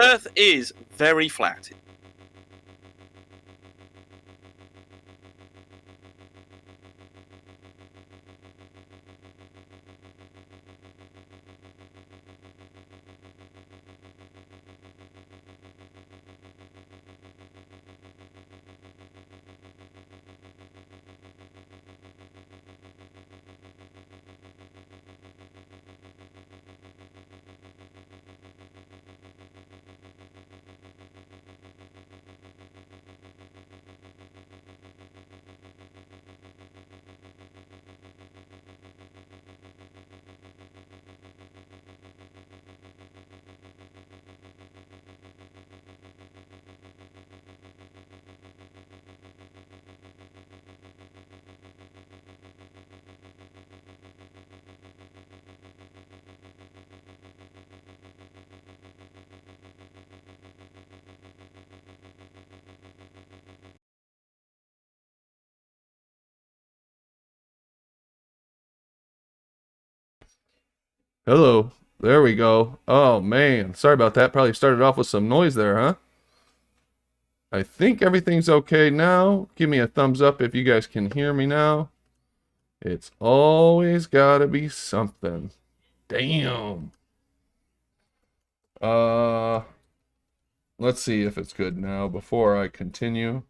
Earth is very flat. Hello. There we go. Oh, man. Sorry about that. Probably started off with some noise there, huh? I think everything's okay now. Give me a thumbs up if you guys can hear me now. It's always gotta be something. Damn. Uh, let's see if it's good now before I continue.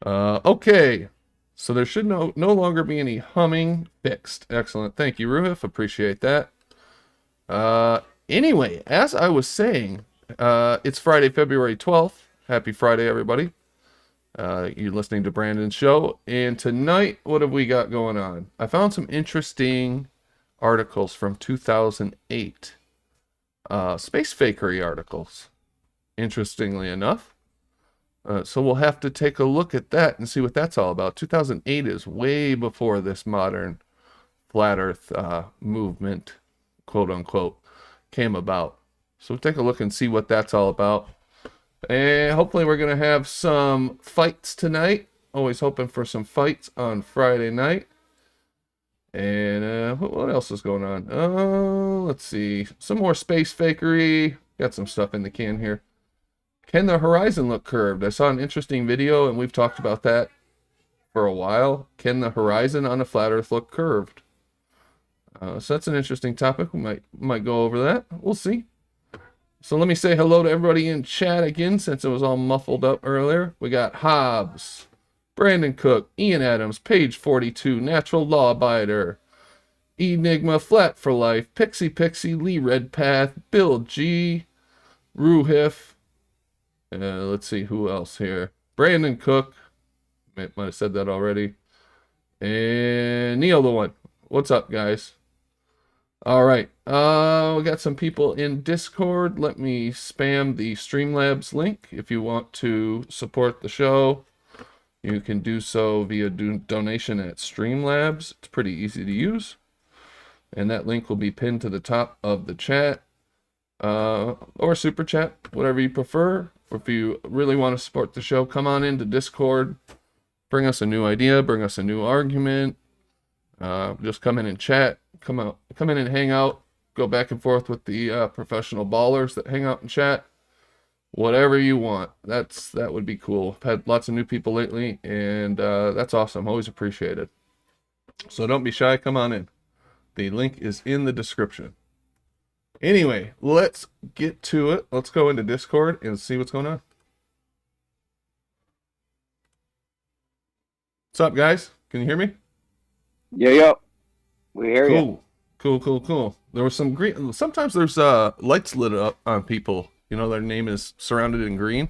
Okay. So there should no longer be any humming. Fixed. Excellent. Thank you, Ruhif. Appreciate that. Anyway, as I was saying, it's Friday, February 12th. Happy Friday, everybody. You're listening to Brandon's show. And tonight, what have we got going on? I found some interesting articles from 2008. Space fakery articles, interestingly enough. So we'll have to take a look at that and see what that's all about. 2008 is way before this modern flat earth movement, quote unquote, came about. So we'll take a look and see what that's all about. And hopefully we're going to have some fights tonight. Always hoping for some fights on Friday night. And what else is going on? Let's see. Some more space fakery. Got some stuff in the can here. Can the horizon look curved? I saw an interesting video, and we've talked about that for a while. Can the horizon on a flat Earth look curved? So that's an interesting topic. We might go over that. We'll see. So let me say hello to everybody in chat again, since it was all muffled up earlier. We got Hobbs, Brandon Cook, Ian Adams, Page 42, Natural Law Abider, Enigma, Flat for Life, Pixie, Lee Redpath, Bill G, Ruhif. Let's see who else here. Brandon Cook. Might have said that already. And Neil the One. What's up, guys? All right. We got some people in Discord. Let me spam the Streamlabs link. If you want to support the show, you can do so via donation at Streamlabs. It's pretty easy to use. And that link will be pinned to the top of the chat. Or super chat, whatever you prefer. Or if you really want to support the show, come on into Discord. Bring us a new idea. Bring us a new argument. Just come in and chat. Come in and hang out. Go back and forth with the professional ballers that hang out and chat. Whatever you want. That would be cool. I've had lots of new people lately, and that's awesome. Always appreciated. So don't be shy. Come on in. The link is in the description. Anyway, let's get to it. Let's go into Discord and see what's going on. What's up, guys? Can you hear me? Yo. We hear you. Cool. There was some green. Sometimes there's lights lit up on people. You know, their name is surrounded in green.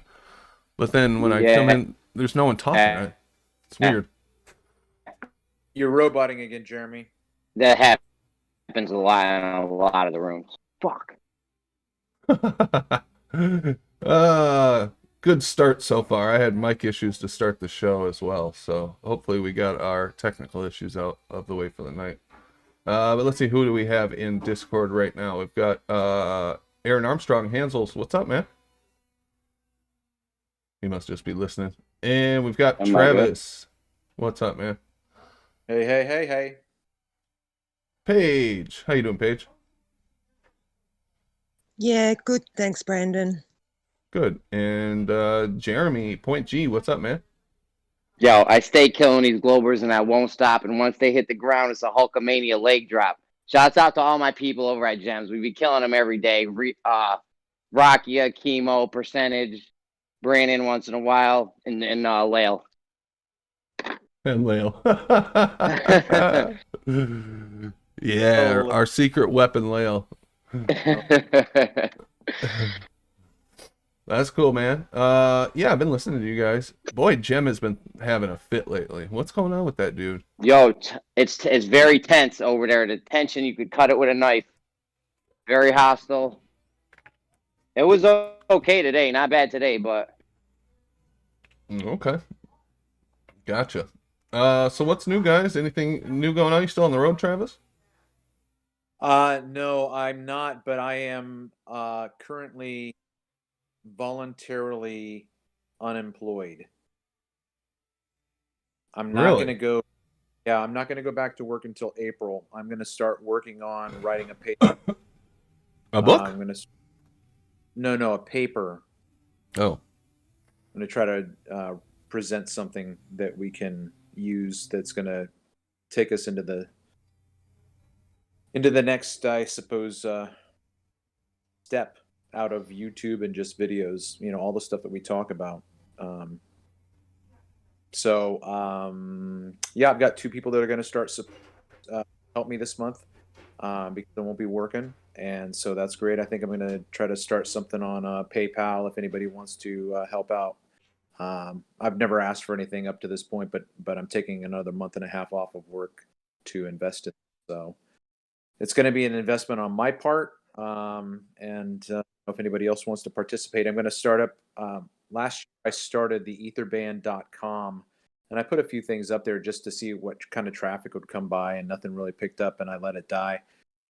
But then when I come in, there's no one talking. Right? It's weird. You're roboting again, Jeremy. That happens a lot in a lot of the rooms. Fuck. Good start so far. I had mic issues to start the show as well, so hopefully we got our technical issues out of the way for the night. But let's see, who do we have in Discord right now? We've got Aaron Armstrong, Hansels. What's up, man? He must just be listening. And we've got Travis. What's up, man? Hey. Paige. How you doing, Paige? Yeah, good. Thanks, Brandon. Good. And Jeremy, Point G, what's up, man? Yo, I stay killing these Globers and I won't stop. And once they hit the ground, it's a Hulkamania leg drop. Shouts out to all my people over at Gems. We be killing them every day. Rakia, Chemo, Percentage, Brandon once in a while, and Lale. And Lale. Yeah, Oh, our secret weapon, Lale. That's cool, man. Yeah, I've been listening to you guys. Boy, Jem has been having a fit lately. What's going on with that dude? Yo, it's very tense over there. The tension, you could cut it with a knife. Very hostile. It was okay today, not bad today, but Okay. Gotcha. So what's new, guys? Anything new going on? You still on the road, Travis? No, I'm not, but I am currently voluntarily unemployed. I'm not Really? going to go. Yeah, I'm not going to go back to work until April. I'm going to start working on writing a paper. A book? I'm going to. No, a paper. Oh. I'm going to try to present something that we can use that's going to take us into the next, I suppose, step out of YouTube and just videos. You know, all the stuff that we talk about. Yeah, I've got 2 people that are going to start help me this month because I won't be working, and so that's great. I think I'm going to try to start something on PayPal if anybody wants to help out. I've never asked for anything up to this point, but I'm taking another month and a half off of work to invest in. So it's going to be an investment on my part, and if anybody else wants to participate, I'm going to start up. Last year, I started the etherband.com, and I put a few things up there just to see what kind of traffic would come by, and nothing really picked up, and I let it die.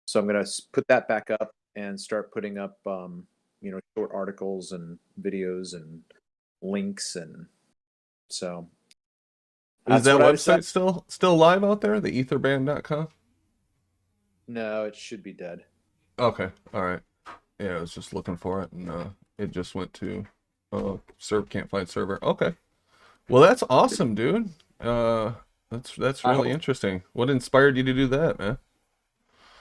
So I'm going to put that back up and start putting up, short articles and videos and links, and so. Is that what I website decided. still live out there? The etherband.com? No, it should be dead. Okay. All right. Yeah, I was just looking for it, and it just went to can't find server. Okay. Well, that's awesome, dude. That's really interesting. What inspired you to do that, man?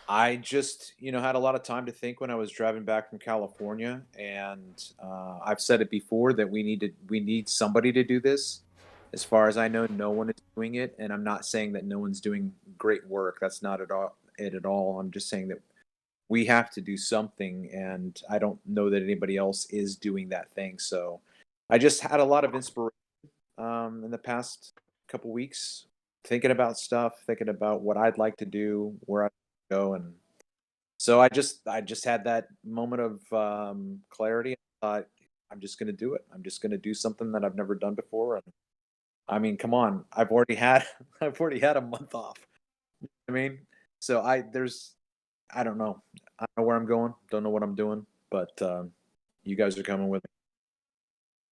I just, had a lot of time to think when I was driving back from California, and I've said it before that we need somebody to do this. As far as I know, no one is doing it, and I'm not saying that no one's doing great work. That's not at all. I'm just saying that we have to do something, and I don't know that anybody else is doing that thing. So I just had a lot of inspiration in the past couple weeks, thinking about stuff, thinking about what I'd like to do, where I'd go, and so I just had that moment of clarity. I thought, I'm just going to do it. I'm just going to do something that I've never done before. And I mean, come on, I've already had a month off. I mean, so I don't know. I don't know where I'm going. Don't know what I'm doing, but you guys are coming with me.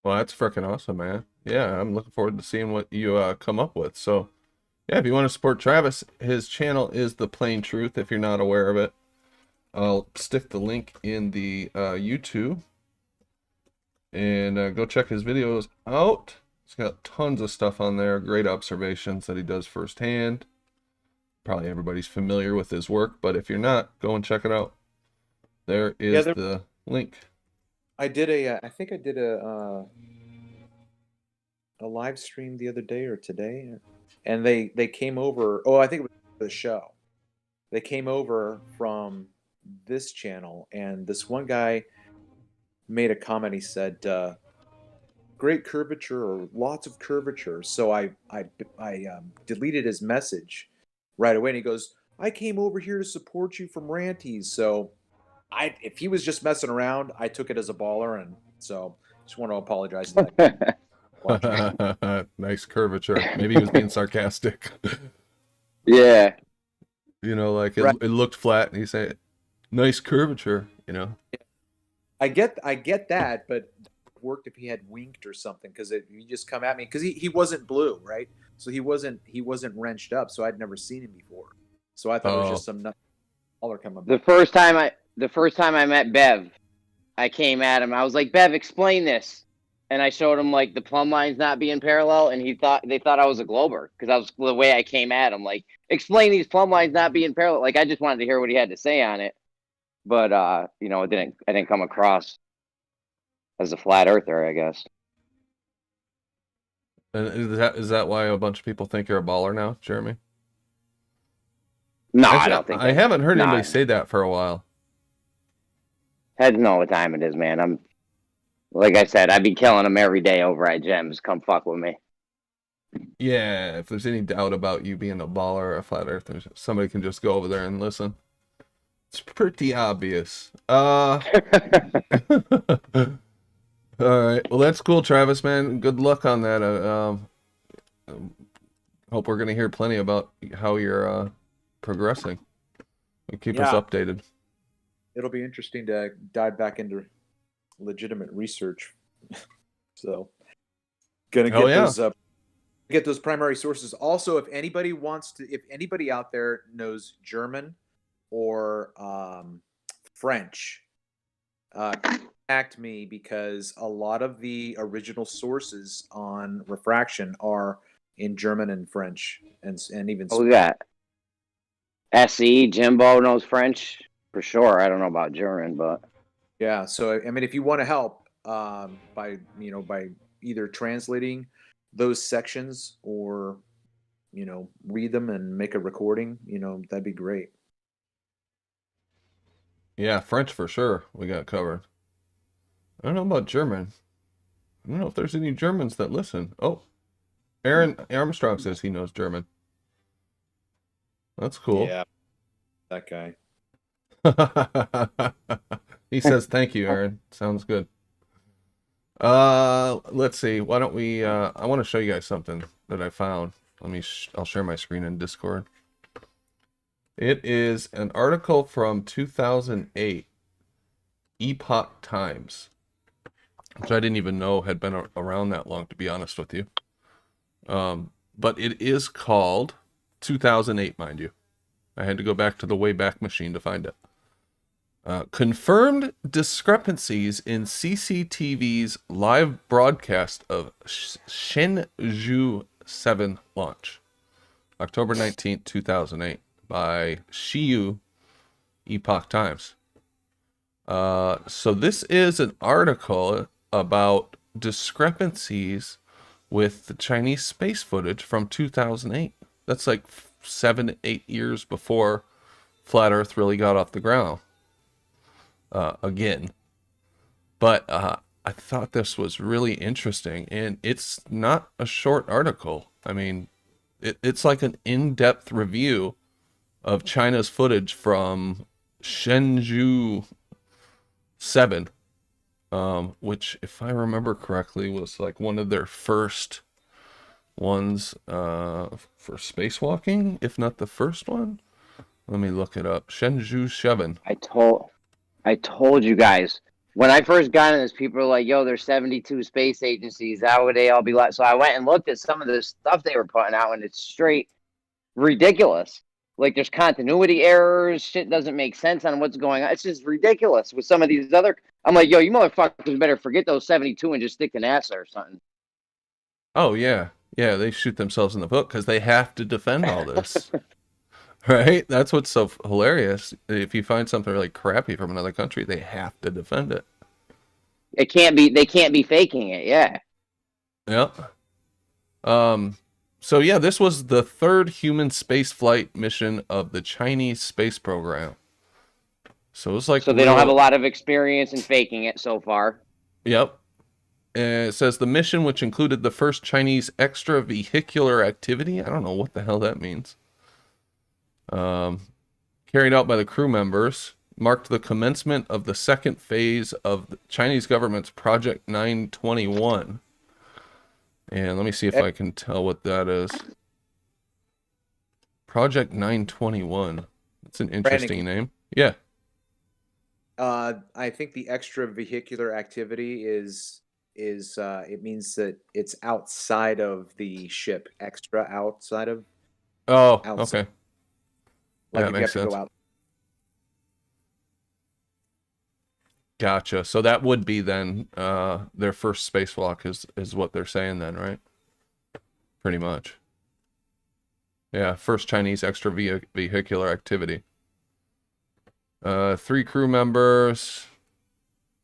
Well, that's freaking awesome, man. Yeah, I'm looking forward to seeing what you come up with. So, yeah, if you want to support Travis, his channel is The Plain Truth, if you're not aware of it. I'll stick the link in the YouTube. And go check his videos out. He's got tons of stuff on there. Great observations that he does firsthand. Probably everybody's familiar with his work, but if you're not, go and check it out. There is the link. I think I did a live stream the other day or today, and they came over. Oh, I think it was the show. They came over from this channel, and this one guy made a comment. He said, "Great curvature or lots of curvature." So I deleted his message right away, and he goes, "I came over here to support you from Ranties." So if he was just messing around, I took it as a baller, and so just want to apologize to that. Nice curvature. Maybe he was being sarcastic. yeah. Like Right. it looked flat, and he said, "Nice curvature." I get that, but it worked if he had winked or something, because he just come at me because he wasn't blue, right? So he wasn't wrenched up, so I'd never seen him before. So I thought it was just some nut collar coming. The first time I met Bev, I came at him. I was like, Bev, explain this. And I showed him like the plumb lines not being parallel, and they thought I was a glober because I was the way I came at him. Like, explain these plumb lines not being parallel. Like, I just wanted to hear what he had to say on it. But I didn't come across as a flat earther, I guess. And is that why a bunch of people think you're a baller now, Jeremy? No, Actually, I don't think I haven't heard nah. anybody say that for a while. Heads know what time it is, man. I'm like I said, I'd be killing them every day over at Gems. Come fuck with me. Yeah, if there's any doubt about you being a baller or a flat earther, somebody can just go over there and listen. It's pretty obvious. All right. Well, that's cool, Travis, man. Good luck on that. Hope we're gonna hear plenty about how you're progressing. Keep us updated. It'll be interesting to dive back into legitimate research. So, gonna get those primary sources. Also, if anybody out there knows German or French, contact me, because a lot of the original sources on refraction are in German and French, and even. Oh, that SE Jimbo knows French for sure. I don't know about German, but yeah. So I mean, if you want to help by either translating those sections or read them and make a recording, that'd be great. Yeah, French for sure. We got covered. I don't know about German. I don't know if there's any Germans that listen. Oh, Aaron Armstrong says he knows German. That's cool. Yeah, that guy. He says thank you, Aaron. Sounds good. Let's see. Why don't we? I want to show you guys something that I found. I'll share my screen in Discord. It is an article from 2008, Epoch Times, which I didn't even know had been around that long, to be honest with you. But it is called 2008, mind you. I had to go back to the Wayback Machine to find it. Confirmed discrepancies in CCTV's live broadcast of Shenzhou 7 launch, October 19th, 2008, by Shiyu, Epoch Times. So this is an article about discrepancies with the Chinese space footage from 2008. That's like 7-8 years before Flat Earth really got off the ground. Again. But I thought this was really interesting, and it's not a short article. I mean, it's like an in-depth review of China's footage from Shenzhou 7, which, if I remember correctly, was like one of their first ones for spacewalking, if not the first one. Let me look it up. Shenzhou 7. I told you guys when I first got in this, people were like, "Yo, there's 72 space agencies. How would they all be like?" So I went and looked at some of the stuff they were putting out, and it's straight ridiculous. Like, there's continuity errors. Shit doesn't make sense on what's going on. It's just ridiculous with some of these other. I'm like, yo, you motherfuckers better forget those 72 and just stick to NASA or something. Oh, yeah. Yeah, they shoot themselves in the foot because they have to defend all this. Right? That's what's so hilarious. If you find something really crappy from another country, they have to defend it. They can't be faking it, yeah. Yep. So yeah, this was the third human space flight mission of the Chinese space program. So it was like, so they don't have a lot of experience in faking it so far. Yep. And it says the mission, which included the first Chinese extravehicular activity, I don't know what the hell that means, carried out by the crew members, marked the commencement of the second phase of the Chinese government's Project 921. And let me see if I can tell what that is. Project 921. That's an interesting name. Yeah. I think the extravehicular activity is it means that it's outside of the ship, extra outside of. Oh, outside. Okay. Like Yeah, if that you makes have to sense. go out. Gotcha. So that would be then their first spacewalk is what they're saying then, right? Pretty much. Yeah, first Chinese extravehicular activity. 3 crew members.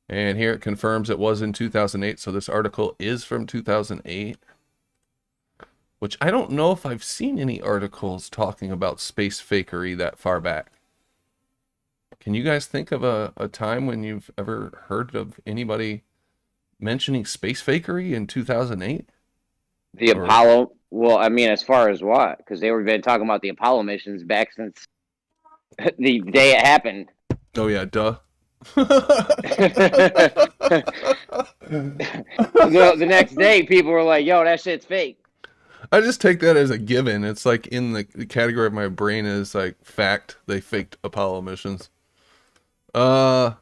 And here it confirms it was in 2008, so this article is from 2008. Which I don't know if I've seen any articles talking about space fakery that far back. Can you guys think of a time when you've ever heard of anybody mentioning space fakery in 2008? The Apollo, well, I mean, as far as what? Because they were been talking about the Apollo missions back since the day it happened. Oh yeah, duh. The next day, people were like, yo, that shit's fake. I just take that as a given. It's like in the category of my brain is like fact. They faked Apollo missions. Yeah,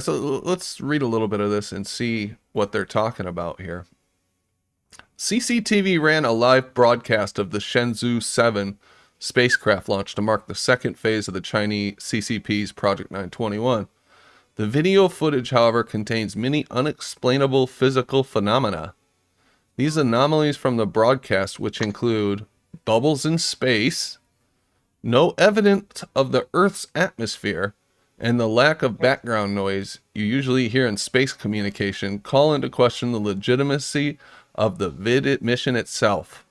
so let's read a little bit of this and see what they're talking about here. CCTV ran a live broadcast of the Shenzhou 7 spacecraft launch to mark the second phase of the Chinese CCP's Project 921. The video footage, however, contains many unexplainable physical phenomena. These anomalies from the broadcast, which include bubbles in space, no evidence of the Earth's atmosphere, and the lack of background noise you usually hear in space communication, call into question the legitimacy of the mission itself.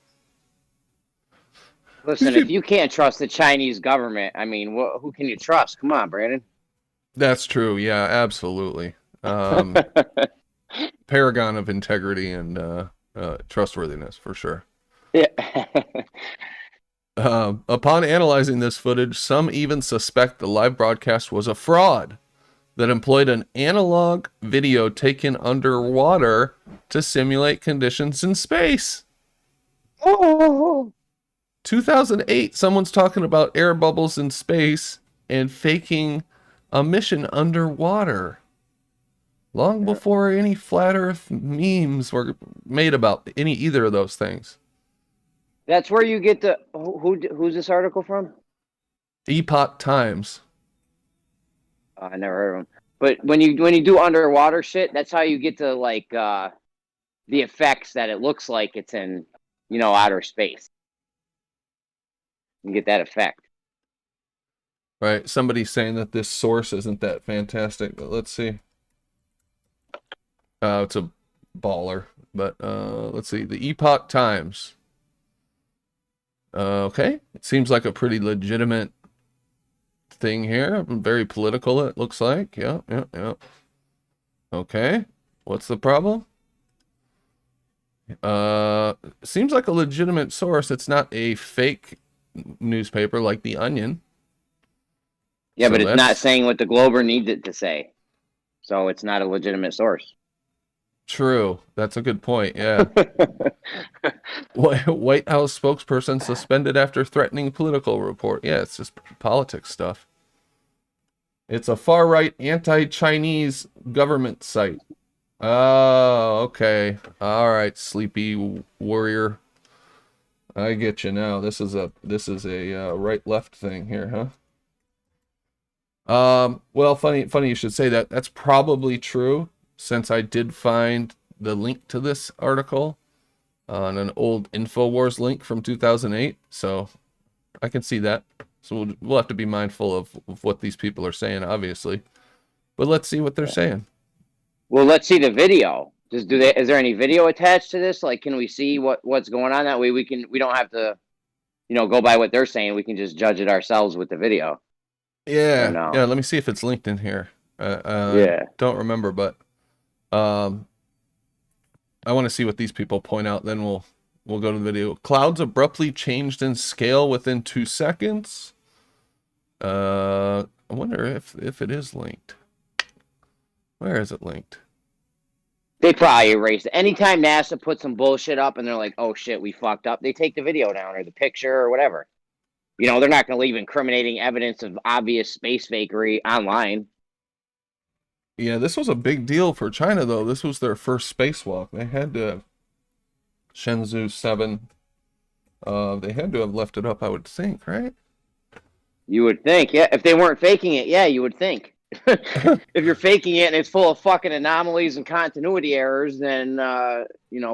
Listen, if you can't trust the Chinese government, I mean, who can you trust? Come on, Brandon. That's true. Yeah, absolutely. Paragon of integrity and trustworthiness, for sure. Yeah. Upon analyzing this footage, some even suspect the live broadcast was a fraud that employed an analog video taken underwater to simulate conditions in space. Oh. 2008, someone's talking about air bubbles in space and faking a mission underwater. Long before any flat earth memes were made about either of those things. That's where you get the who's this article from? Epoch Times. Oh, I never heard of them. But when you do underwater shit, that's how you get to like the effects that it looks like it's in, outer space. You get that effect. Right. Somebody's saying that this source isn't that fantastic, but let's see. It's a baller, but let's see. The Epoch Times. Okay. It seems like a pretty legitimate thing here. Very political, it looks like. Yeah. Okay. What's the problem? Seems like a legitimate source. It's not a fake newspaper like The Onion. Yeah, So but it's not saying what the Glober needs it to say. So it's not a legitimate source. True. That's a good point. Yeah. White House spokesperson suspended after threatening political report. Yeah, it's just politics stuff. It's a far-right anti-Chinese government site. Oh, okay. All right, sleepy warrior. I get you now. This is a right-left thing here, huh? Well, funny you should say that. That's probably true, since I did find the link to this article on an old InfoWars link from 2008, so I can see that. So we'll have to be mindful of what these people are saying, obviously. But let's see what they're saying. Well, let's see the video. Is there any video attached to this? Like, can we see what's going on? That way we don't have to, go by what they're saying. We can just judge it ourselves with the video. Yeah. Yeah. Let me see if it's linked in here. Yeah. Don't remember, but I want to see what these people point out. Then we'll go to the video. Clouds abruptly changed in scale within 2 seconds. I wonder if it is linked. Where is it linked? They probably erased it. Anytime NASA puts some bullshit up and they're like, oh shit, we fucked up, they take the video down or the picture or whatever. They're not going to leave incriminating evidence of obvious space fakery online. Yeah, this was a big deal for China, though. This was their first spacewalk. They had to Shenzhou 7. They had to have left it up, I would think, right? You would think, yeah. If they weren't faking it, yeah, you would think. If you're faking it and it's full of fucking anomalies and continuity errors, then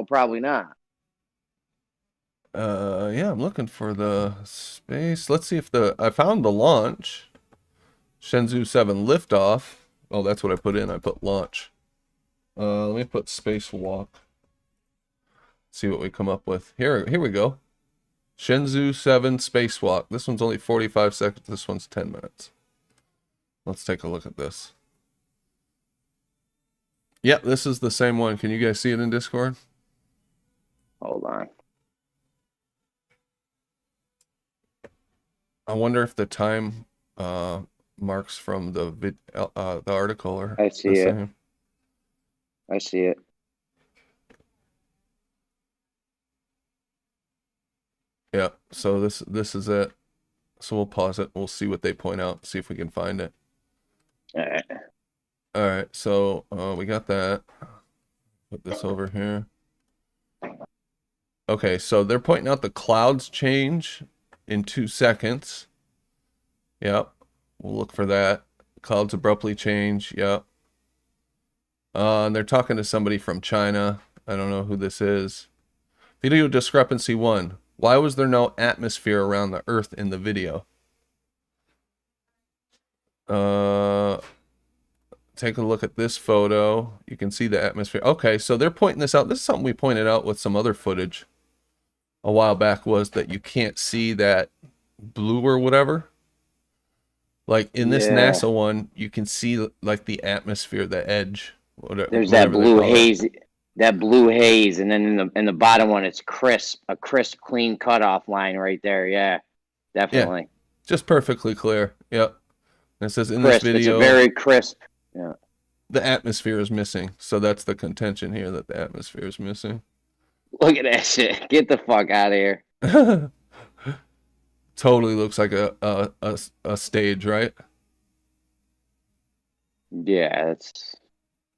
probably not. Yeah, I'm looking for the space. Let's see if I found the launch. Shenzhou 7 liftoff. Oh, that's what I put in. I put launch. Let me put spacewalk. See what we come up with. Here we go. Shenzhou 7 spacewalk. This one's only 45 seconds. This one's 10 minutes. Let's take a look at this. Yep, this is the same one. Can you guys see it in Discord? Hold on. I wonder if the time marks from the article are I see the it. same. I see it. Yeah, so this is it. So we'll pause it. We'll see what they point out. See if we can find it. All right. All right, so we got that. Put this over here. Okay, so they're pointing out the clouds change in 2 seconds. Yep, we'll look for that. Clouds abruptly change. Yep. And they're talking to somebody from China. I don't know who this is. Video discrepancy 1. Why was there no atmosphere around the Earth in the video? Take a look at this photo. You can see the atmosphere. Okay, so they're pointing this out. This is something we pointed out with some other footage a while back, was that you can't see that blue or whatever. Like in this NASA one, you can see like the atmosphere, the edge. There's that blue haze. That blue haze, and then in the bottom one, it's a crisp, clean cutoff line right there. Yeah, definitely. Yeah, just perfectly clear. Yep. And it says in Crisp. this video, It's a very crisp. Yeah. The atmosphere is missing. So that's the contention here, that the atmosphere is missing. Look at that shit. Get the fuck out of here. Totally looks like a stage, right? Yeah, it's.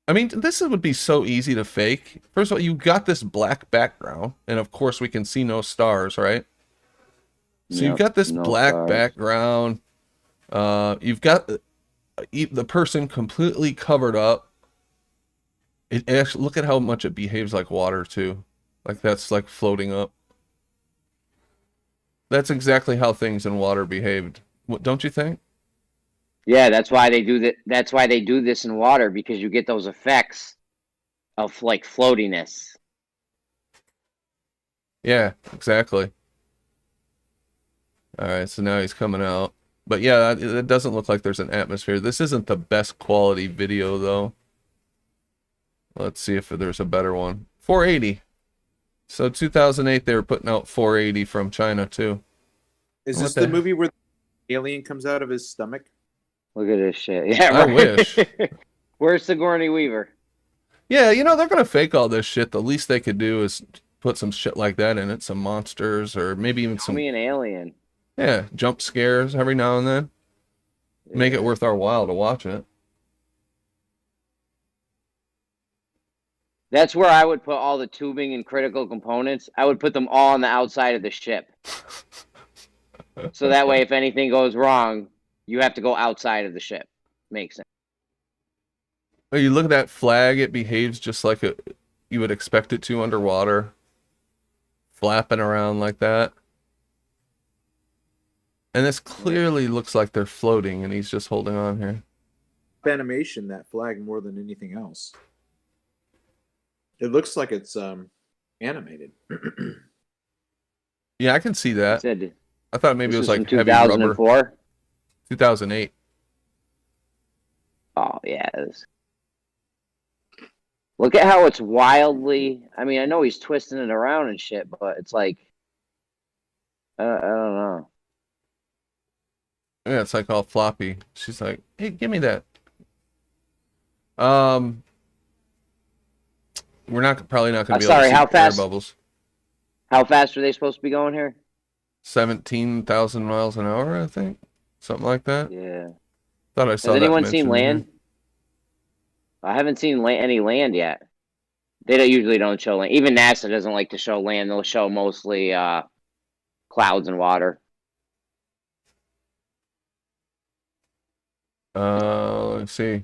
I mean, this would be so easy to fake. First of all, you've got this black background, and of course we can see no stars, right? So you've got this black background. You've got the person completely covered up. It actually, look at how much it behaves like water too. Like that's like floating up. That's exactly how things in water behaved. Don't you think? Yeah, that's why they do that. That's why they do this in water, because you get those effects of like floatiness. Yeah, exactly. All right, so now he's coming out. But yeah, it doesn't look like there's an atmosphere. This isn't the best quality video, though. Let's see if there's a better one. 480. So 2008, they were putting out 480 from China, too. Is this the movie where the alien comes out of his stomach? Look at this shit. Yeah, I wish. Where's Sigourney Weaver? Yeah, you know, they're going to fake all this shit. The least they could do is put some shit like that in it. Some monsters, or maybe even some... me an alien. Yeah, jump scares every now and then. Yeah. Make it worth our while to watch it. That's where I would put all the tubing and critical components. I would put them all on the outside of the ship. So that way, if anything goes wrong, you have to go outside of the ship. Makes sense. Oh, you look at that flag, it behaves just like you would expect it to underwater. Flapping around like that. And this clearly looks like they're floating, and he's just holding on here. Animation, that flag, more than anything else. It looks like it's animated. Yeah, I can see that. I thought maybe it was like heavy 2004? rubber. 2008. Oh, yeah. Look at how it's wildly... I mean, I know he's twisting it around and shit, but it's like... I don't know. Yeah, it's like all floppy. She's like, hey, give me that. We're probably not going to be able to see how fast, air bubbles. How fast are they supposed to be going here? 17,000 miles an hour, I think. Something like that. Yeah. Thought I saw Has that anyone seen land? there. I haven't seen any land yet. They usually don't show land. Even NASA doesn't like to show land. They'll show mostly clouds and water. let's see.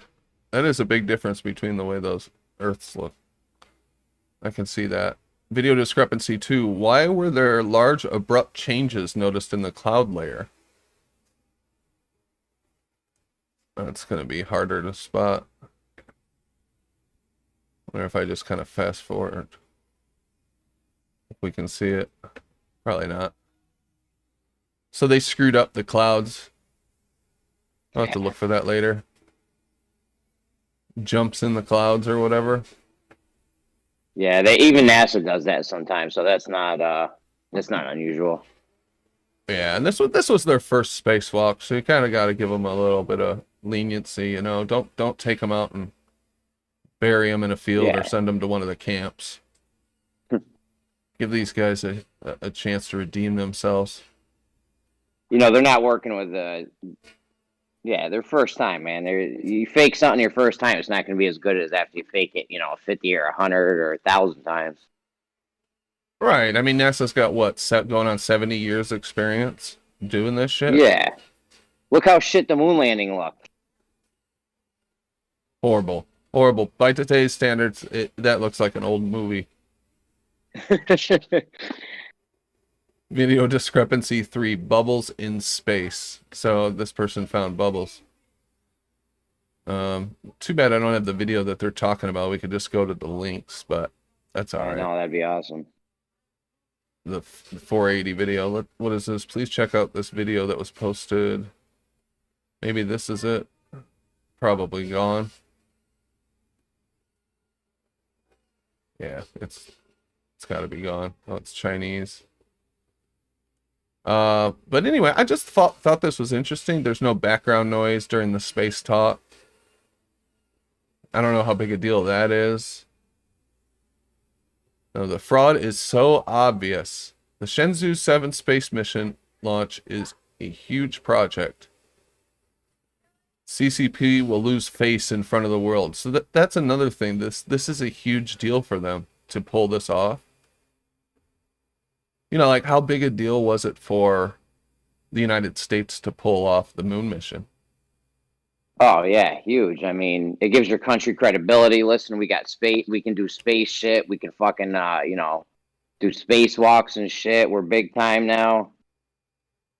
That is a big difference between the way those Earths look. I can see that. Video discrepancy 2. Why were there large abrupt changes noticed in the cloud layer? That's going to be harder to spot. I wonder if I just kind of fast forward. If we can see it. Probably not. So they screwed up the clouds. I'll have to look for that later. Jumps in the clouds or whatever. Yeah, even NASA does that sometimes, so that's not unusual. Yeah, and this was their first spacewalk, so you kind of got to give them a little bit of leniency, you know. Don't take them out and bury them in a field or send them to one of the camps. Give these guys a chance to redeem themselves. You know, they're not working with their first time, man. You fake something your first time, it's not going to be as good as after you fake it, 50 or 100 or 1,000 times. Right. I mean, NASA's got going on 70 years experience doing this shit. Yeah. Look how shit the moon landing looked. Horrible. Horrible. By today's standards, that looks like an old movie. Video discrepancy 3. Bubbles in space. So this person found bubbles. Too bad I don't have the video that they're talking about. We could just go to the links, but that's all right. No, that'd be awesome. The 480 video. What is this? Please check out this video that was posted. Maybe this is it. Probably gone. Yeah, it's got to be gone. Oh, it's Chinese. But anyway, I just thought this was interesting. There's no background noise during the space talk. I don't know how big a deal that is. No, the fraud is so obvious. The Shenzhou 7 space mission launch is a huge project. CCP will lose face in front of the world. So that's another thing. This is a huge deal for them to pull this off. Like how big a deal was it for the United States to pull off the moon mission? Oh yeah, huge. I mean, it gives your country credibility. Listen, we got space. We can do space shit. We can fucking do spacewalks and shit. We're big time now.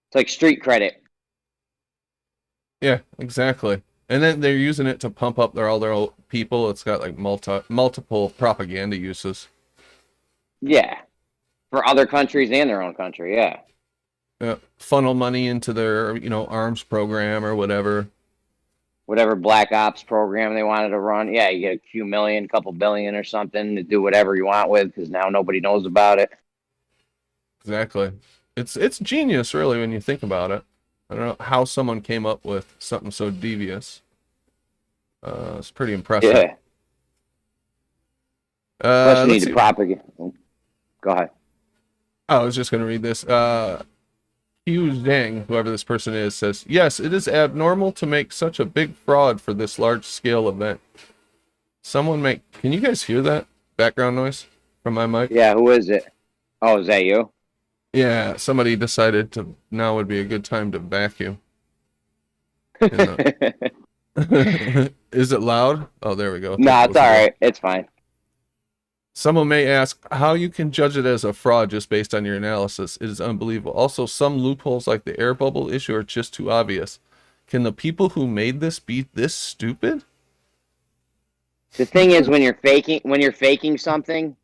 It's like street credit. Yeah, exactly. And then they're using it to pump up all their old people. It's got like multiple propaganda uses. Yeah, for other countries and their own country. Yeah. Funnel money into their arms program or whatever. Whatever Black Ops program they wanted to run. Yeah, you get a few million, couple billion or something to do whatever you want with, because now nobody knows about it. Exactly. It's genius, really, when you think about it. I don't know how someone came up with something so devious. It's pretty impressive. Yeah. Plus, you need to propagate. Go ahead. I was just going to read this. Hugh Zhang, whoever this person is, says, yes, it is abnormal to make such a big fraud for this large-scale event. Can you guys hear that background noise from my mic? Yeah, who is it? Oh, is that you? Yeah, somebody decided now would be a good time to vacuum. Is it loud? Oh, there we go. No, it's all right. It's fine. Someone may ask how you can judge it as a fraud just based on your analysis. It is unbelievable. Also, some loopholes like the air bubble issue are just too obvious. Can the people who made this be this stupid? The thing is, when you're faking something,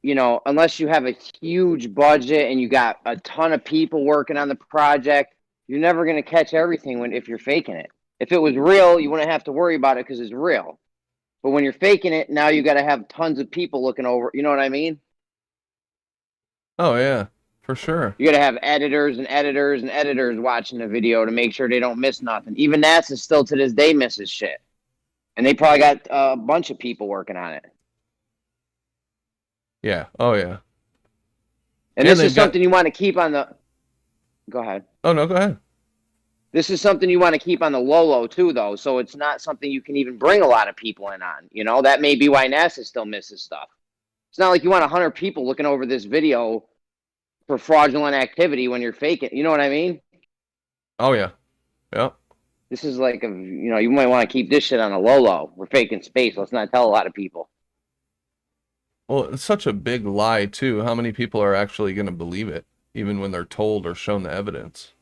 unless you have a huge budget and you got a ton of people working on the project, you're never going to catch everything if you're faking it. If it was real, you wouldn't have to worry about it because it's real. But when you're faking it, now you got to have tons of people looking over. You know what I mean? Oh, yeah, for sure. You got to have editors and editors and editors watching the video to make sure they don't miss nothing. Even NASA still to this day misses shit. And they probably got a bunch of people working on it. Yeah. Oh, yeah. And this is something you want to keep on the... Go ahead. Oh, no, go ahead. This is something you want to keep on the low, too, though. So it's not something you can even bring a lot of people in on. That may be why NASA still misses stuff. It's not like you want 100 people looking over this video for fraudulent activity when you're faking. You know what I mean? Oh, yeah. Yeah. This is like you might want to keep this shit on a low. We're faking space. Let's not tell a lot of people. Well, it's such a big lie too. How many people are actually going to believe it, even when they're told or shown the evidence?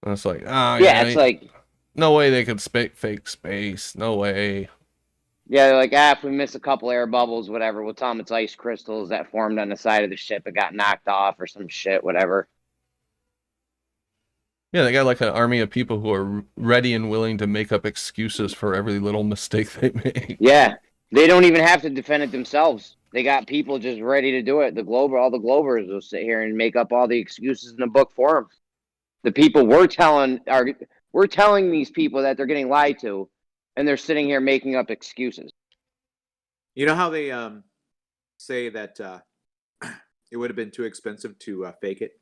And it's like, Yeah, it's like, no way they could fake space. No way. yeah, they're like, if we miss a couple air bubbles, whatever, we'll tell them it's ice crystals that formed on the side of the ship. It got knocked off or some shit, whatever. Yeah, they got like an army of people who are ready and willing to make up excuses for every little mistake they make. Yeah, they don't even have to defend it themselves. They got people just ready to do it. All the Globers will sit here and make up all the excuses in the book for them. The people we're telling these people that they're getting lied to, and they're sitting here making up excuses. You know how they say that it would have been too expensive to fake it,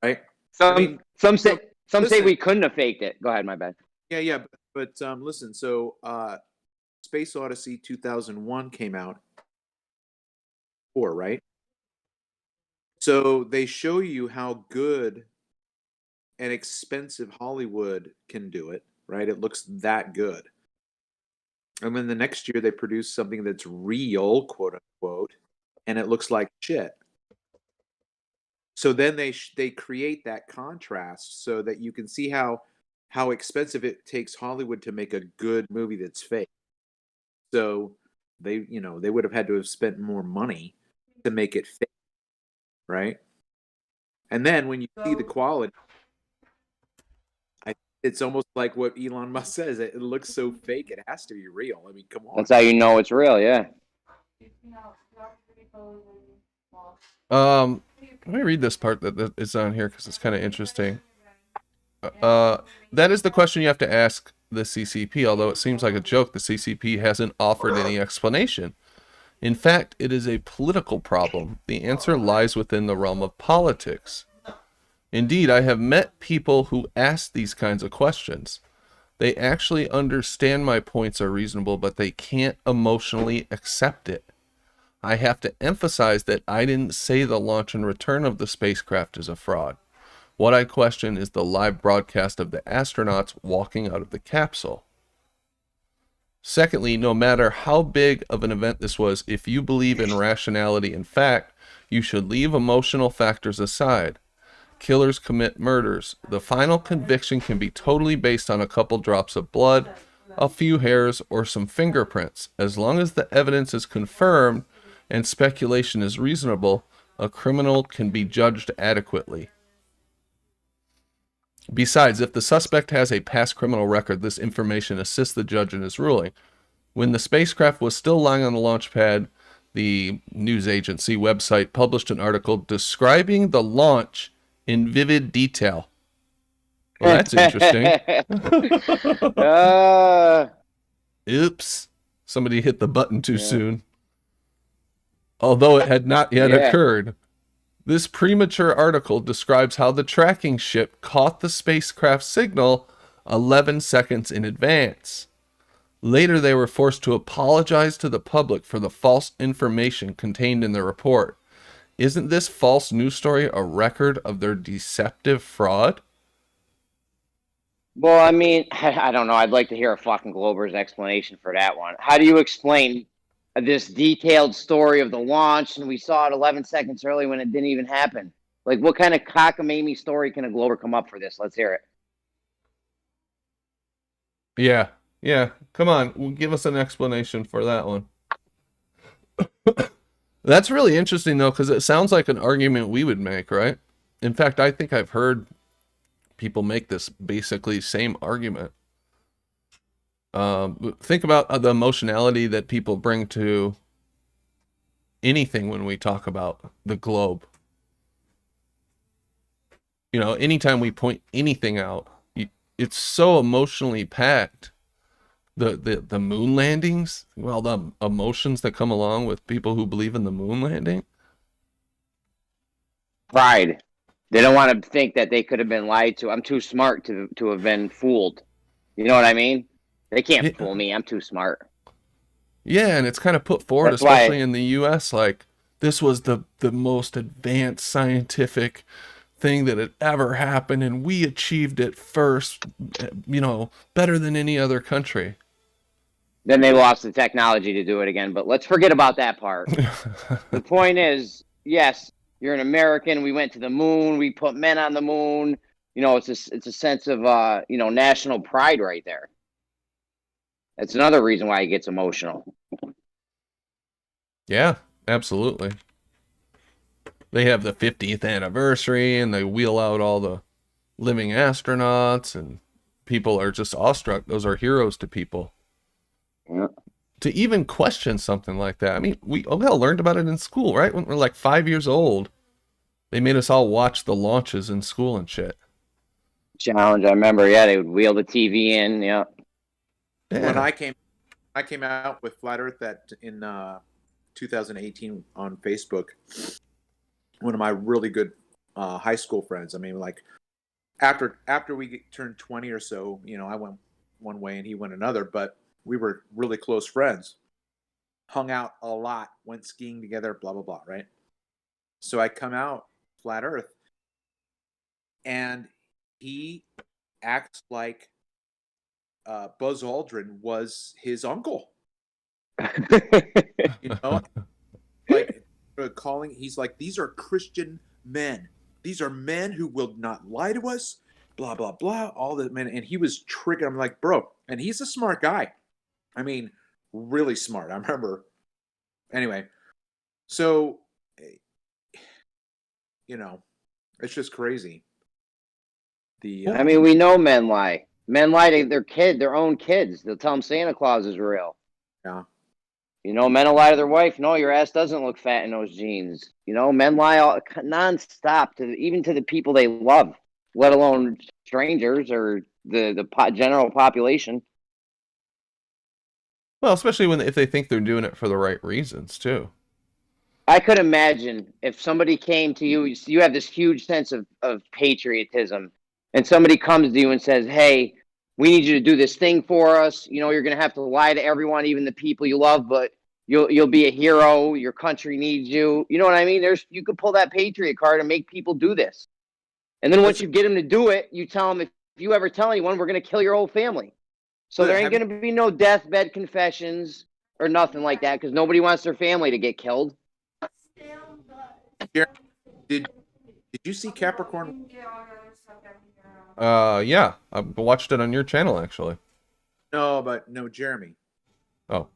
right? Some say listen. we couldn't have faked it. Go ahead, my bad. Yeah, but listen. So, Space Odyssey 2001 came out, right? So they show you how good and expensive Hollywood can do it, right? It looks that good. And then the next year they produce something that's real, quote unquote, and it looks like shit. So then they create that contrast so that you can see how expensive it takes Hollywood to make a good movie that's fake. So they would have had to have spent more money to make it fake, right? And then when you see the quality, it's almost like what Elon Musk says. It looks so fake, it has to be real. I mean, come on. That's how you know it's real, yeah. Let me read this part that is on here because it's kind of interesting. That is the question you have to ask the CCP, although it seems like a joke. The CCP hasn't offered any explanation. In fact, it is a political problem. The answer lies within the realm of politics. Indeed, I have met people who ask these kinds of questions. They actually understand my points are reasonable, but they can't emotionally accept it. I have to emphasize that I didn't say the launch and return of the spacecraft is a fraud. What I question is the live broadcast of the astronauts walking out of the capsule. Secondly, no matter how big of an event this was, if you believe in rationality and fact, you should leave emotional factors aside. Killers commit murders. The final conviction can be totally based on a couple drops of blood, a few hairs, or some fingerprints. As long as the evidence is confirmed and speculation is reasonable, a criminal can be judged adequately. Besides, if the suspect has a past criminal record, this information assists the judge in his ruling. When the spacecraft was still lying on the launch pad, the news agency website published an article describing the launch in vivid detail. Well, that's interesting. Oops. Somebody hit the button too soon. Although it had not yet occurred. This premature article describes how the tracking ship caught the spacecraft signal 11 seconds in advance. Later, they were forced to apologize to the public for the false information contained in the report. Isn't this false news story a record of their deceptive fraud? Well, I mean, I don't know. I'd like to hear a fucking Glober's explanation for that one. How do you explain this detailed story of the launch and we saw it 11 seconds early when it didn't even happen? Like, what kind of cockamamie story can a Glober come up for this? Let's hear it. Yeah. Come on, give us an explanation for that one. That's really interesting, though, because it sounds like an argument we would make, right? In fact, I think I've heard people make this basically same argument. Think about the emotionality that people bring to anything when we talk about the globe. You know, anytime we point anything out, it's so emotionally packed. The moon landings, well, the emotions that come along with people who believe in the moon landing. Pride. They don't want to think that they could have been lied to. I'm too smart to have been fooled. You know what I mean? They can't fool me. I'm too smart. Yeah, and it's kind of put forward, especially in the U.S., like this was the most advanced scientific thing that had ever happened, and we achieved it first, better than any other country. Then they lost the technology to do it again, but let's forget about that part. The point is, yes, you're an American. We went to the moon. We put men on the moon. It's a sense of national pride right there. That's another reason why he gets emotional. Yeah, absolutely. They have the 50th anniversary, and they wheel out all the living astronauts, and people are just awestruck. Those are heroes to people. Yeah. To even question something like that. I mean, we all learned about it in school, right? When we're like 5 years old, they made us all watch the launches in school and shit. Challenge, I remember. Yeah, they would wheel the TV in. Yeah. When I came out with Flat Earth in 2018 on Facebook, one of my really good high school friends. I mean, like after we turned 20 or so, I went one way and he went another, but we were really close friends, hung out a lot, went skiing together, blah, blah, blah, right? So I come out Flat Earth, and he acts like Buzz Aldrin was his uncle. Like he's like, these are Christian men. These are men who will not lie to us, blah, blah, blah, all that, man. And he was triggered. I'm like, bro, and he's a smart guy. I mean, really smart. I remember. Anyway, so, it's just crazy. I mean, we know men lie. Men lie to their own kids. They'll tell them Santa Claus is real. Yeah. Men will lie to their wife. No, your ass doesn't look fat in those jeans. Men lie nonstop even to the people they love, let alone strangers or the general population. Well, especially if they think they're doing it for the right reasons, too. I could imagine if somebody came to you, you have this huge sense of patriotism, and somebody comes to you and says, hey, we need you to do this thing for us. You're going to have to lie to everyone, even the people you love, but you'll be a hero. Your country needs you. You know what I mean? You could pull that patriot card and make people do this. And then once you get them to do it, you tell them, if you ever tell anyone, we're going to kill your whole family. So there ain't going to be no deathbed confessions or nothing like that, because nobody wants their family to get killed. Did you see Capricorn? Yeah, I watched it on your channel, actually. No, Jeremy. Oh.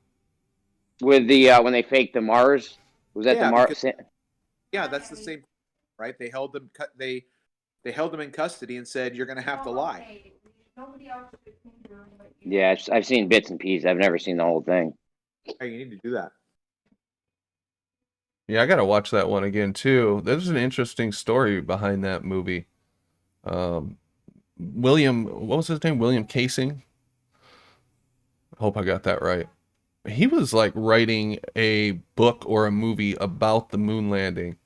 With the when they faked the Mars, was that the Mars? Yeah, that's the same, right? They held them they held them in custody and said, you're going to have to lie. Yeah, I've seen bits and pieces. I've never seen the whole thing. Hey, you need to do that. Yeah, I gotta watch that one again too. There's an interesting story behind that movie. William, what was his name? William Casing. I hope I got that right. He was like writing a book or a movie about the moon landing.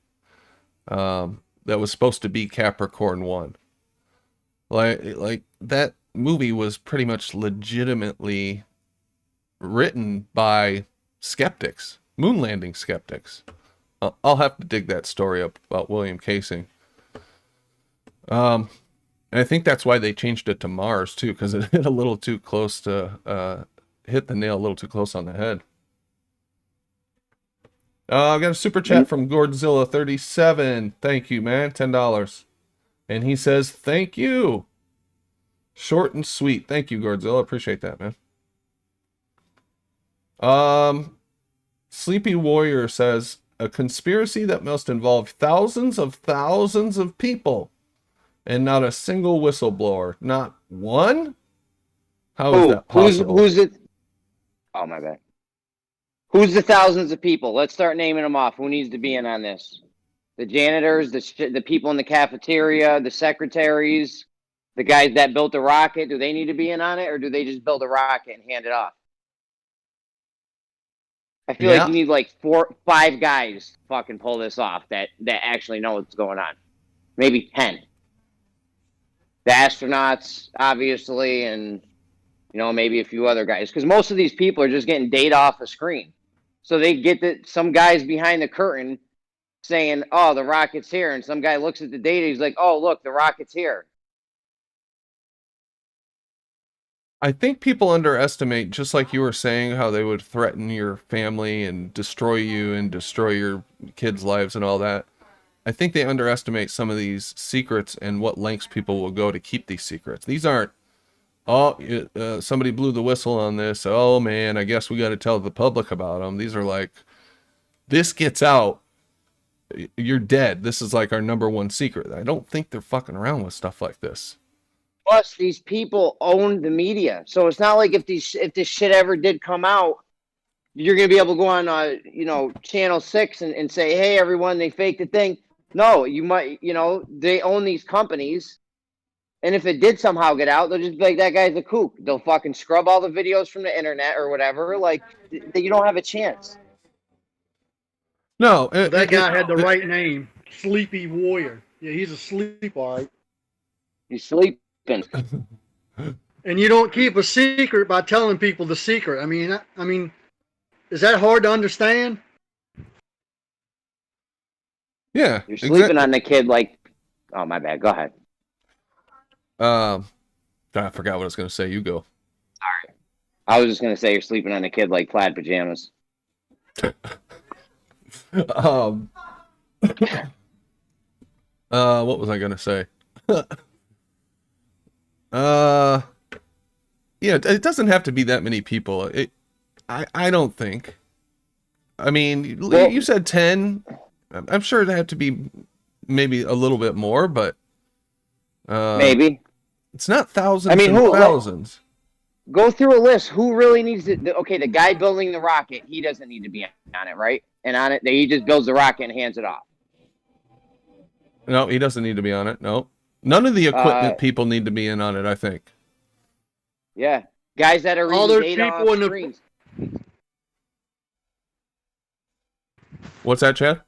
That was supposed to be Capricorn 1. Like that movie was pretty much legitimately written by skeptics, moon landing skeptics. I'll have to dig that story up about William Casing. And I think that's why they changed it to Mars too, because it hit a little too close to hit the nail a little too close on the head. I got a super chat from Godzilla37. Thank you, man. $10. And he says, thank you. Short and sweet. Thank you, Godzilla. Appreciate that, man. Sleepy Warrior says, a conspiracy that must involve thousands of people and not a single whistleblower. Not one? How is that possible? Who's it? Oh, my bad. Who's the thousands of people? Let's start naming them off. Who needs to be in on this? The janitors, the people in the cafeteria, the secretaries, the guys that built the rocket. Do they need to be in on it, or do they just build a rocket and hand it off? I feel like you need like 5 guys to fucking pull this off that actually know what's going on. Maybe 10. The astronauts, obviously, and maybe a few other guys, because most of these people are just getting data off the screen. So they get that some guys behind the curtain saying, "Oh, the rocket's here," and some guy looks at the data. He's like, "Oh, look, the rocket's here." I think people underestimate, just like you were saying, how they would threaten your family and destroy you and destroy your kids' lives and all that. I think they underestimate some of these secrets and what lengths people will go to keep these secrets. These aren't, oh, somebody blew the whistle on this. Oh man, I guess we got to tell the public about them. These are like, this gets out, you're dead. This is like our #1 secret. I don't think they're fucking around with stuff like this. Plus, these people own the media, so it's not like if this shit ever did come out, you're gonna be able to go on, Channel 6 and say, "Hey, everyone, they faked the thing." No, you might, they own these companies, and if it did somehow get out, they'll just be like, "That guy's a kook." They'll fucking scrub all the videos from the internet or whatever. Like, you don't have a chance. No, That guy had the right name, Sleepy Warrior. Yeah, he's asleep, all right. He's sleeping. And you don't keep a secret by telling people the secret. I mean, is that hard to understand? Yeah, You're sleeping on the kid like, oh, my bad. Go ahead. I forgot what I was going to say. You go. Sorry. I was just going to say you're sleeping on the kid like plaid pajamas. What was I going to say? Yeah, it doesn't have to be that many people. I don't think. I mean, Well, you said 10. I'm sure it had to be maybe a little bit more, but maybe. it's not thousands I mean, and thousands. Go through a list. Who really needs it? Okay, the guy building the rocket, he doesn't need to be on it, right? And on it, he just builds the rocket and hands it off. No, he doesn't need to be on it. No. None of the equipment people need to be in on it, I think. Yeah. Guys that are All reading those data people off in the- screens. What's that, Chad?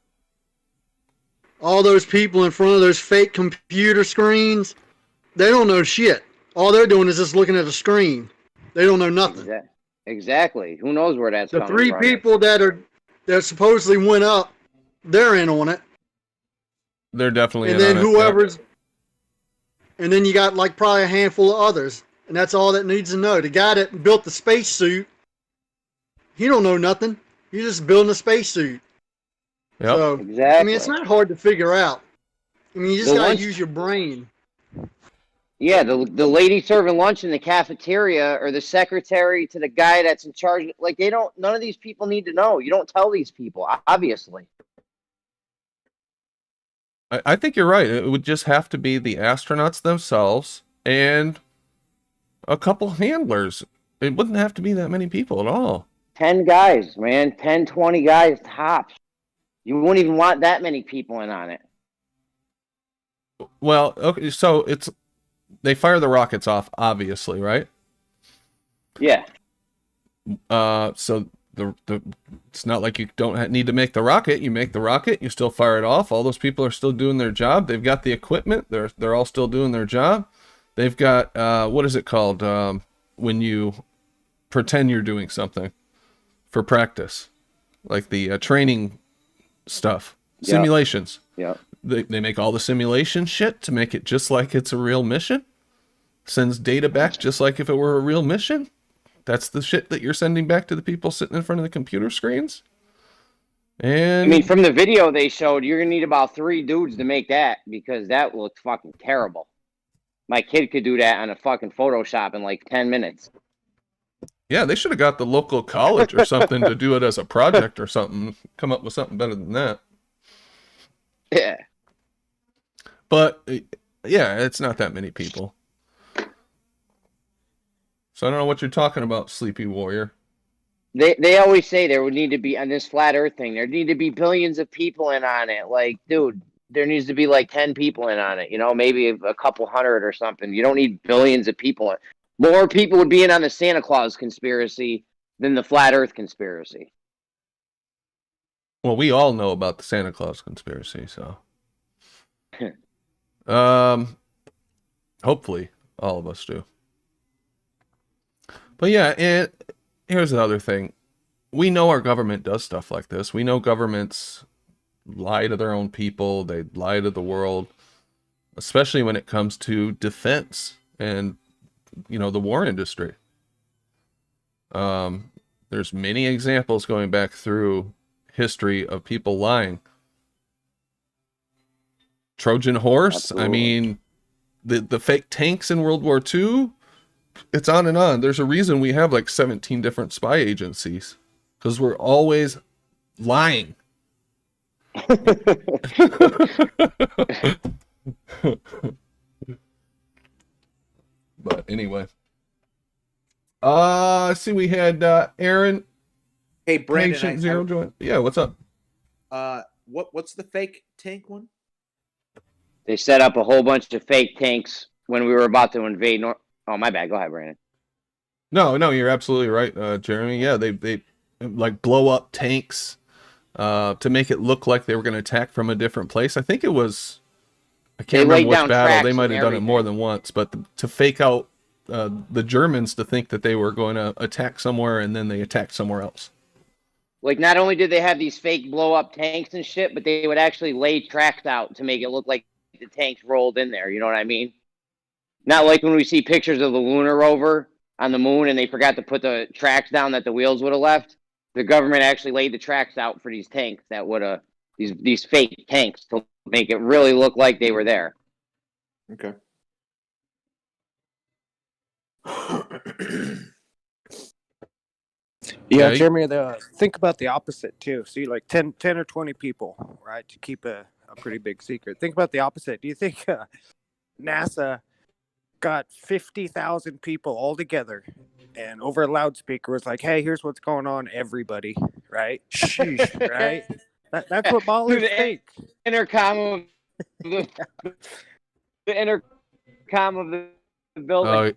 All those people in front of those fake computer screens, they don't know shit. All they're doing is just looking at a screen. They don't know nothing. Exactly. Who knows where that's The coming 3 from? people that supposedly went up, they're in on it. They're definitely And in then on it. whoever's, and then you got like probably a handful of others, and that's all that needs to know. The guy that built the spacesuit, he don't know nothing. He's just building a spacesuit. Yep. So Exactly. I mean, it's not hard to figure out. I mean, you just The gotta lunch- use your brain. Yeah, the lady serving lunch in the cafeteria or the secretary to the guy that's in charge. Like, none of these people need to know. You don't tell these people, obviously. I think you're right. It would just have to be the astronauts themselves and a couple handlers. It wouldn't have to be that many people at all. 10 guys, man. 10, 20 guys tops. You wouldn't even want that many people in on it. Well, okay, so they fire the rockets off, obviously, right? Yeah. So it's not like you don't need to make the rocket. You make the rocket, you still fire it off. All those people are still doing their job. They've got the equipment. They're all still doing their job. They've got what is it called when you pretend you're doing something for practice, like the training stuff, simulations. Yeah. They make all the simulation shit to make it just like it's a real mission. Sends data back just like if it were a real mission. That's the shit that you're sending back to the people sitting in front of the computer screens. And I mean, from the video they showed, you're going to need about 3 dudes to make that because that looked fucking terrible. My kid could do that on a fucking Photoshop in like 10 minutes. yeah, they should have got the local college or something to do it as a project or something. Come up with something better than that. Yeah. But yeah, it's not that many people. So I don't know what you're talking about, Sleepy Warrior. They always say there would need to be on this flat Earth thing. There need to be billions of people in on it. Like, dude, there needs to be like 10 people in on it. Maybe a couple hundred or something. You don't need billions of people. More people would be in on the Santa Claus conspiracy than the flat Earth conspiracy. Well, we all know about the Santa Claus conspiracy, so hopefully all of us do. But yeah, and here's the other thing. We know our government does stuff like this. We know governments lie to their own people. They lie to the world, especially when it comes to defense and, you know, the war industry. There's many examples going back through history of people lying. Trojan horse. Absolutely. I mean, the fake tanks in World War II. It's on and on. There's a reason we have like 17 different spy agencies, because we're always lying. But anyway, I see we had Aaron, Hey, Brandon, Patient Zero join. Yeah, what's up? what's the fake tank one? They set up a whole bunch of fake tanks when we were about to invade Oh, my bad. Go ahead, Brandon. No, you're absolutely right, Jeremy. Yeah, they like blow up tanks to make it look like they were going to attack from a different place. I think it was, I can't remember which battle. They might have done it more than once, but to fake out the Germans to think that they were going to attack somewhere, and then they attacked somewhere else. Like, not only did they have these fake blow-up tanks and shit, but they would actually lay tracks out to make it look like the tanks rolled in there. You know what I mean? Not like when we see pictures of the lunar rover on the moon and they forgot to put the tracks down that the wheels would have left. The government actually laid the tracks out for these tanks that would have, these fake tanks, to make it really look like they were there. Okay. Yeah, Yeah, Jeremy, think about the opposite too. See, like 10 or 20 people, right, to keep a pretty big secret. Think about the opposite. Do you think NASA got 50,000 people all together and over a loudspeaker was like, hey, here's what's going on, everybody, right? Sheesh, right? That's what ballers think. Intercom of the intercom of the building. Oh,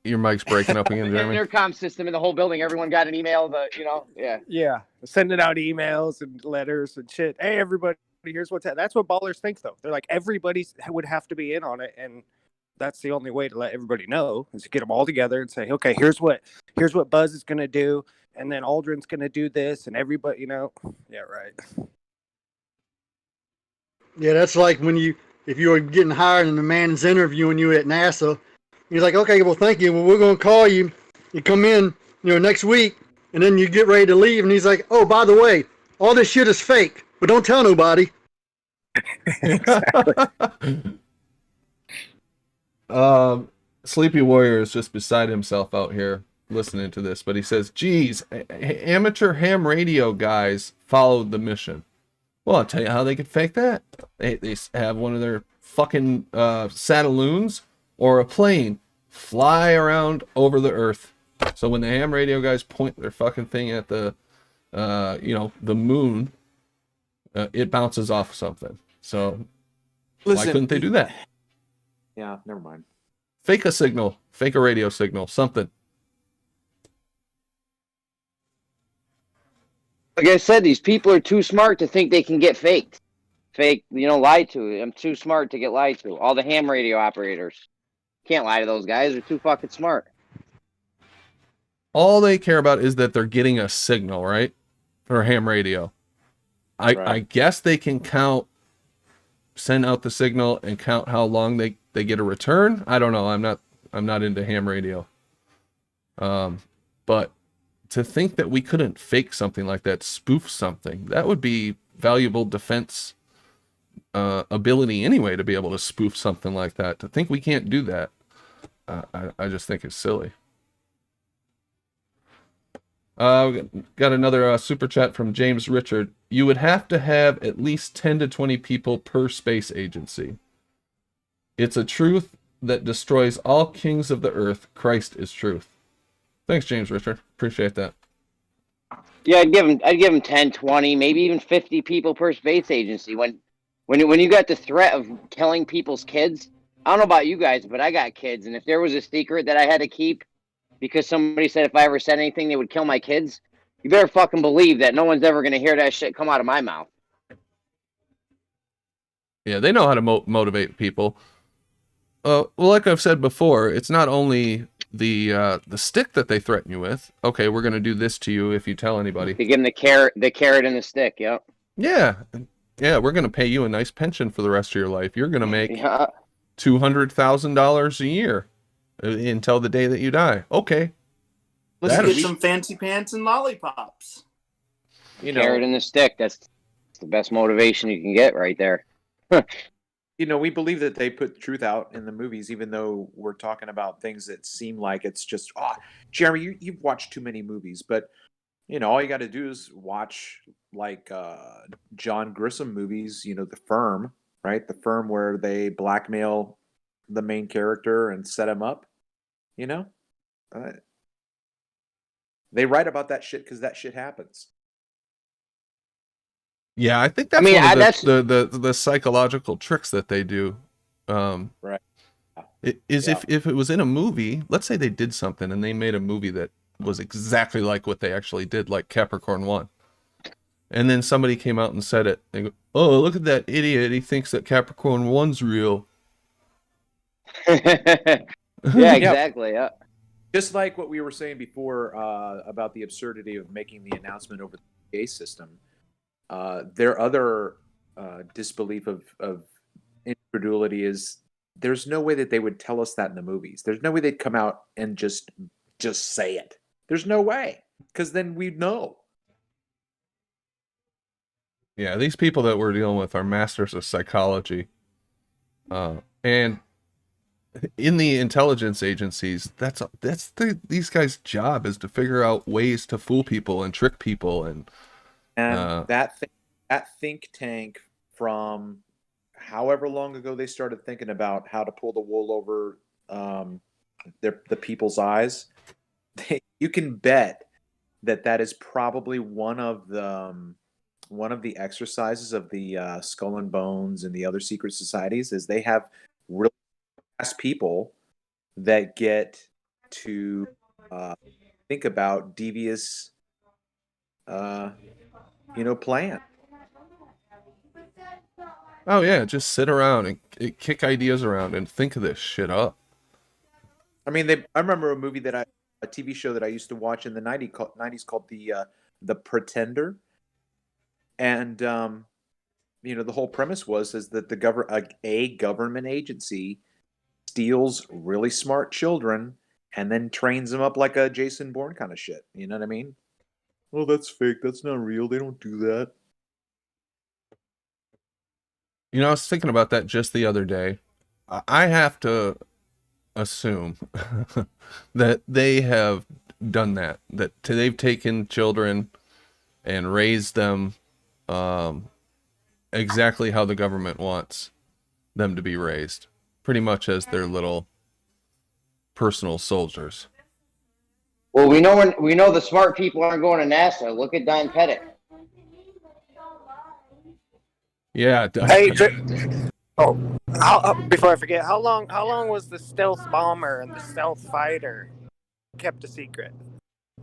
your mic's breaking up again, Jeremy. Intercom system in the whole building. Everyone got an email. Yeah, sending out emails and letters and shit. Hey, everybody, here's what's that's what ballers think, though. They're like, everybody would have to be in on it, and that's the only way to let everybody know is to get them all together and say, okay, here's what Buzz is gonna do, and then Aldrin's gonna do this, and everybody, you know, yeah, right. Yeah, that's like if you were getting hired and the man's interviewing you at NASA. He's like, okay, well, thank you. Well, we're going to call you. You come in, next week, and then you get ready to leave. And he's like, oh, by the way, all this shit is fake, but don't tell nobody. Sleepy Warrior is just beside himself out here listening to this, but he says, geez, amateur ham radio guys followed the mission. Well, I'll tell you how they could fake that. They have one of their fucking Satelloons or a plane fly around over the earth. So when the ham radio guys point their fucking thing at the, the moon, it bounces off something. So why couldn't they do that? Yeah, never mind. Fake a signal, fake a radio signal, something. Like I said, these people are too smart to think they can get faked. Lied to. I'm too smart to get lied to. All the ham radio operators. Can't lie to those guys. They're too fucking smart. All they care about is that they're getting a signal, right? For ham radio. I guess they can send out the signal and count how long they get a return. I don't know. I'm not into ham radio. But to think that we couldn't fake something like that, spoof something, that would be valuable defense ability anyway, to be able to spoof something like that. To think we can't do that, I just think it's silly. We got another super chat from James Richard. You would have to have at least 10 to 20 people per space agency. It's a truth that destroys all kings of the earth. Christ is truth. Thanks, James Richard. Appreciate that. Yeah, I'd give him 10, 20, maybe even 50 people per space agency. When you got the threat of killing people's kids, I don't know about you guys, but I got kids, and if there was a secret that I had to keep because somebody said if I ever said anything they would kill my kids, you better fucking believe that no one's ever going to hear that shit come out of my mouth. Yeah, they know how to motivate people. Well, like I've said before, it's not only the stick that they threaten you with. Okay, we're going to do this to you if you tell anybody. They give them the carrot and the stick, yep. Yeah. yeah, we're going to pay you a nice pension for the rest of your life. You're going to make Yeah. $200,000 a year until the day that you die. Okay. Let's That'll get be- some fancy pants and lollipops. You Carrot know, and the stick. That's the best motivation you can get right there. we believe that they put truth out in the movies, even though we're talking about things that seem like it's just, Jeremy, you've watched too many movies, but all you got to do is watch like John Grissom movies, The Firm, right? The Firm, where they blackmail the main character and set him up, they write about that shit because that shit happens. Yeah, I think that's mean, one of that's- the psychological tricks that they do. Right. Is Yeah. if it was in a movie, let's say they did something and they made a movie that was exactly like what they actually did, like Capricorn 1. And then somebody came out and said it. They go, "Oh, look at that idiot. He thinks that Capricorn 1's real." Yeah, exactly. Yeah. Just like what we were saying before about the absurdity of making the announcement over the PA system, their other disbelief of incredulity is there's no way that they would tell us that in the movies. There's no way they'd come out and just say it. There's no way, because then we'd know. Yeah, these people that we're dealing with are masters of psychology. And in the intelligence agencies, these guys' job is to figure out ways to fool people and trick people. And that think tank from however long ago they started thinking about how to pull the wool over the people's eyes, you can bet that is probably one of the exercises of the Skull and Bones and the other secret societies is they have really fast people that get to think about devious plan. oh yeah, just sit around and kick ideas around and think of this shit up. I mean, I remember a TV show that I used to watch in the 90s called The Pretender. And the whole premise is that a government agency steals really smart children and then trains them up like a Jason Bourne kind of shit. You know what I mean? Well, that's fake. That's not real. They don't do that. I was thinking about that just the other day. I have to assume that they have done that they've taken children and raised them exactly how the government wants them to be raised, pretty much as their little personal soldiers. Well, we know the smart people aren't going to NASA. Look at Don Pettit. Yeah. Hey, before I forget, how long was the stealth bomber and the stealth fighter kept a secret,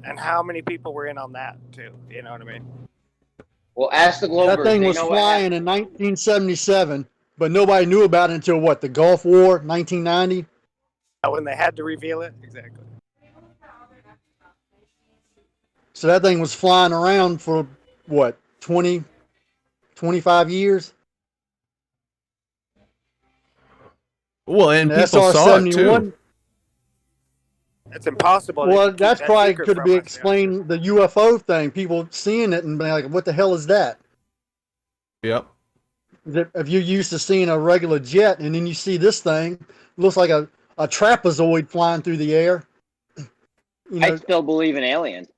and how many people were in on that too? You know what I mean? Well, ask the Globers. That thing They was know what flying in 1977, but nobody knew about it until what, the Gulf War, 1990? When they had to reveal it, exactly. So that thing was flying around for what, 20, 25 years? Well, and The people saw it too. It's impossible. They Well, can keep that's that probably secret could from be us, yeah. explained the UFO thing. People seeing it and being like, "What the hell is that?" Yep. If you're used to seeing a regular jet and then you see this thing, it looks like a trapezoid flying through the air. I still believe in aliens.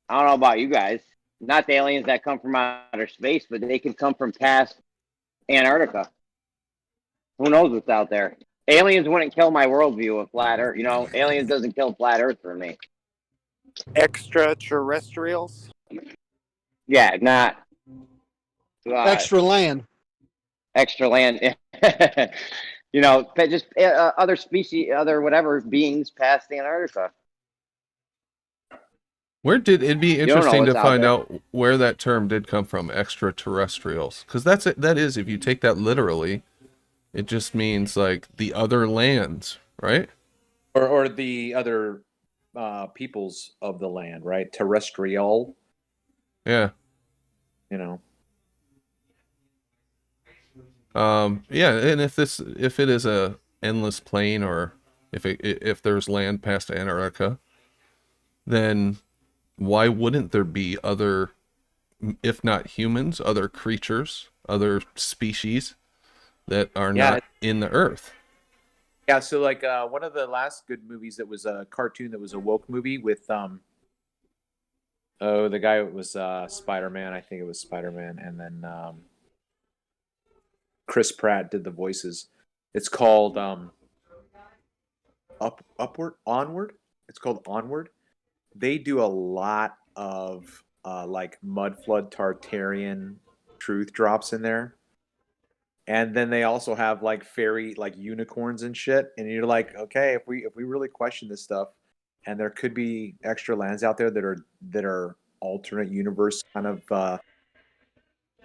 I don't know about you guys. Not the aliens that come from outer space, but they can come from past Antarctica. Who knows what's out there? Aliens wouldn't kill my worldview of flat Earth. Aliens doesn't kill flat Earth for me. Extraterrestrials? Yeah, not extra land. extra land. Just other species, other whatever beings past Antarctica. It'd be don't know interesting to what's out find there. out where that term did come from, extraterrestrials, because that is, if you take that literally, it just means like the other lands, right? Or the other peoples of the land, right? Terrestrial. Yeah. Yeah, and if it is a endless plain, or if there's land past Antarctica, then why wouldn't there be other, if not humans, other creatures, other species that are Yeah. not in the Earth? Yeah, so like one of the last good movies that was a cartoon that was a woke movie with the guy was Spider-Man, I think it was Spider-Man, and then Chris Pratt did the voices. It's called Onward. It's called Onward. They do a lot of like mud flood Tartarian truth drops in there. And then they also have like fairy, like unicorns and shit. And you're like, okay, if we really question this stuff, and there could be extra lands out there that are alternate universe kind of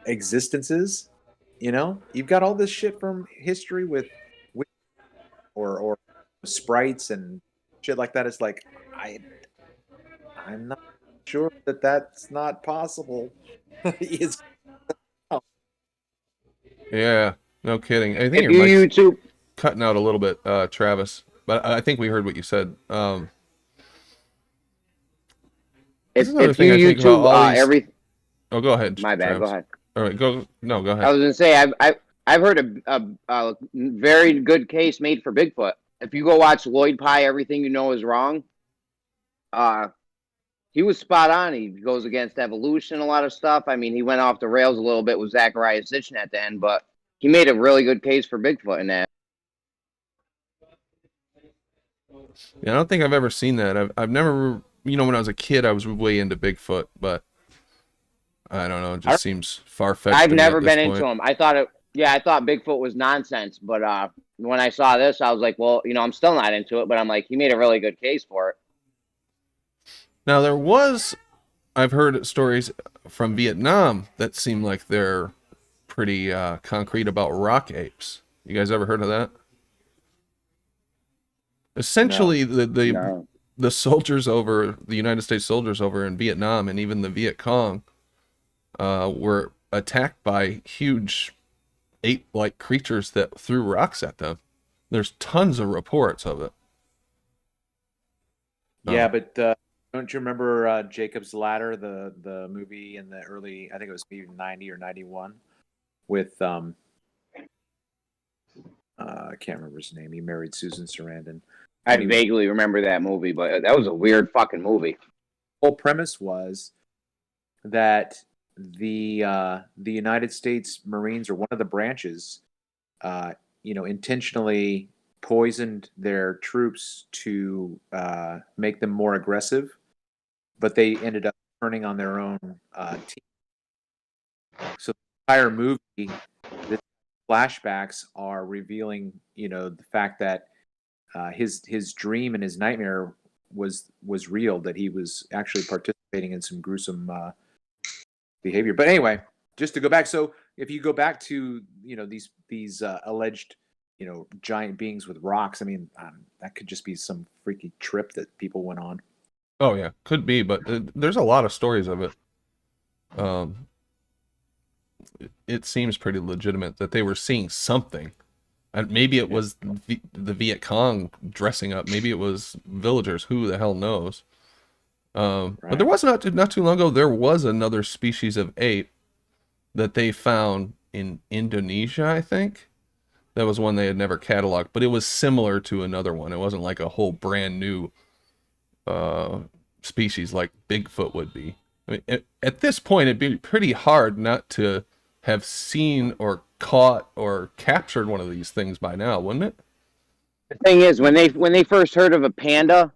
existences, you know, you've got all this shit from history with or sprites and shit like that. It's like I'm not sure that that's not possible. It's Yeah, no kidding. I think If your you mic's YouTube, cutting out a little bit, Travis, but I think we heard what you said. This is another if you thing I think about YouTube all these. every, Oh, go ahead. my bad. Go Travis. ahead. All right, go. No, go I ahead. was gonna say I've heard a very good case made for Bigfoot. If you go watch Lloyd Pye, Everything You Know Is Wrong, he was spot on. He goes against evolution, a lot of stuff. I mean, he went off the rails a little bit with Zachariah Sitchin at the end, but he made a really good case for Bigfoot in that. Yeah, I don't think I've ever seen that. I've never, when I was a kid, I was way into Bigfoot, but I don't know. It just seems far-fetched. I've to me never at this been point. into him. I thought Bigfoot was nonsense, but when I saw this, I was like, well, I'm still not into it, but I'm like, he made a really good case for it. Now, I've heard stories from Vietnam that seem like they're pretty concrete about rock apes. You guys ever heard of that? Essentially, No. the soldiers over, the United States soldiers over in Vietnam, and even the Viet Cong, were attacked by huge ape-like creatures that threw rocks at them. There's tons of reports of it. Yeah, but don't you remember Jacob's Ladder, the movie in the early, I think it was maybe 90 or 91, with I can't remember his name. He married Susan Sarandon. I vaguely remember that movie, but that was a weird fucking movie. Whole premise was that the United States Marines, or one of the branches, intentionally poisoned their troops to make them more aggressive, but they ended up turning on their own team. So the entire movie, the flashbacks are revealing, the fact that his dream and his nightmare was real, that he was actually participating in some gruesome behavior. But anyway, just to go back, so if you go back to these alleged giant beings with rocks, I mean, that could just be some freaky trip that people went on. Oh yeah, could be, but there's a lot of stories of it. It seems pretty legitimate that they were seeing something. And maybe it was the Viet Cong dressing up. Maybe it was villagers. Who the hell knows? Right. But there was not too long ago, there was another species of ape that they found in Indonesia, I think. That was one they had never cataloged, but it was similar to another one. It wasn't like a whole brand new species like Bigfoot would be. I mean, at this point, it'd be pretty hard not to have seen or caught or captured one of these things by now, wouldn't it? The thing is, when they first heard of a panda,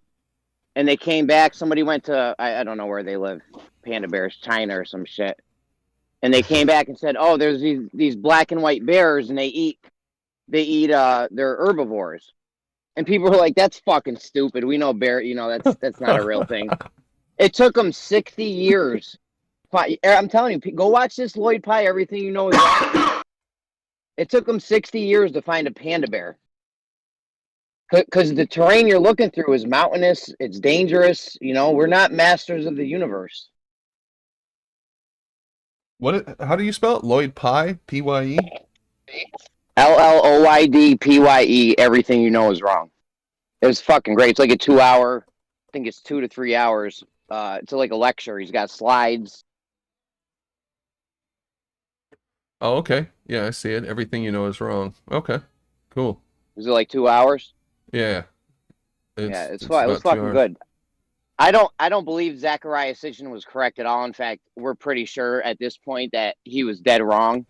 and they came back, somebody went to I don't know where they live, panda bears, China or some shit, and they came back and said, "Oh, there's these black and white bears, and they eat they're herbivores," and people were like, "That's fucking stupid. We know bear, that's not a real thing." It took them 60 years. I'm telling you, go watch this Lloyd Pye, Everything You Know Is Wrong. It took them 60 years to find a panda bear. Because the terrain you're looking through is mountainous. It's dangerous. We're not masters of the universe. How do you spell it? Lloyd Pye? P-Y-E? LLOYDPYE. Everything you know is wrong. It was fucking great. It's like a 2-hour. I think it's 2 to 3 hours. It's like a lecture. He's got slides. Oh, okay. Yeah, I see it. Everything you know is wrong. Okay, cool. Is it like 2 hours? Yeah. Yeah, it was about 2 fucking hours. good. I don't believe Zachariah Sitchin was correct at all. In fact, we're pretty sure at this point that he was dead wrong.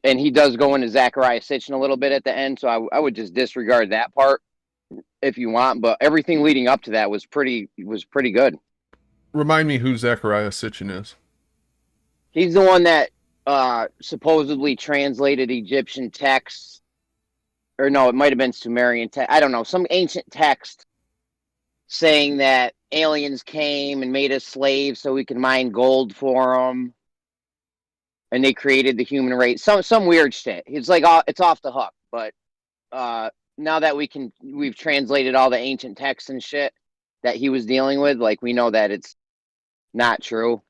And he does go into Zachariah Sitchin a little bit at the end, so I would just disregard that part if you want. But everything leading up to that was pretty good. Remind me who Zachariah Sitchin is. He's the one that supposedly translated Egyptian texts, or no, it might have been Sumerian text. I don't know, some ancient text saying that aliens came and made us slaves so we could mine gold for them, and they created the human race. Some weird shit. It's like it's off the hook. But now that we've translated all the ancient texts and shit that he was dealing with, like, we know that it's not true.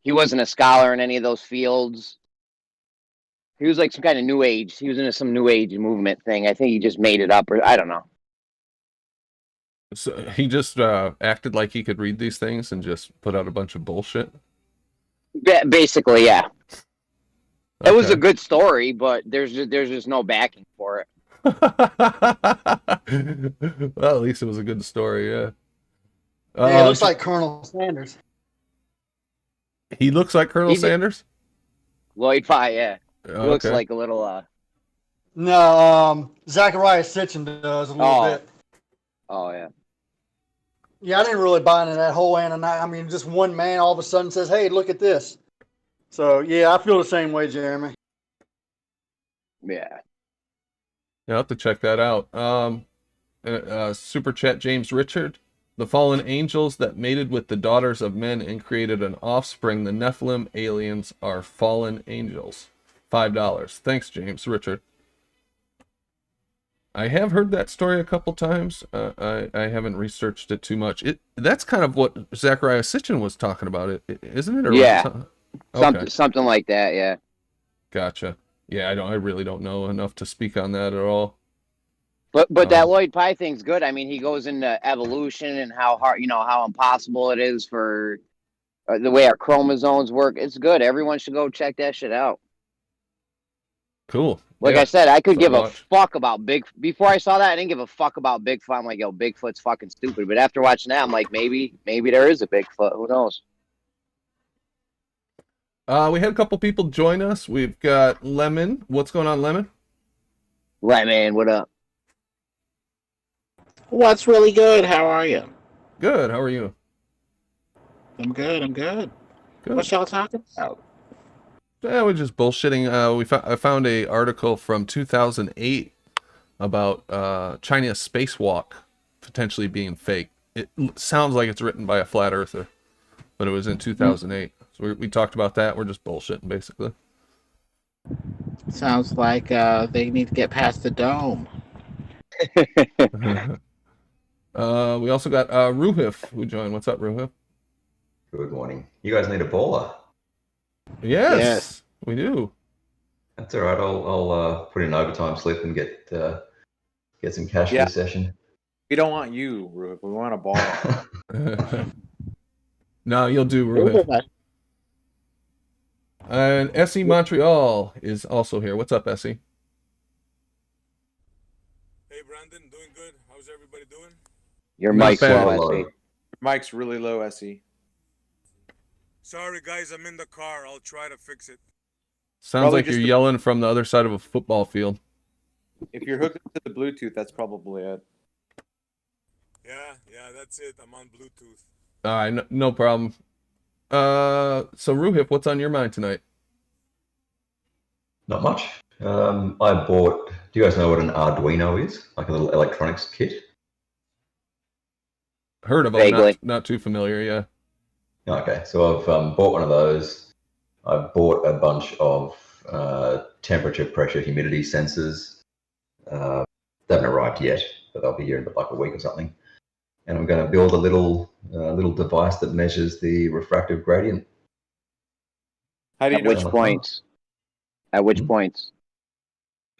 He wasn't a scholar in any of those fields. He was like some kind of new age. He was into some new age movement thing. I think he just made it up, or I don't know. So he just acted like he could read these things and just put out a bunch of bullshit. Basically, yeah. It was a Okay. good story, but there's just no backing for it. Well, at least it was a good story, yeah. Yeah, it looks like Colonel Sanders. He looks like Colonel He did- Sanders? Lloyd Pye, yeah. He looks Okay. like a little No, Zachariah Sitchin does a little bit. Oh yeah. Yeah, I didn't really buy into that whole Anunnaki. I mean, just one man all of a sudden says, "Hey, look at this." So yeah, I feel the same way, Jeremy. Yeah. Yeah, I'll have to check that out. Super chat James Richard. The fallen angels that mated with the daughters of men and created an offspring, the Nephilim aliens, are fallen angels. $5. Thanks, James Richard. I have heard that story a couple times. I haven't researched it too much. That's kind of what Zachariah Sitchin was talking about, isn't it? Or Yeah. Okay. Something like that, yeah. Gotcha. Yeah, I really don't know enough to speak on that at all. But that Lloyd Pye thing's good. I mean, he goes into evolution and how hard, how impossible it is for the way our chromosomes work. It's good. Everyone should go check that shit out. Cool. Like Yeah. I said, I could give a watch. fuck about Before I saw that, I didn't give a fuck about Bigfoot. I'm like, yo, Bigfoot's fucking stupid. But after watching that, I'm like, maybe there is a Bigfoot. Who knows? We had a couple people join us. We've got Lemon. What's going on, Lemon? Lemon, what up? What's really good? How are you? Good. How are you? I'm good. Good. What y'all talking about? Yeah, we're just bullshitting. I found a article from 2008 about China's spacewalk potentially being fake. It sounds like it's written by a flat earther, but it was in 2008. So we talked about that. We're just bullshitting, basically. Sounds like they need to get past the dome. We also got Ruhif who joined. What's up, Ruhif? Good morning. You guys need a baller. Yes, we do. That's all right. I'll put in overtime slip and get some cash for Yeah. the session. We don't want you, Rube. We want a ball. No, you'll do, Ruhif. And Essie Montreal is also here. What's up, Essie? Hey, Brandon, doing good. How's everybody doing? Your Not mic's bad. low, SE. Mike's really low, SE. Sorry, guys, I'm in the car. I'll try to fix it. Sounds Probably like you're just the- yelling from the other side of a football field. If you're hooked up to the Bluetooth, that's probably it. Yeah, that's it. I'm on Bluetooth. All right, no problem. So Ruhif, what's on your mind tonight? Not much. I bought. Do you guys know what an Arduino is? Like a little electronics kit. Heard of them, Vaguely. not too familiar. Yeah. Okay, so I've bought one of those. I've bought a bunch of temperature, pressure, humidity sensors. They haven't arrived yet, but they'll be here in like a week or something. And I'm going to build a little device that measures the refractive gradient. How do you At know? which points? At which Hmm? points?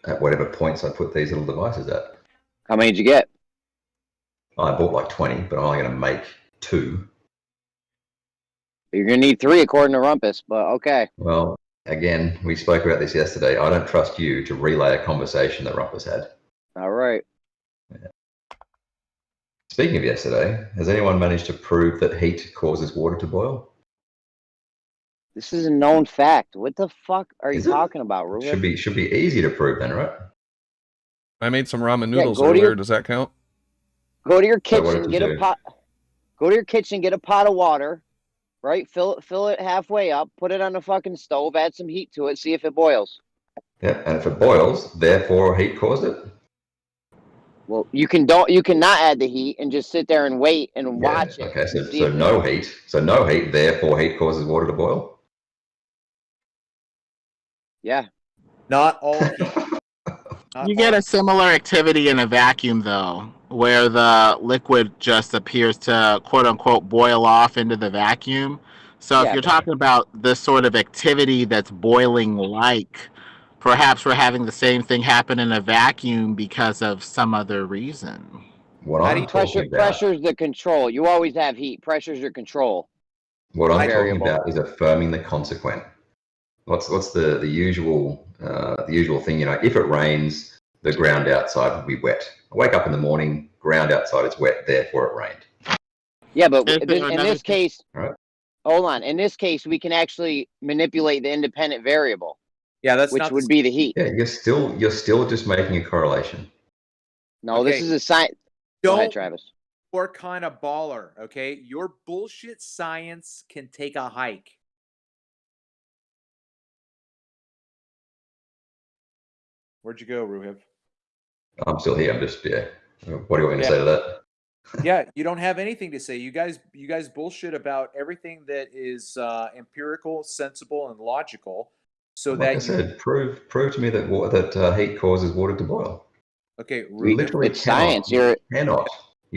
at whatever points I put these little devices at. How many did you get? I bought like 20, but I'm only going to make 2. You're gonna need 3 according to Rumpus, but okay. Well, again, we spoke about this yesterday. I don't trust you to relay a conversation that Rumpus had. All right. Yeah. Speaking of yesterday, has anyone managed to prove that heat causes water to boil? This is a known fact. What the fuck are Is you it? talking about, Ruben? Should be easy to prove then, right? I made some ramen noodles go to earlier. your- Does that count? Go to your So what kitchen, does get it a do? pot. Go to your kitchen, get a pot of water, right? Fill it halfway up. Put it on the fucking stove. Add some heat to it. See if it boils. Yeah, and if it boils, therefore heat caused it. Well, you cannot add the heat and just sit there and wait and watch it. Okay, and see so if no heat. So no heat, therefore heat causes water to boil. Yeah. Not all heat. Not You get all- a similar activity in a vacuum, though, where the liquid just appears to quote unquote boil off into the vacuum. So if Yeah, you're but- talking about this sort of activity that's boiling like, perhaps we're having the same thing happen in a vacuum because of some other reason. What How do I'm you- talking about, Pressure's the control. You always have heat. Pressure's your control. what I'm talking variable. about is affirming the consequent. What's the usual thing? You know, if it rains, the ground outside will be wet. I wake up in the morning, ground outside is wet, therefore it rained. Yeah, but Is there in another this thing- case, Right. hold on. In this case, we can actually manipulate the independent variable, Yeah, that's which not would be the heat. Yeah, you're still just making a correlation. No, this Okay. is a science. Go ahead, Don't Travis. You're kind of baller, okay? Your bullshit science can take a hike. Where'd you go, Ruhiv? I'm still here. I'm just What do you want me to say to that? Yeah, you don't have anything to say. You guys bullshit about everything that is empirical, sensible, and logical. So Like that I said, prove to me that heat causes water to boil. okay, Ruhiv, Literally, It's science. you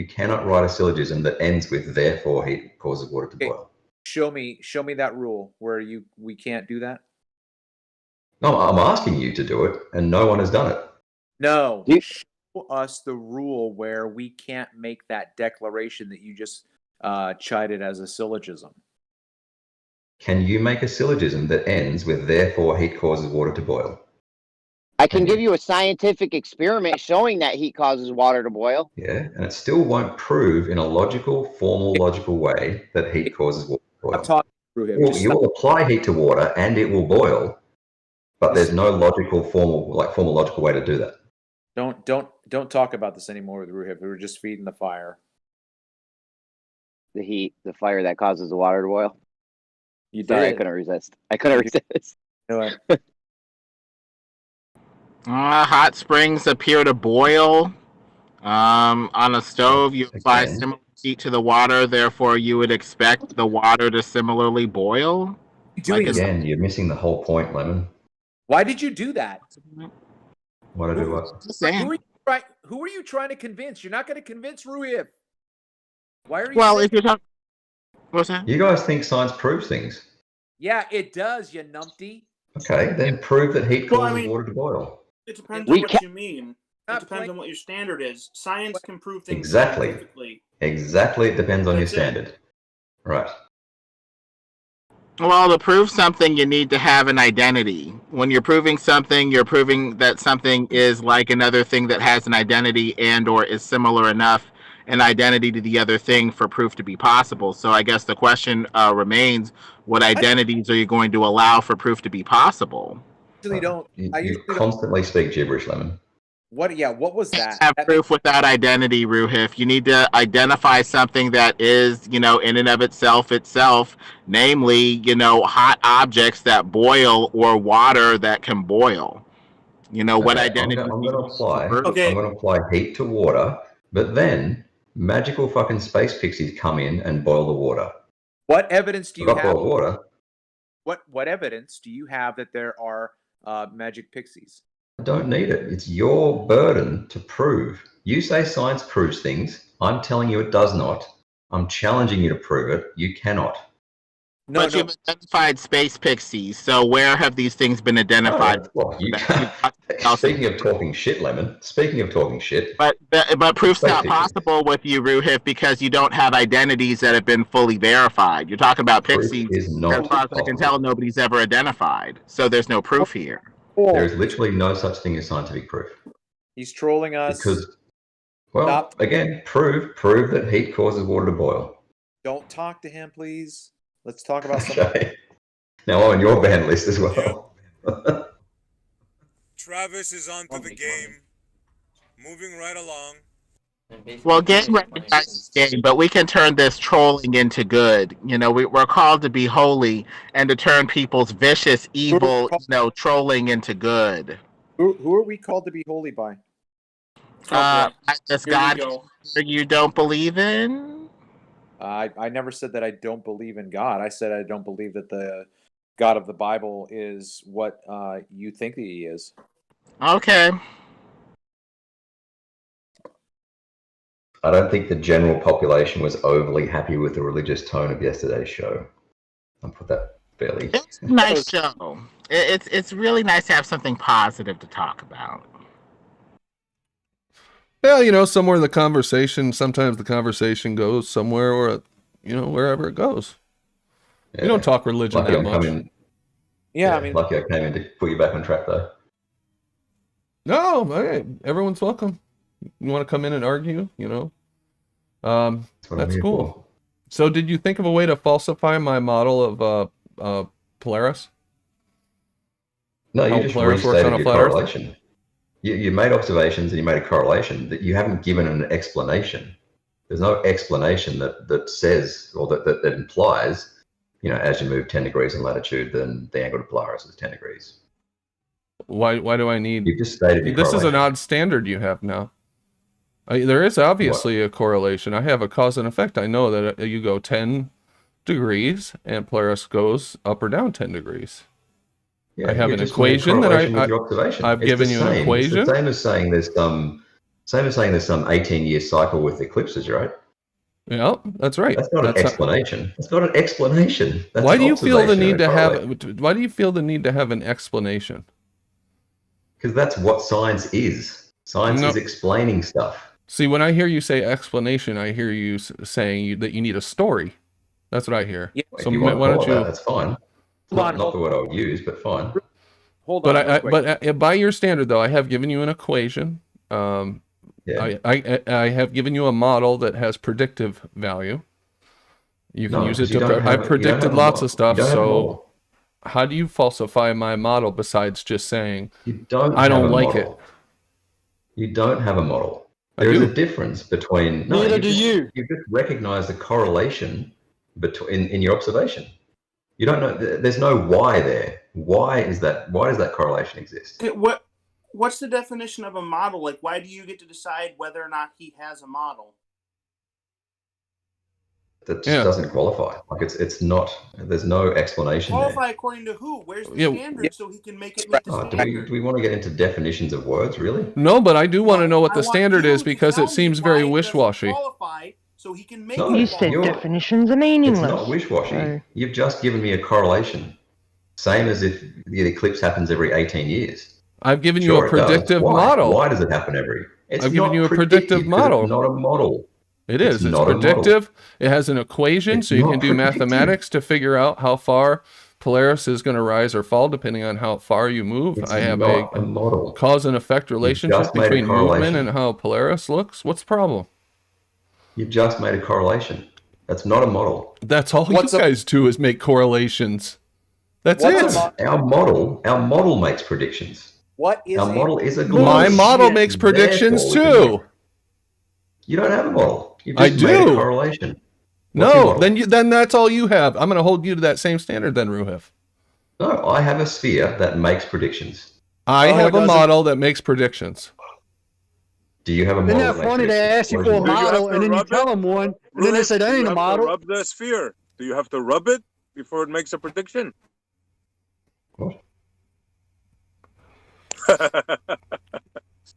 cannot write a syllogism that ends with therefore heat causes water to Okay. boil. show me that rule where we can't do that. No, I'm asking you to do it, and no one has done it. No, You- show us the rule where we can't make that declaration that you just chided as a syllogism. Can you make a syllogism that ends with therefore heat causes water to boil? I can give you a scientific experiment showing that heat causes water to boil. Yeah, and it still won't prove in a logical, formal, logical way that heat causes water to boil. I'm talking, Ruhiv. You Just will apply heat to water, and it will boil, but there's no logical, formal logical way to do that. Don't talk about this anymore with Ruhiv. We were just feeding the fire. The heat, the fire that causes the water to boil. You did. Sorry, I couldn't resist. I couldn't resist. You know what? Hot springs appear to boil. On a stove, you apply Again. similar heat to the water, therefore you would expect the water to similarly boil. Doing Like Again, you're missing the whole point, Lemon. Why did you do that? What I do what? Just saying. Who are you trying to convince? You're not going to convince Ruhiv. Why are you? Well, saying- if you're talking, what's that? You guys think science proves things? yeah, it does. You numpty. Okay, then prove that heat Well, I causes mean- water to boil. It depends We on what can't- you mean. It Not depends playing- on what your standard is. Science can prove things Exactly. scientifically. Exactly, it depends on your That's it. standard. Right. Well, to prove something, you need to have an identity. When you're proving something, you're proving that something is like another thing that has an identity and or is similar enough an identity to the other thing for proof to be possible. So I guess the question remains, what identities are you going to allow for proof to be possible? Usually don't. You, I you usually don't. constantly speak gibberish, Lemon. What? Yeah. What was that? Have That- proof without identity, Ruhif. You need to identify something that is, in and of itself, namely, hot objects that boil or water that can boil. What Okay, identity? I'm going to apply. Okay. I'm going to apply heat to water, but then magical fucking space pixies come in and boil the water. What evidence do you I've got have? boiled water. What evidence do you have that there are magic pixies? I don't need it. It's your burden to prove. You say science proves things. I'm telling you it does not. I'm challenging you to prove it. You cannot. No, But no. you've identified space pixies, so where have these things been identified? Well, speaking of talking shit, Lemon. Speaking of talking shit. But proof's Space not pixies. possible with you, Ruhif, because you don't have identities that have been fully verified. You're talking about Proof pixies. is not As far as I can possible. tell, nobody's ever identified. So there's no proof here. There is literally no such thing as scientific proof. He's trolling us. Because, well, again, prove that heat causes water to boil. Don't talk to him, please. Let's talk about something. Okay. Now I'm on your ban list as well. Travis is onto the game. Moving right along. Well, game recognizes game, but we can turn this trolling into good. You know, we're called to be holy and to turn people's vicious, evil, trolling into good. Who are we called to be holy by? This God you don't believe in? I never said that I don't believe in God. I said I don't believe that the God of the Bible is what you think that he is. Okay. I don't think the general population was overly happy with the religious tone of yesterday's show. I'll put that fairly. It's a nice show. It's really nice to have something positive to talk about. Yeah, somewhere the conversation, sometimes the conversation goes somewhere where, wherever it goes. Yeah. We don't talk religion Lucky that I'm much. coming- I mean, lucky I came in to put you back on track, though. No, hey, everyone's welcome. You want to come in and argue, that's cool. For. So did you think of a way to falsify my model of Polaris? No, you How just Polaris works on restated a your flat Earth? correlation. You made observations and you made a correlation that you haven't given an explanation. There's no explanation that says or that implies, as you move 10 degrees in latitude, then the angle to Polaris is 10 degrees. Why do I need... You just stated your This is an correlation. odd standard you have now. There is obviously a correlation. I have a cause and effect. I know that you go 10 degrees and Polaris goes up or down 10 degrees. Yeah, I have you an just made equation that correlation with your observation. I've It's given the you an same. equation. It's the same as saying there's some 18-year cycle with eclipses, right? Yeah, that's right. That's not an explanation. That's not an explanation. That's Why an do you feel the observation need and a to have? correlation. Why do you feel the need to have an explanation? Because that's what science is. Science is explaining stuff. See, when I hear you say explanation, I hear you saying that you need a story. That's what I hear. Yeah, so if you why want to don't call it you? that, that's fine. Not the word I would use, but fine. Hold on. But by your standard, though, I have given you an equation. Yeah. I have given you a model that has predictive value. You can use it to. I predicted lots of stuff. So, how do you falsify my model besides just saying I don't like it? You don't have a model. There is a difference between. No, Neither do you. You just recognize the correlation between in your observation. You don't know. There's no why there. Why is that? Why does that correlation exist? What's the definition of a model? Like, why do you get to decide whether or not he has a model? That just doesn't qualify. Like it's not. There's no explanation. Qualify according to who? Where's the standard so he can make it meet the standard? Do we want to get into definitions of words, really? No, but I do want to know what the standard is because it seems very wish-washy. So he can make You said definitions are meaningless. It's not wish-washy. You've just given me a correlation. Same as if the eclipse happens every 18 years. I've given you a predictive model. Why does it happen every? I've given you a predictive model. It's not a model. It is. It's not a predictive. It has an equation, so you can do mathematics to figure out how far Polaris is going to rise or fall depending on how far you move. I have a model. Cause and effect relationship between movement and how Polaris looks. What's the problem? You've just made a correlation. That's not a model. That's all you guys do is make correlations. That's it. Our model makes predictions. What is our model is a globe. My model makes predictions too. You don't have a model. You I just made do. a correlation. No, then that's all you have. I'm going to hold you to that same standard then, Ruhif. No, I have a sphere that makes predictions. I have a model that makes predictions. Do you have a model? Isn't that funny? They ask you for a model and then you tell them one, and then they say that ain't a model. Rub the sphere. Do you have to rub it before it makes a prediction? What?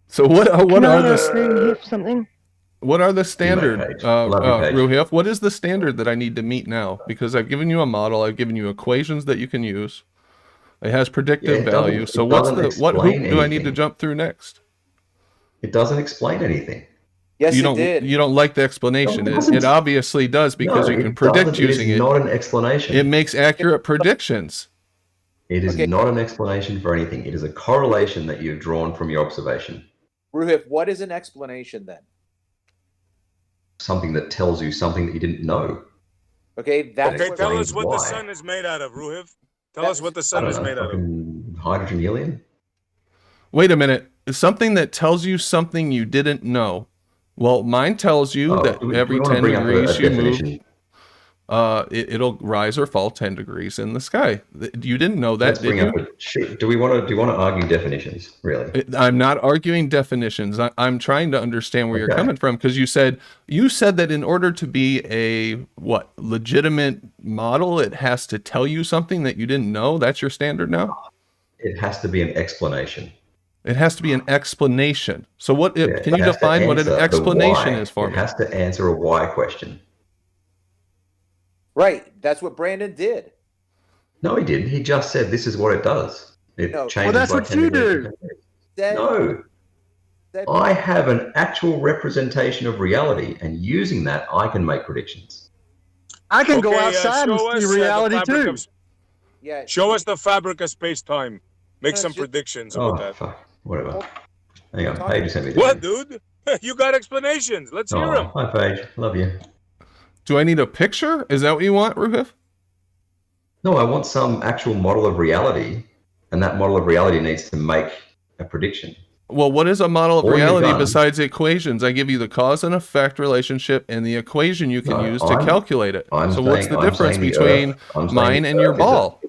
So what are the Something? What are the standard, page. Love your page. Ruhif? What is the standard that I need to meet now? Because I've given you a model, I've given you equations that you can use. It has predictive value. So what's what hoop do I need to jump through next? It doesn't explain anything. Yes, You don't. it did. You don't like the explanation. No, It obviously does because you can predict using it. It is not an explanation. It makes accurate predictions. It is not an explanation for anything. It is a correlation that you've drawn from your observation. Ruhif, what is an explanation then? Something that tells you something that you didn't know. Okay, that's Okay, tell us what the why. sun is made out of, Ruhif. Tell us what the sun is made out of. Hydrogen, helium. Wait a minute. Something that tells you something you didn't know. Well, mine tells you that every 10 degrees you move, it'll rise or fall 10 degrees in the sky. You didn't know that, did you? Do you want to argue definitions, really? I'm not arguing definitions. I'm trying to understand where you're coming from, because you said that in order to be a legitimate model, it has to tell you something that you didn't know. That's your standard now? It has to be an explanation. It has to be an explanation. So what can you define what an explanation is for me? It has to answer a why question. right. That's what Brandon did. No, he didn't. He just said this is what it does. It changes. Well, that's by what 10 you degrees. do. No. I have an actual representation of reality, and using that, I can make predictions. I can go outside and see reality too. Yeah. Show us the fabric of space-time. Make some just- predictions Oh, about that. fuck. Whatever. Hang on. Paige sent me What, dude? You got explanations. Let's hear them. Hi, Paige. Love you. Do I need a picture? Is that what you want, Ruhif? No, I want some actual model of reality, and that model of reality needs to make a prediction. Well, what is a model of All you've reality done- besides equations? I give you the cause and effect relationship and the equation you can use to calculate it. So what's the difference between mine and your ball?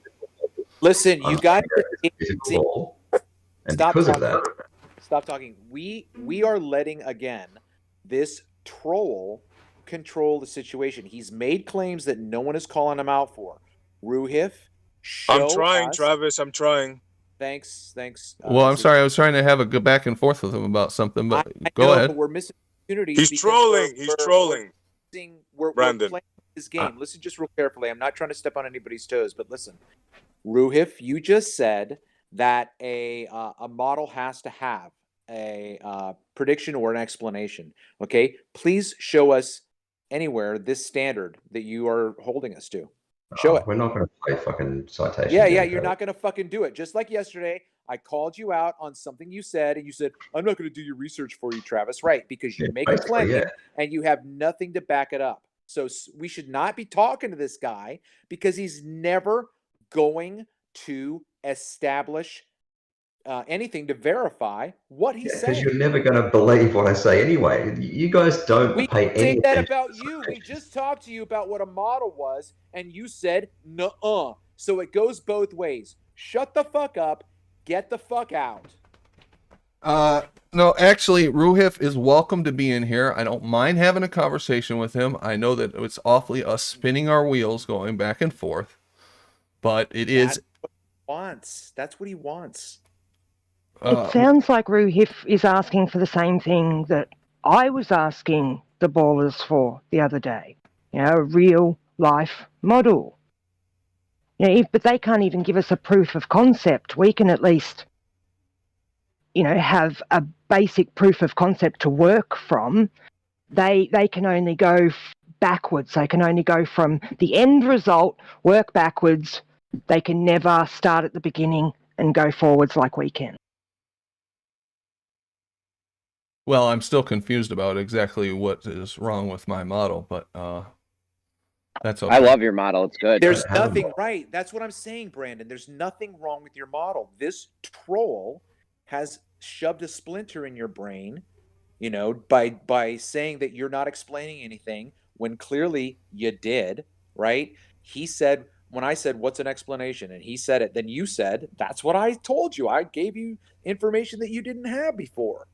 Listen, you guys. And Stop because of talking. that, Stop talking. We are letting again this troll control the situation. He's made claims that no one is calling him out for. Ruhif, I'm trying, us. Travis. I'm trying. Thanks. Well, I'm sorry. I was trying to have a good back and forth with him about something, but go ahead. But we're missing opportunities. He's because trolling. He's trolling. We're Brandon. playing this game. Listen just real carefully. I'm not trying to step on anybody's toes, but listen. Ruhif, you just said that a model has to have a prediction or an explanation. Okay, please show us anywhere this standard that you are holding us to. Show it. we're not going to play fucking citation. Yeah, you're not going to fucking do it. Just like yesterday, I called you out on something you said, and you said, I'm not going to do your research for you, Travis. Right, because you make a claim and you have nothing to back it up. So we should not be talking to this guy because he's never going to establish anything to verify what he said. Because you're never going to believe what I say anyway. You guys don't pay any say that attention about to you. We just talked to you about what a model was, and you said nuh-uh. So it goes both ways. Shut the fuck up. Get the fuck out. No, actually, Ruhif is welcome to be in here. I don't mind having a conversation with him. I know that it's awfully us spinning our wheels going back and forth, but it is. That's what he wants. It sounds like Ruhif is asking for the same thing that I was asking the ballers for the other day. A real life model. But they can't even give us a proof of concept. We can at least, have a basic proof of concept to work from. They can only go backwards. They can only go from the end result, work backwards. They can never start at the beginning and go forwards like we can. Well, I'm still confused about exactly what is wrong with my model, but that's okay. I love your model. It's good. There's nothing right. That's what I'm saying, Brandon. There's nothing wrong with your model. This troll has shoved a splinter in your brain, by saying that you're not explaining anything when clearly you did, right? He said, when I said, what's an explanation? And he said it, then you said, that's what I told you. I gave you information that you didn't have before.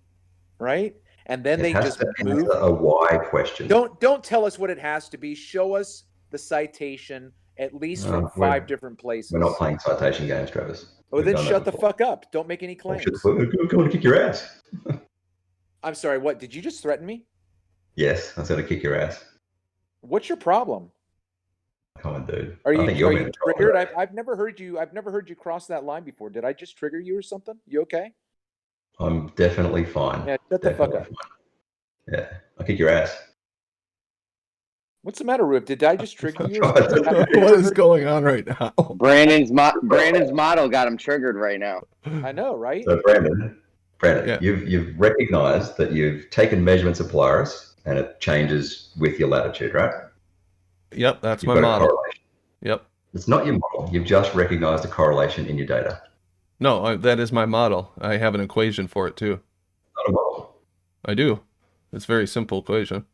Right? And then they just move a why question. Don't tell us what it has to be. Show us the citation at least from 5 different places. We're not playing citation games, Travis. Oh, then shut the fuck up. Don't make any claims. We're going to kick your ass. I'm sorry, what? Did you just threaten me? Yes, I was going to kick your ass. What's your problem? Come on, dude. Are I you, think you're are being you a troll. triggered? I've never heard you. I've never heard you cross that line before. Did I just trigger you or something? You okay? I'm definitely fine. Yeah, shut the fuck up. Fine. Yeah, I'll kick your ass. What's the matter, Rip? Did I just trigger you? Or what something? is going on right now? Brandon's model got him triggered right now. I know, right? So Brandon, Yeah. you've recognized that you've taken measurements of Polaris and it changes with your latitude, right? Yep, that's You've my got a model. correlation. Yep. It's not your model. You've just recognized a correlation in your data. No, that is my model. I have an equation for it too. Not a model. I do. It's a very simple equation.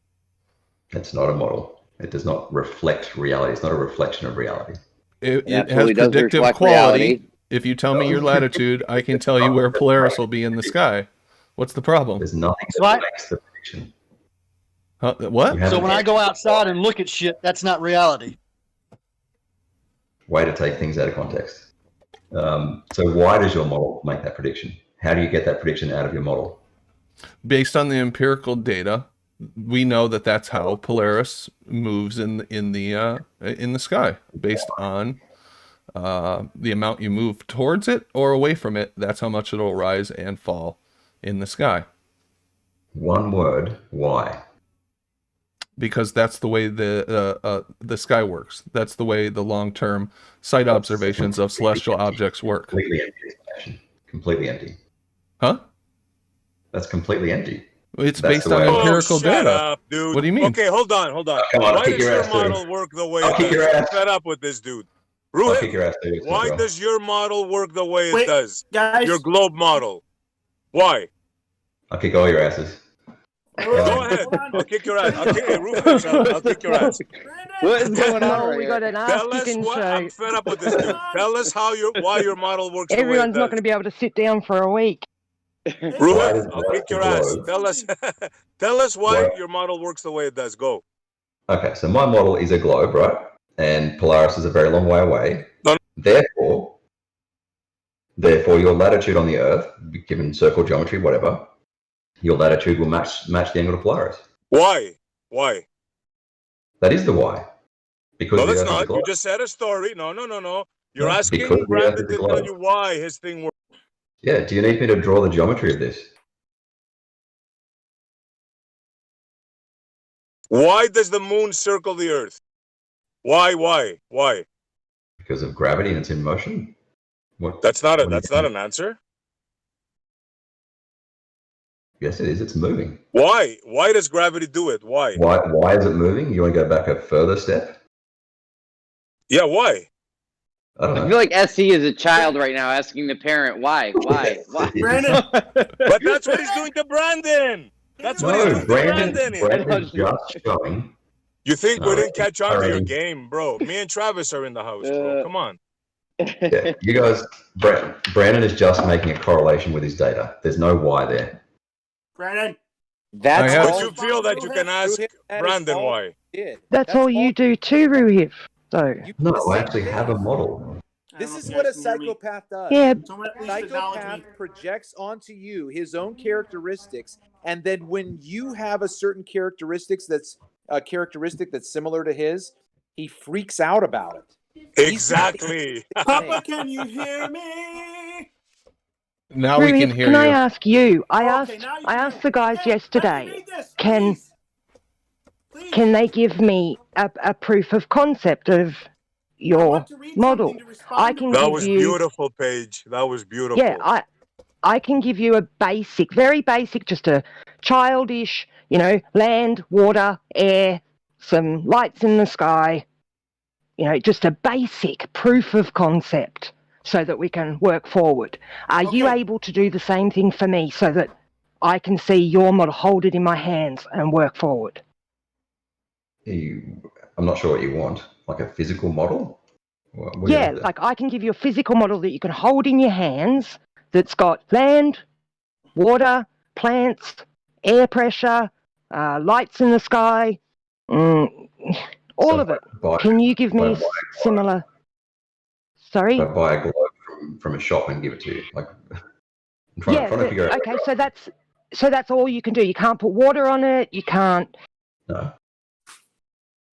It's not a model. It does not reflect reality. It's not a reflection of reality. It has absolutely does predictive reflect quality. reality. If you tell me your latitude, I can tell you where Polaris will be in the sky. What's the problem? There's nothing So that makes the prediction. Huh, what? You So haven't- when I go outside and look at shit, that's not reality. Way to take things out of context. So why does your model make that prediction? How do you get that prediction out of your model? Based on the empirical data, we know that that's how Polaris moves in the sky. Based on the amount you move towards it or away from it, that's how much it'll rise and fall in the sky. One word, why? Because that's the way the sky works. That's the way the long-term sight observations of celestial objects work. Completely empty explanation. Completely empty. Huh? That's completely empty. It's That's based the on way- empirical shut data. up, dude. What do you mean? Okay, hold on. Come on, Why kick does your your ass, dude. model work the way I'll it kick does? your I'm ass. fed up with this dude. I'll kick Ruhit, your ass, dude. why Bro. does your model work the way it Wait, does? guys. Your globe model. Why? I'll kick all your asses. Go ahead. I'll kick your ass. Hey, Rufus, I'll kick your ass. What is going Come on on, right we here? got an Tell us ass-kicking what. show. I'm fed up with this dude. Tell us why your model works the way it Everyone's does. not going to be able to sit down for a week. Ruhit, I'll kick your ass. Globe. Tell us why What? your model works the way it does. Go. Okay, so my model is a globe, right? And Polaris is a very long way away. No. Therefore, your latitude on the Earth, given circle geometry, whatever, your latitude will match the angle of Polaris. Why? Why? That is the why. Because No, the that's Earth is a not. You globe. just said a story. No. You're No, asking because the Earth Brandon is a to tell globe. you why his thing works. Yeah, do you need me to draw the geometry of this? Why does the moon circle the Earth? Why? Because of gravity and it's in motion? What? That's not what do you think? an answer. Yes, it is. It's moving. Why? Why does gravity do it? Why? Why is it moving? You want to go back a further step? Yeah, why? I don't I know. feel like SC is a child right now asking the parent why. Brandon, But that's what he's doing to Brandon. That's what he's No, doing to Brandon's Brandon. just showing. You think we No, didn't catch on to your already. game, bro? Me and Travis are in the house, bro. Come on. Yeah, you guys, Brandon is just making a correlation with his data. There's no why there. Brandon. That's I have- But you feel that you can ask Brandon why. That's all you do too, Ruhif. So, No, I actually have a model. This is what a psychopath does. yeah, Someone at A least acknowledge psychopath me. projects onto you his own characteristics, and then when you have a certain characteristic that's similar to his, he freaks out about it. Exactly. Papa, can you hear me? Now we can Ruhif, hear can you. I ask you? I Okay, now you asked can. the guys Hey, yesterday. let me read this, Can please. can they give me a proof of concept of I your want to read model? something to respond I to can That give was you. beautiful, Paige. That was beautiful. Yeah, I can give you a basic, very basic, just a childish, land, water, air, some lights in the sky, just a basic proof of concept so that we can work forward. Are you Okay. able to do the same thing for me so that I can see your model, hold it in my hands and work forward? I'm not sure what you want. Like a physical model? What are you Yeah, after? like I can give you a physical model that you can hold in your hands that's got land, water, plants, air pressure, lights in the sky, all of it. Can you give me similar? Sorry? Buy a globe from a shop and give it to you. Like, I'm trying to figure out. Okay, so that's all you can do. You can't put water on it. You can't No.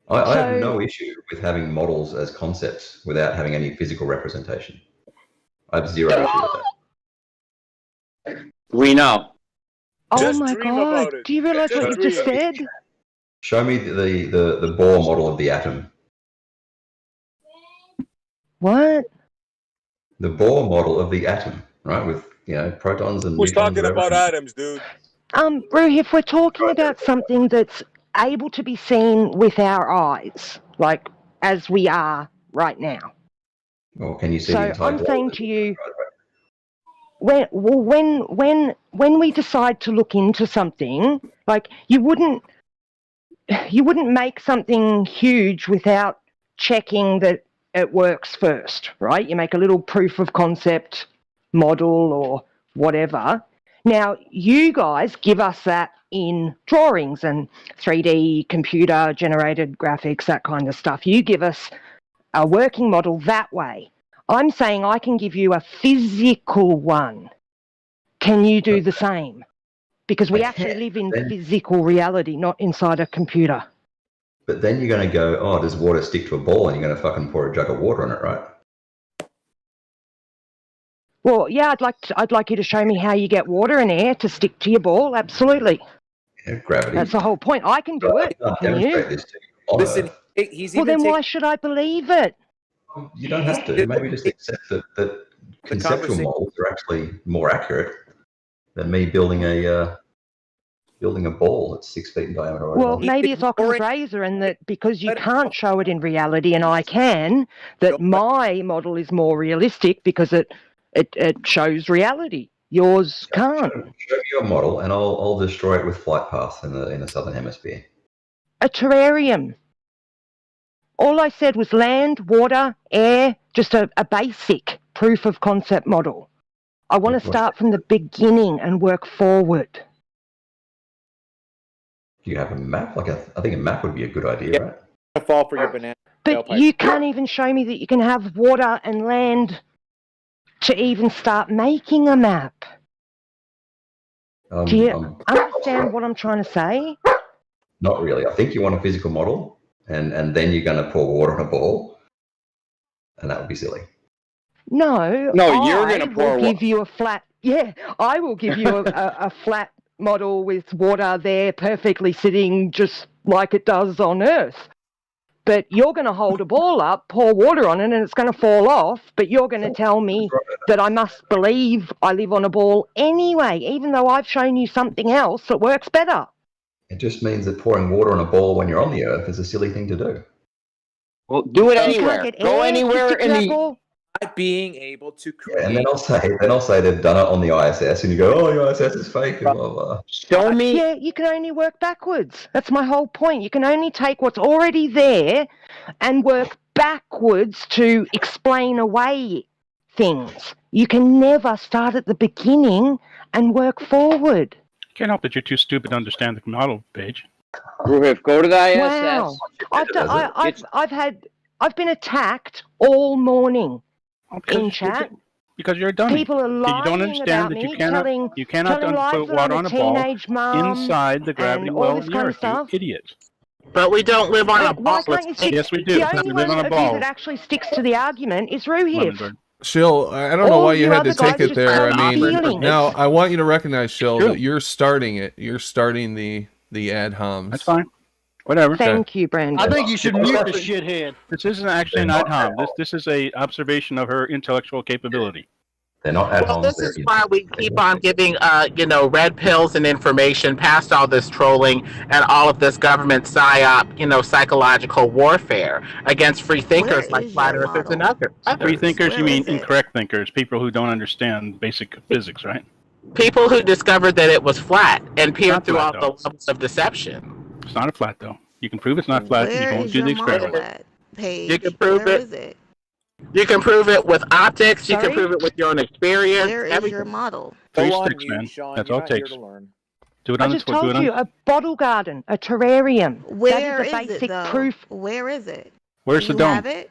I have no issue with having models as concepts without having any physical representation. I have zero issue with that. We know. Oh Just my dream God! about it. Do you realize Just what you just dream. said? Show me the Bohr model of the atom. What? The Bohr model of the atom, right? With protons and Who's neutrons. talking about whatever. atoms, dude? Roo, if we're talking about something that's able to be seen with our eyes, like as we are right now. Or can you see the So entire I'm globe? saying to you, when we decide to look into something, like you wouldn't make something huge without checking that it works first, right? You make a little proof of concept model or whatever. Now, you guys give us that in drawings and 3D computer generated graphics, that kind of stuff. You give us a working model that way. I'm saying I can give you a physical one. Can you do the same? Because we actually live in physical reality, not inside a computer. But then you're going to go, oh, does water stick to a ball? And you're going to fucking pour a jug of water on it, right? Well, yeah, I'd like you to show me how you get water and air to stick to your ball. Absolutely. Yeah, gravity. That's the whole point. I can do it. I can't Can you? demonstrate this to you on Listen, Earth. he's Well, even then why should I believe it? You don't have to. Maybe just accept that conceptual conversation- models are actually more accurate than me building a ball that's 6 feet in diameter. or Well, whatever. maybe it's Occam's razor, and that because you can't show it in reality and I can, that my model is more realistic because it shows reality. Yours can't. Show me your model, and I'll destroy it with flight paths in the southern hemisphere. A terrarium. All I said was land, water, air, just a basic proof of concept model. I want to start from the beginning and work forward. Do you have a map? I think a map would be a good idea, right? I fall for your banana. But you can't even show me that you can have water and land to even start making a map. Do you understand what I'm trying to say? Not really. I think you want a physical model, and then you're going to pour water on a ball, and that would be silly. No, you're going to pour I will give you a flat. Yeah, I will give you a flat model with water there perfectly sitting just like it does on Earth. But you're going to hold a ball up, pour water on it, and it's going to fall off. But you're going to tell me that I must believe I live on a ball anyway, even though I've shown you something else that works better. It just means that pouring water on a ball when you're on the Earth is a silly thing to do. Well, do it You anywhere. can't get Go air to anywhere stick to in that the. ball. Being able to create. Yeah, and then I'll say they've done it on the ISS, and you go, oh, the ISS is fake, and blah blah. Show me. Yeah, you can only work backwards. That's my whole point. You can only take what's already there and work backwards to explain away things. You can never start at the beginning and work forward. Can't help that you're too stupid to understand the model page. Ruhif, go to the ISS. Wow. I've been attacked all morning in chat. Because you're a dummy. People are lying You don't understand about that me, you cannot telling lies put that water I'm on a ball teenage mom inside the gravity and all well this of the kind of Earth, stuff. you idiot. But we don't live on a ball. Why can't you stick? Yes, we do. The We only live one on a of you ball. that actually sticks to the argument is Ruhif. Londonberg. Shill, I don't know All why you you had to other take guys it just there. have I mean, feelings. now I want you to recognize, Shill, True. that you're starting it. You're starting the ad homs. That's fine. Whatever. Thank you, Brandon. I think you should mute the shithead. This isn't actually an ad hom. This is a observation of her intellectual capability. They're not ad Well, homs. this is why we keep on giving, red pills and information past all this trolling and all of this government psyop, psychological warfare against free thinkers like flat earthers and others. Free thinkers, Where you mean is it? incorrect thinkers, people who don't understand basic physics, right? People who discovered that it was flat and peered Not through flat, all though. the levels of deception. It's not a flat, though. You can prove it's not flat. You Where won't is do your the model experiment. at, Paige? You can prove Where it. is it? You can prove it with optics. You can Sorry? prove it with your own experience. Where is everything. your model? Three Go on sticks, mute, man. Sean. That's You're all it not here takes. to learn. Do it I on just do it told on. you, a bottle garden, a terrarium. Where that is is a it basic though? proof. Where is it? Where's Do the you dome? have it?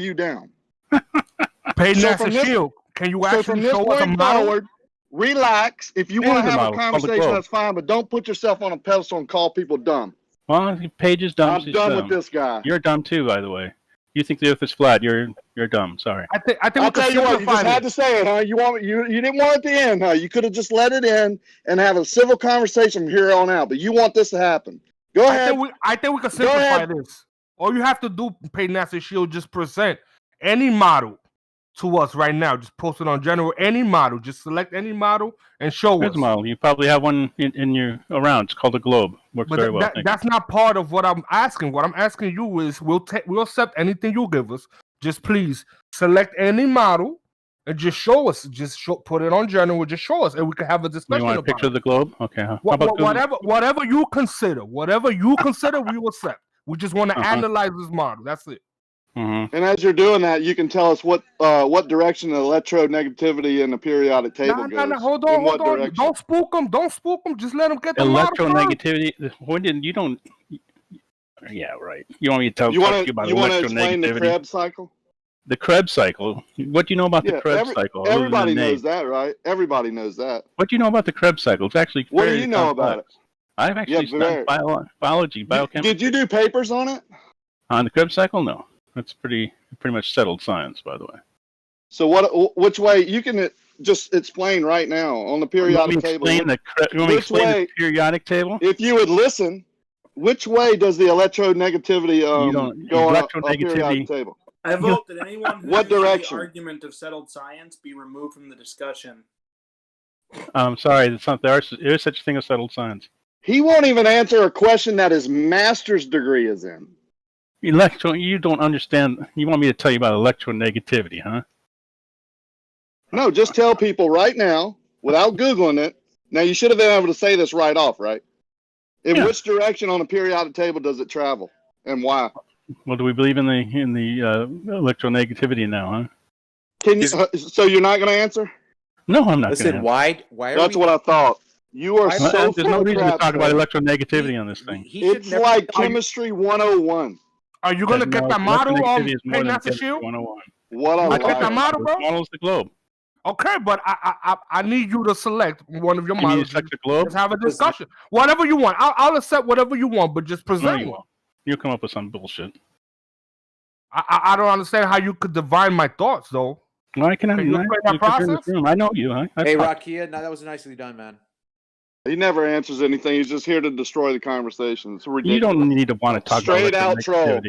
you down. Paige So that's from a this- shield. Can you So actually from this show us a point model? forward, relax. If you Yeah, want the to have model, a public conversation, globe. that's fine, but don't put yourself on a pedestal and call people dumb. Well, Paige is dumb. I'm She's done dumb. with this guy. You're dumb too, by the way. You think the Earth is flat? You're dumb. Sorry. I think I'll we can tell you what, you simplify just had to this. say it, huh? You didn't want it to end, huh? You could have just let it in and have a civil conversation from here on out, but you want this to happen. Go ahead. I think we can Go simplify ahead. this. All you have to do, Pay Nasty Shield, just present any model to us right now. Just post it on general, any model. Just select any model and show There's us. a model. You probably have one in your around. It's called a globe. Works very well. That's not part of what I'm asking. What I'm asking you is, we'll accept anything you give us. Just please select any model and just show us. Put it on general. Just show us, and we can have a discussion. You want a about picture of the globe? Okay. How about whatever you consider, we will accept. We just want to analyze this model. That's it. And as you're doing that, you can tell us what direction the electronegativity in the periodic table goes. No, hold on. Don't spook them. Just let them get the model. Electronegativity. You don't. Yeah, right. You want me to talk You want to you about to explain the electronegativity? Krebs cycle? The Krebs cycle. What do you know about the Krebs cycle? other than Everybody the name? knows that, right? Everybody knows that. What do you know about the Krebs cycle? It's actually What do fairly you know about complex. I've actually studied biology, biochemistry. Did you do papers on it? On the Krebs cycle? No. That's pretty much settled science, by the way. So which way you can just explain right now on the periodic table? You want me to explain the periodic table? If you would listen, which way does the electronegativity go on a periodic table? I vote that anyone who What uses direction? the argument of settled science be removed from the discussion. I'm sorry, it's not there is such a thing as settled science. He won't even answer a question that his master's degree is in. You don't understand. You want me to tell you about electronegativity, huh? No, just tell people right now, without Googling it. Now, you should have been able to say this right off, right? In which direction on the periodic table does it travel, and why? Well, do we believe in the electronegativity now, huh? Can you? So you're not going to answer? No, I'm not. Listen, why? That's what I thought. You are so. There's no reason to talk about electronegativity on this thing. It's like chemistry 101. Are you going to get that model on Pay Nasty Shield? What I get that model, bro? Model's the globe. Okay, but I need you to select one of your You need models. to select the globe? Let's have a discussion. Whatever you want. I'll accept whatever you want, but just present one. You'll come up with some bullshit. I don't understand how you could divine my thoughts, though. No, I can you explain that process? I know you, huh? Hey, Rakia, no, that was nicely done, man. He never answers anything. He's just here to destroy the conversation. It's ridiculous. You don't need to want to talk Straight about out troll.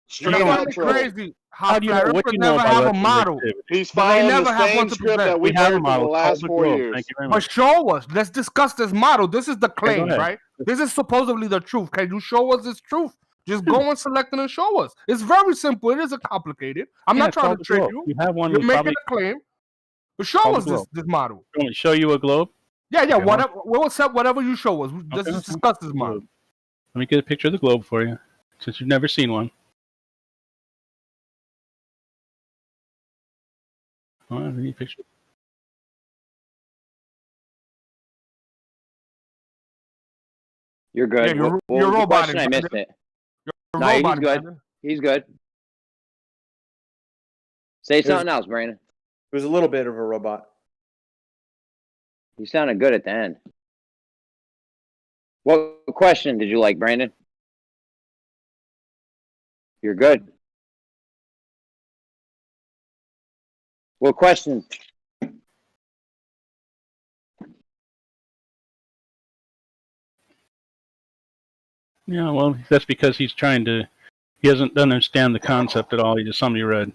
Straight out troll. Crazy. How do you know what you know have about a model? He's following never the have same one to script present. that we've heard for the last 4 years. Thank you very But much. show us. Let's discuss this model. This is the claim, ahead. right? This is supposedly the truth. Can you show us this truth? Just go and select it and show us. It's very simple. It isn't complicated. I'm not trying to trick you. You have one. You're making a claim. But show us this model. You want me to show you a globe? Yeah. Whatever. We'll accept whatever you show us. Let's just discuss this model. Let me get a picture of the globe for you, since you've never seen one. Oh, I need a picture. You're good. Yeah, you're what was the roboting, question? I missed Brandon. it. You're No, he's roboting, good. Brandon. He's good. Say something else, Brandon. It was a little bit of a robot. You sounded good at the end. What question did you like, Brandon? You're good. What question? Yeah, well, that's because he doesn't understand the concept at all. He just somebody read.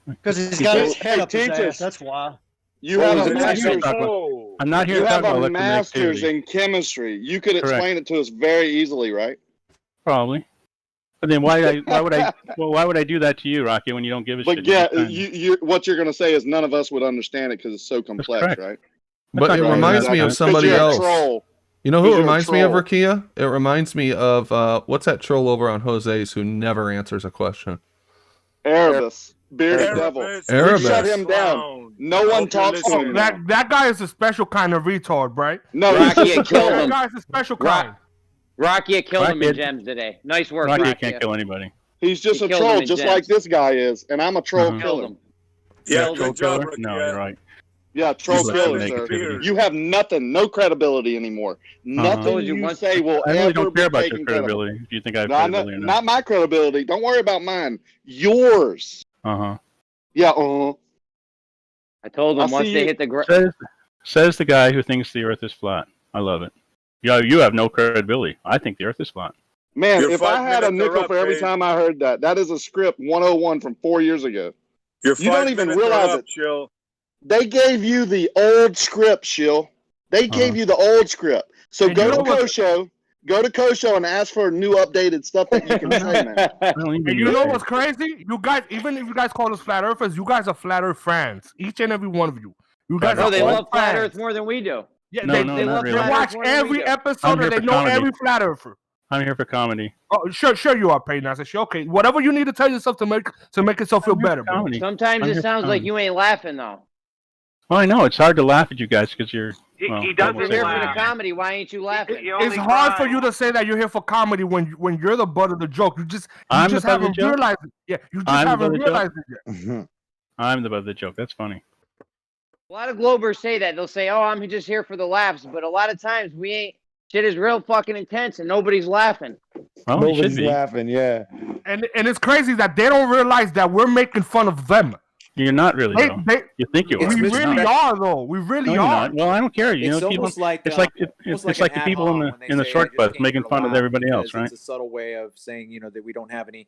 Because he's got his head up his ass, that's why. You have a master's. I'm not here You to talk have about a master's electronegativity. in chemistry. You could explain it to us very easily, right? Probably. But then why would I do that to you, Rocky, when you don't give a shit? But yeah, what you're going to say is none of us would understand it because it's so complex, right? But it reminds me of somebody else. Troll. You know who it You're a reminds me of, troll. Rakia? It reminds me of what's that troll over on Jose's who never answers a question? Erebus. Bearded devil. Erebus. We shut him down. No one talks to him. That guy is a special kind of retard, right? No, Rakia killed That him. guy's a special kind. Rakia killed him in Rocket- gems today. Nice work, Rocky Rakia. can't kill anybody. He's just He a killed him troll, in just gems. like this guy is, and I'm a troll Killed killer. him. Yeah, Killed good him. job, No, you're right. Yeah, troll People killer, have sir. negativity. You have nothing, no credibility anymore. Nothing you say will I really ever don't care be about your taken credible. credibility. If you think I have No, credibility or not. not my credibility. Don't worry about mine. Yours. Uh-huh. Yeah, I told them I once see they you- hit the ground. Says the guy who thinks the Earth is flat. I love it. Yeah, you have no credibility. I think the Earth is flat. Man, You're if I 5 had a minutes nickel are for up, every Paige. time I heard that, that is a script 101 from 4 years ago. You're You don't 5 even minutes are realize up, it. Chill. They gave you the old script, Shill. They gave you the old script. So And go you to know what- Kosho. Go to Kosho and ask for new updated stuff that you can say, man. And you know what's crazy? You guys, even if you guys call us flat earthers, you guys are flat earth fans. Each and every one of you. You guys No, are they all love flat fans. Earth more than we do. Yeah, No, they, no, they, not they really. watch more than we every do. episode I'm here and they for know comedy. every flat earther. I'm here for comedy. Oh, sure you are, Peyton. I said, sure, okay. Whatever you need to tell yourself to make yourself feel better, bro. Comedy. Sometimes I'm it here for sounds like comedy. you ain't laughing though. Well, I know it's hard to laugh at you guys because you're. Well, If I won't you're say here it. for the comedy, why ain't you laughing? It's hard for you to say that you're here for comedy when you're the butt of the joke. You just I'm the butt of the haven't joke? realized it. Yeah, you just I'm the haven't butt of the joke? realized it yet. I'm the butt of the joke. That's funny. A lot of Globers say that. They'll say, "Oh, I'm just here for the laughs," but a lot of times we ain't. Shit is real fucking intense, and nobody's laughing. Well, you should Nobody's be. laughing, yeah. And it's crazy that they don't realize that we're making fun of them. You're not really. They- though. they- You think you are. We but you're really not. are, though. We really No, you're are. not. Well, I don't care. You It's know, people, almost like it's uh, like almost it's like like an the people in ad the hom when in the they say, short "I just bus came making here to fun of laugh," everybody else, because right? It's a subtle way of saying, that we don't have any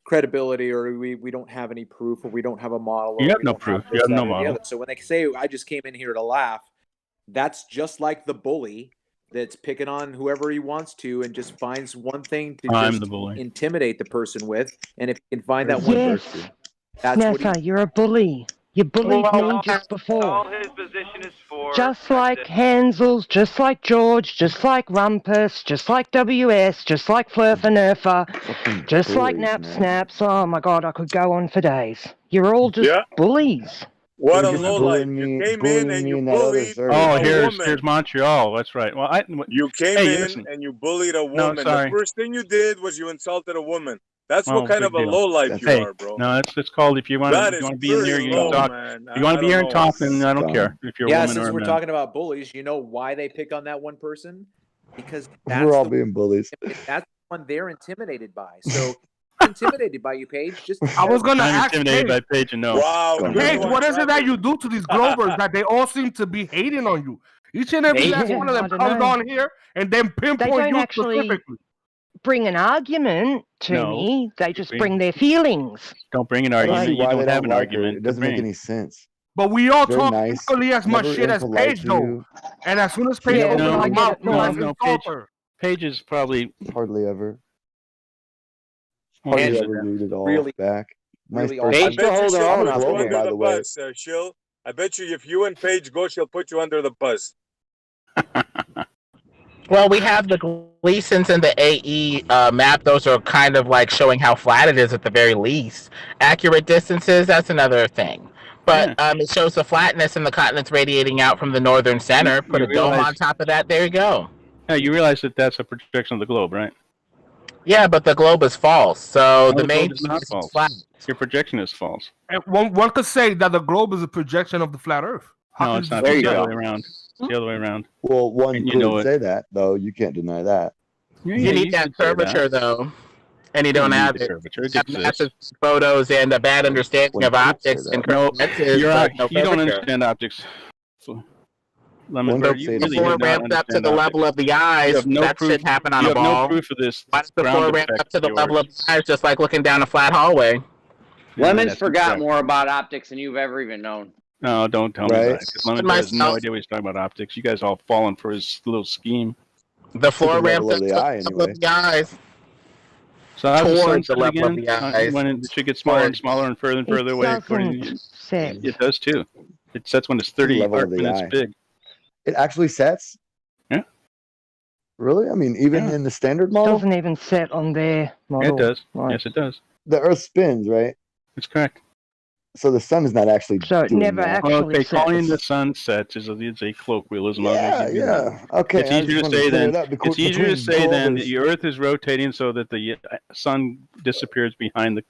credibility, or we don't have any proof, or we don't have a model. Or You have we no don't proof. this, You have that, no or the model. other. So when they say, "I just came in here to laugh," that's just like the bully that's picking on whoever he wants to and just finds one thing to I'm just the bully. intimidate the person with, and if he can find that one Yes. person, that's what he. Nessa, you're a bully. You bullied me just before. his position is for. Just like Hansels, just like George, just like Rumpus, just like WS, just like Flurf and Urfa, just like bullies, Nap man. Snaps. Oh my god, I could go on for days. You're all just Yeah. bullies. What You're a just low life. bullying You me- came in bullying and me you in that other bullied server. Oh, a here's woman. Montreal. That's right. Well, You came Hey, in listen. and you bullied a woman. The sorry. first thing you did was you insulted a woman. That's Oh, what kind big of a deal. low life you Hey, are, bro. no, it's called if you want That to is be in here, pretty you can low, talk. man. You want to be here and don't talk, know. then I don't Dumb. care if you're a Yeah, woman since or a we're man. talking about bullies, you know why they pick on that one person? Because that's We're all the being bullies. that's the one they're intimidated by. So intimidated by you, Paige. Just I was gonna I'm ask intimidated Paige, by Paige and no. Wow. Come good Paige, one, what is it that Travis. you do to these Glovers that they all seem to be hating on you? Each and every They- last one of I them don't comes know. on here and then They pinpoint don't you actually specifically. bring an argument to No. me. They just Bring- bring their feelings. Don't bring an I don't argument. see You why don't they have don't an like her. argument. It to doesn't make bring. any sense. But we all Very talk nice, equally as much never shit as impolite Paige, to though. you. And as soon as Paige Yeah, opens no, her I mouth, get it. you guys No, insult Paige- her. Paige is probably Hardly ever. well, Hardly she's- ever read it all really- back. Nice really person. all- Paige I still bet you hold her she'll own put on you Global, under by the the way. bus, Shill. I bet you if you and Paige go, she'll put you under the bus. Well, we have the Gleasons and the AE map. Those are kind of like showing how flat it is at the very least. Accurate distances, that's another thing. But it shows the flatness and the continents radiating out from the northern center. Put You a dome realize- on top of that, there you go. Yeah, you realize that that's a projection of the globe, right? Yeah, but the globe is false. So No, the main globe is not piece is false. flat. Your projection is false. And one could say that the globe is a projection of the flat Earth. How No, could it's you not. say It's the that? other way around. It's the other way around. Well, one And you could know it. say that, though. You can't deny that. Yeah, You need could that say that. curvature, though. And you don't need have the it. curvature. It You have exists. massive photos and a bad understanding One of could say optics that. and No, lenses, you're but out. no You don't curvature. understand optics. One Lemon could Bird, say you that. really Before do it not ramped up to understand the optics. level of the You eyes, have no that proof. should happen on You a have no ball. proof of this. Why does the ground floor ramp effect up to the of level of yours. the eyes, just like looking down a flat hallway? Yeah, Lemons that's forgot incorrect. more about optics than you've ever even known. No, don't tell me Right. that. Because Lemon Bird has no Myself. idea what he's talking about optics. You guys all fallen for his little scheme. The floor the ramps level up of to the the eye, level anyway. of the eyes. So how does the sun Towards the set level of again? the eyes. When it should get smaller and smaller and further and It further away according to you. doesn't set. It does too. It sets when it's 30 level arc of the minutes eye. big. It actually sets? Yeah. Really? I mean, even Yeah. in the standard model, Doesn't even set on their model. It does. Like, Yes, it does. the Earth spins, right? It's correct. So the sun is not actually So it doing never that. actually Okay, calling the sets. sun sets is a colloquialism. I'll Yeah, give you that. yeah. Okay. It's I easier just to wanted say clear then. it up because It's easier to between say then that Culver's- the Earth is rotating so that the sun disappears behind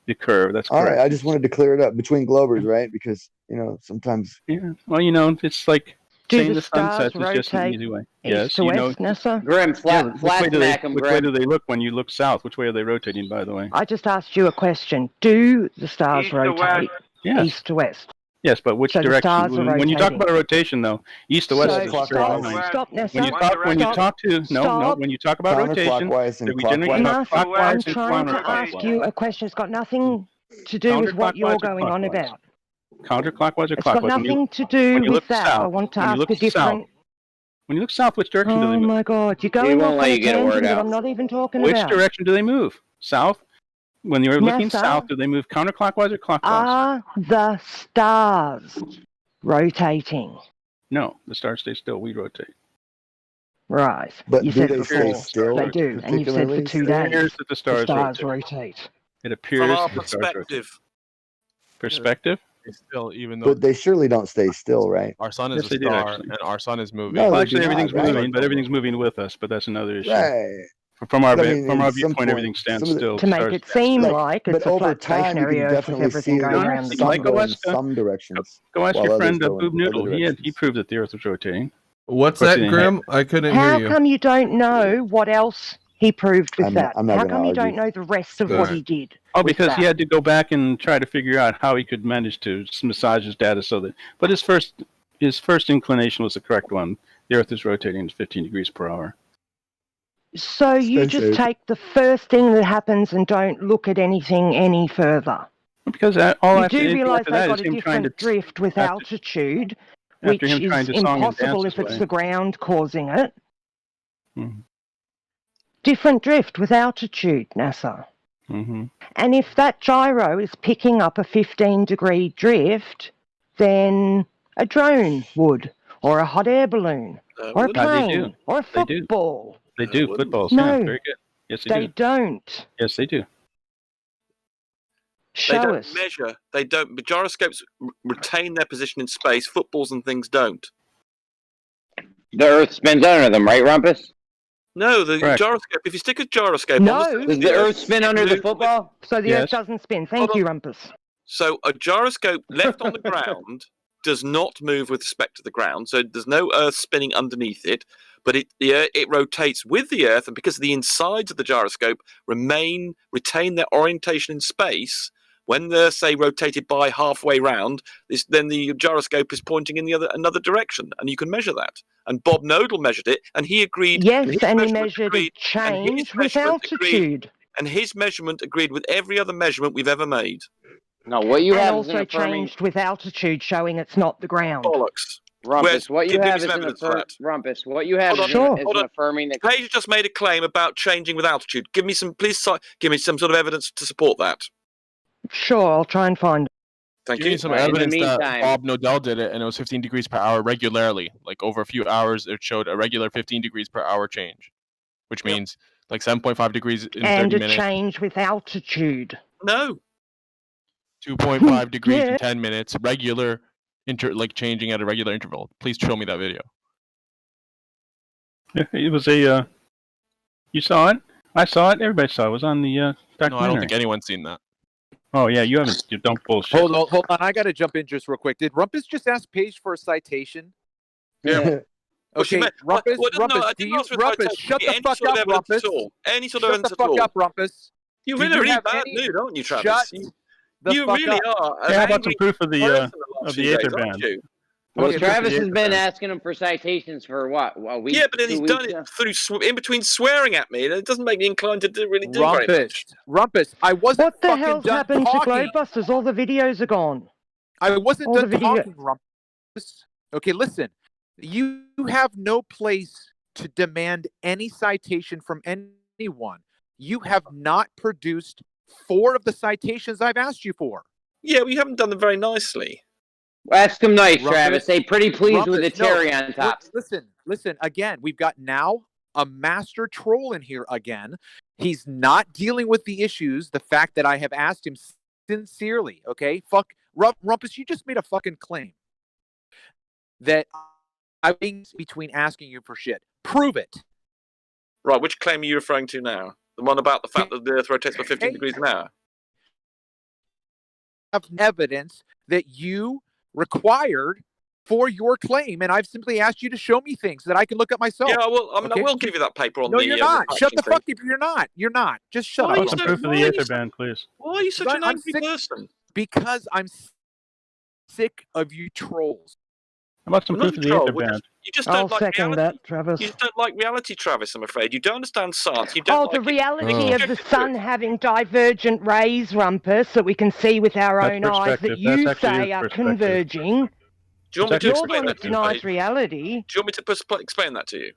the curve. That's All correct. right, I just wanted to clear it up between globers, right? Because sometimes. Yeah. Well, it's like Do saying the the sun stars sets is just an rotate easy way. east Yes, to west, Nessa? Grim, Yeah, flat smack him, which way do Grim. they look when you look south? Which way are they rotating, by the way? I just asked you a question. Do the stars East to west. rotate Yes. east to west? Yes, but which So the direction? stars are When you talk rotating. about a rotation, though, east to west So is a straight stop, line. stop, Nessa. When you talk, Stop. when you talk about rotation, Counterclockwise and we generally clockwise. talk I'm clockwise and trying to counterclockwise. ask you a question. It's got nothing to do with what you're Counterclockwise or going on clockwise? about. Counterclockwise or It's got clockwise? nothing to do when you with look that. south, I want to when you ask look a different. south, when you look south, which direction do they Oh move? my God, you're He going won't off let on a you get a word tangent that out. I'm not even talking Which about. direction do they move? South? When you're looking NASA, south, do they move counterclockwise or clockwise? Are the stars rotating? No, the stars stay still. We rotate. Right. But you do said they stay before still they do, and you've said for 2 It days appears that the stars, rotate. It appears From our that the stars rotate. perspective, Perspective? Still, even though But they surely don't stay still, right? our sun is Yes, a they do, star actually. and our sun is moving. No, Well, they actually, do everything's not, right? moving, but everything's moving with us. But that's another issue. Right. From our But I mean, from our at some viewpoint, everything point, stands some of the- still. To make Stars it stand seem still. like But it's a over flat time, you stationary can Earth with definitely everything see going that around the some Like sun. go in Alaska. some directions, Go ask while your others friend go Boob in Noodle. other He directions. proved that the Earth was rotating. What's Of course, that, he didn't Grim? I couldn't hear How you. come you don't know what else he proved with that? I'm not How gonna come you argue. don't know the rest of All what right. he did? Oh, with because he that? had to go back and try to figure out how he could manage to massage his data so that. But his first inclination was the correct one. The Earth is rotating at 15 degrees per hour. So you Stay just safe. take the first thing that happens and don't look at anything any further. Because You after do realise after they that got is a him trying to different drift with after- altitude, after which him trying is to song and impossible dance if his it's way. the ground causing it. Mhm. Different drift with altitude, NASA. Mm-hmm. And if that gyro is picking up a 15-degree drift, then a drone would, or a hot air balloon, or a would. They do. plane, or a They do. football. They do. wouldn't. Footballs. No, Yeah, very good. Yes, they They do. don't. Yes, they do. They Show don't us. measure. They don't. But gyroscopes retain their position in space. Footballs and things don't. The Earth spins under them, right, Rumpus? No, the Correct. gyroscope. If you stick a gyroscope No. on the surface Does of the Earth spin under the move with- football? So the Yes. Earth doesn't spin. Thank Hold on. you, Rumpus. So a gyroscope left on the ground does not move with respect to the ground. So there's no Earth spinning underneath it, but it rotates with the Earth, and because the insides of the gyroscope retain their orientation in space. When they're, say, rotated by halfway round, then the gyroscope is pointing in another direction, and you can measure that. And Bob Nodal measured it, and he agreed. Yes, his and he measurement measured a agreed- and his change with measurement agreed- altitude. And his measurement agreed with every other measurement we've ever made. No, what you And have is an also affirming changed with altitude, showing it's not the ground. Bollocks. Rumpus. What you give me have some is an evidence for that. Rumpus. What you have Hold is on, an hold on. affirming that. Page just made a claim about changing with altitude. Give me some sort of evidence to support that. Sure, I'll try and find it. Thank Give you. me some Right, in the evidence that meantime- Bob Nodal did it, and it was 15 degrees per hour regularly. Like over a few hours, it showed a regular 15 degrees per hour change, which means like 7.5 degrees in And 30 a minutes, change with altitude. No. 2.5 degrees Yeah. in 10 minutes, regular like changing at a regular interval. Please show me that video. It was a. You saw it. I saw it. Everybody saw it. It was on the No, documentary. I don't think anyone's seen that. Oh yeah, you haven't. You don't bullshit. Hold on. I got to jump in just real quick. Did Rumpus just ask Paige for a citation? Yeah. Okay, Rumpus, Rumpus, shut the fuck up, Rumpus. Any sort of Shut evidence the at fuck all. up, Rumpus. You're Do really, you really have bad any- mood, aren't you, Travis? Shut the You fuck really up. are. Yeah, how about some proof of the Aether band? band? Well, Okay, Travis the has been Aether asking him for citations for what? A week? Yeah, but then 2 he's weeks done it now? through in between swearing at me, and it doesn't make me inclined to really do very much. Rumpus, I wasn't What the fucking hell's done happened talking. to Globebusters? All the videos are gone. I wasn't All done the video- talking, Rumpus. Okay, listen. You have no place to demand any citation from anyone. You have not produced 4 of the citations I've asked you for. Yeah, we haven't done them very nicely. Ask him nice, Rumpus, Travis. Say pretty pleased with the Rumpus, no. cherry on top. Listen. Again, we've got now a master troll in here again. He's not dealing with the issues. The fact that I have asked him sincerely. Okay, fuck, Rumpus. You just made a fucking claim that I'm between asking you for shit. Prove it. Right, which claim are you referring to now? The one about the fact that the Earth rotates by 15 degrees an hour? evidence that you required for your claim, and I've simply asked you to show me things that I can look up myself. Yeah, well, I mean, okay? I will give you that paper on No, the. you're not. Shut the thing. fuck up. You're not. You're not. Just shut Why up. are you Some so- proof of why the are Aether you so- ban, please. Why are you such an I'm angry sick- person? Because I'm sick of you trolls. How about some We're not proof of the troll, Aether we're ban? just- You just I'll don't like second reality. that, Travis. You just don't like reality, Travis. I'm afraid you don't understand science. You don't Oh, like the it. reality You're of the subjected to sun it. having divergent rays, Rumpus, that we can see with our That's own eyes that perspective. you That's actually say his are perspective. converging. Do you want me to You're the explain one that that to you? denies Paige? reality. Do you want me to explain that to you?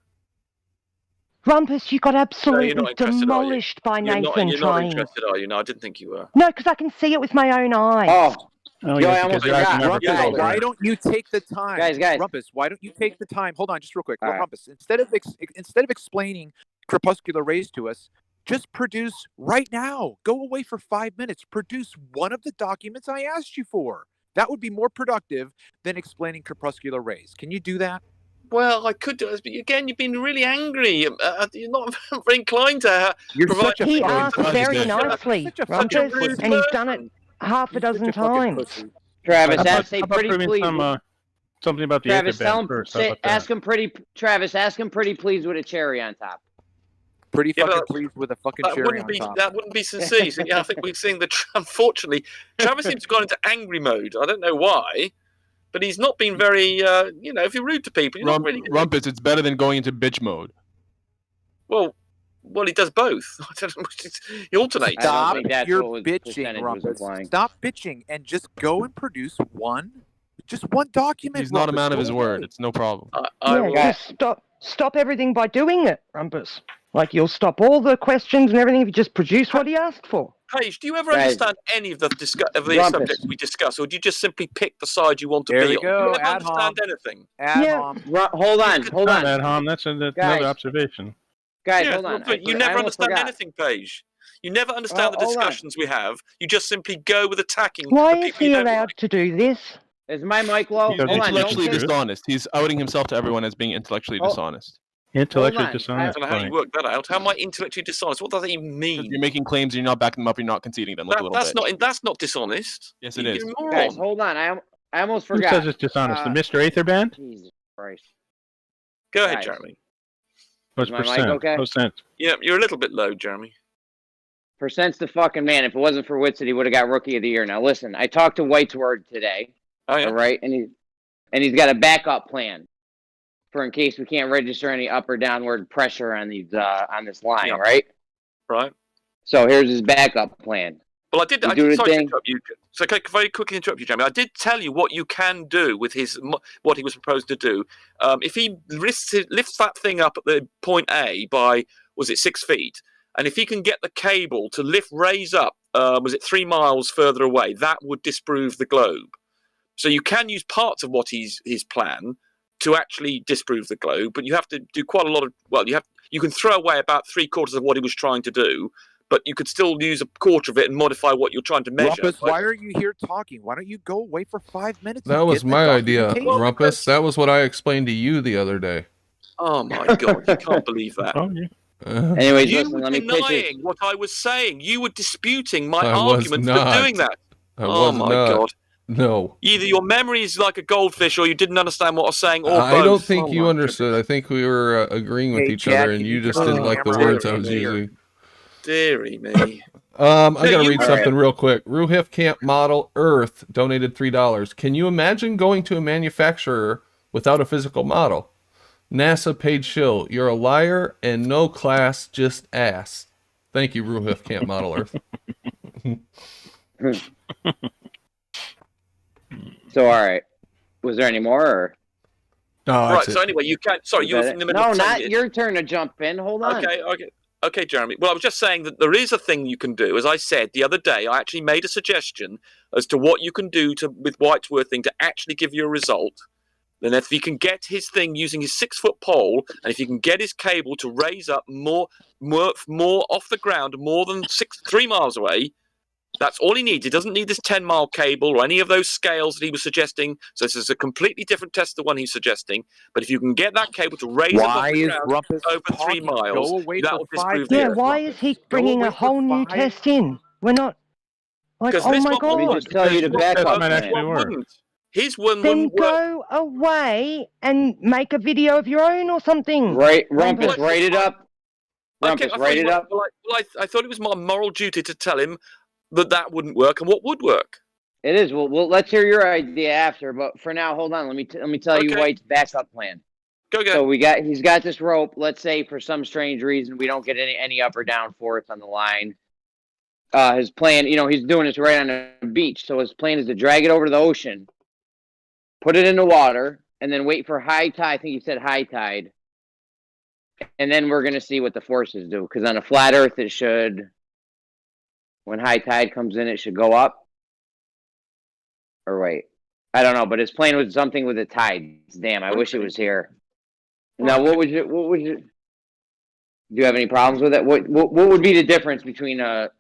Rumpus, you got No, absolutely you're not interested, are you? demolished by You're Nathan not trying. interested, are you? No, I didn't think you were. No, because I can see it with my own eyes. Oh, Yo, yeah, I almost because your eyes forgot. never Rumpus, Guys, close, why right? don't you take the time, Guys. Rumpus? Why don't you take the time? Hold on, just real quick, All right. Rumpus. Instead of explaining crepuscular rays to us, just produce right now. Go away for 5 minutes. Produce one of the documents I asked you for. That would be more productive than explaining crepuscular rays. Can you do that? Well, I could do it, but again, you've been really angry. You're not very inclined to You're provide. such a He fucking asked pussy. very Such a nicely, such a fucking Rumpus, pussy. and he's done it half a You're such dozen a fucking times. pussy. Travis, How about, say how about pretty proving please. something about the Travis, Aether tell ban him. first? How about that? Ask him pretty. Travis, ask him pretty please with a cherry on top. Pretty Yeah, fucking but pleased with a fucking That cherry wouldn't on be top. that wouldn't be sincere. So, yeah, I think we're seeing that. Unfortunately, Travis seems to have gone into angry mode. I don't know why, but he's not been very. If you're rude to people, you're not really. Rumpus, it's better than going into bitch mode. Well, he does both. I don't know, he alternates. I don't Stop think that's your what the bitching, percentage was Rumpus. implying. Stop bitching and just go and produce just one document. He's not a Rumpus. man of Go his away. word. It's no problem. Yeah, just stop everything by doing it, Rumpus. Like, you'll stop all the questions and everything if you just produce what he asked for. Paige, do you ever Guys, understand any of the Rumpus. subjects we discuss, or do you just simply pick the side you want to There be we on? go, Do you ever ad understand hoc. anything? Hold on. Ad hom, that's another Guys. observation. Guys, Yeah, hold on. but you never understand anything, Paige. You never understand the hold on. discussions we have. You just simply go with attacking. Why the is people you he don't allowed to do this? Is my mic low? He's Hold on. intellectually Don't dishonest. He's outing himself to everyone as being intellectually dishonest. Intellectually on. dishonest. I don't know how you work that out. How am I intellectually dishonest? What does that even mean? You're making claims and you're not backing them up. You're not conceding them. Like a little That's bit. that's not dishonest. Yes, it is. You're a moron. Guys, hold on. I almost Who forgot. says it's dishonest? The Mr. Aether ban? Jesus Christ. Go ahead, Guys. Jeremy. What's Is my mic percent? okay? Percent. Yeah, you're a little bit low, Jeremy. Percent's the fucking man. If it wasn't for Witsit, he would have got Rookie of the Year. Now listen, I talked to White's Word today. Oh, yeah. All right, and he's got a backup plan for in case we can't register any up or downward pressure on these on this line, Yeah. right? Right. So here's his backup plan. Well, I did You do the sorry to thing. interrupt you. So can I very quickly interrupt you, Jeremy? I did tell you what you can do with what he was proposed to do. If he lifts that thing up at the point A by, was it 6 feet? And if he can get the cable to raise up, was it 3 miles further away, that would disprove the globe. So you can use parts of what his plan to actually disprove the globe, but you have to do quite a lot of, you can throw away about 3/4 of what he was trying to do, but you could still use a quarter of it and modify what you're trying to measure. Rumpus, why are you here talking? Why don't you go away for 5 minutes? That and was get the my idea, documentation? Rumpus. That was what I explained to you the other day. Oh my God, you can't believe that. Oh, yeah. Anyways, You listen, were let me pitch it. denying what I was saying. You were disputing my I was arguments not. for doing that. I Oh was my not. God. No. Either your memory is like a goldfish or you didn't understand what I was saying, or I both. don't think Oh you my understood. I think we were agreeing with Hey, each Chad, other, and can you you just turn didn't the like the camera words I on was here? using. Deary me. I gotta you read were- something real quick. Ruhif Camp Model Earth donated $3. Can you imagine going to a manufacturer without a physical model? NASA paid shill. You're a liar and no class, just ass. Thank you, Ruhif Camp Model Earth. So all right, was there any more? Or? No, Right, that's so it. anyway, you can't. Sorry, you were in the middle No, of not saying your turn to jump in. Hold on. Okay, Jeremy. Well, I was just saying that there is a thing you can do. As I said the other day, I actually made a suggestion as to what you can do with Whitesworth thing to actually give you a result. Then if you can get his thing using his 6-foot pole, and if you can get his cable to raise up more off the ground, more than 3 miles away, that's all he needs. He doesn't need this 10-mile cable or any of those scales that he was suggesting. So this is a completely different test to the one he's suggesting. But if you can get that cable to raise up off Why the is ground Rumpus over 3 talking? miles, Go away that for will 5 disprove the Yeah, minutes. Earth. why is he Go bringing away a for whole new 5 test in? We're not. Like, Because oh this my one Let me god. just tell you the backup might plan. actually work. wouldn't. His one Then wouldn't work. go away and make a video of your own or something. Right, Rumpus. Rumpus, write it up. Rumpus, write it up. I thought it was my moral duty to tell him that wouldn't work and what would work. It is. Well, let's hear your idea after. But for now, hold on. Let me tell you White's backup plan. Go. So he's got this rope. Let's say for some strange reason we don't get any up or down force on the line. His plan, he's doing this right on a beach. So his plan is to drag it over to the ocean, put it in the water, and then wait for high tide. I think he said high tide. And then we're gonna see what the forces do. Because on a flat Earth, it should, when high tide comes in, it should go up. Or wait, I don't know. But his plan was something with the tides. Damn, I wish it was here. Now, what would you? Do you have any problems with it? What would be the difference between a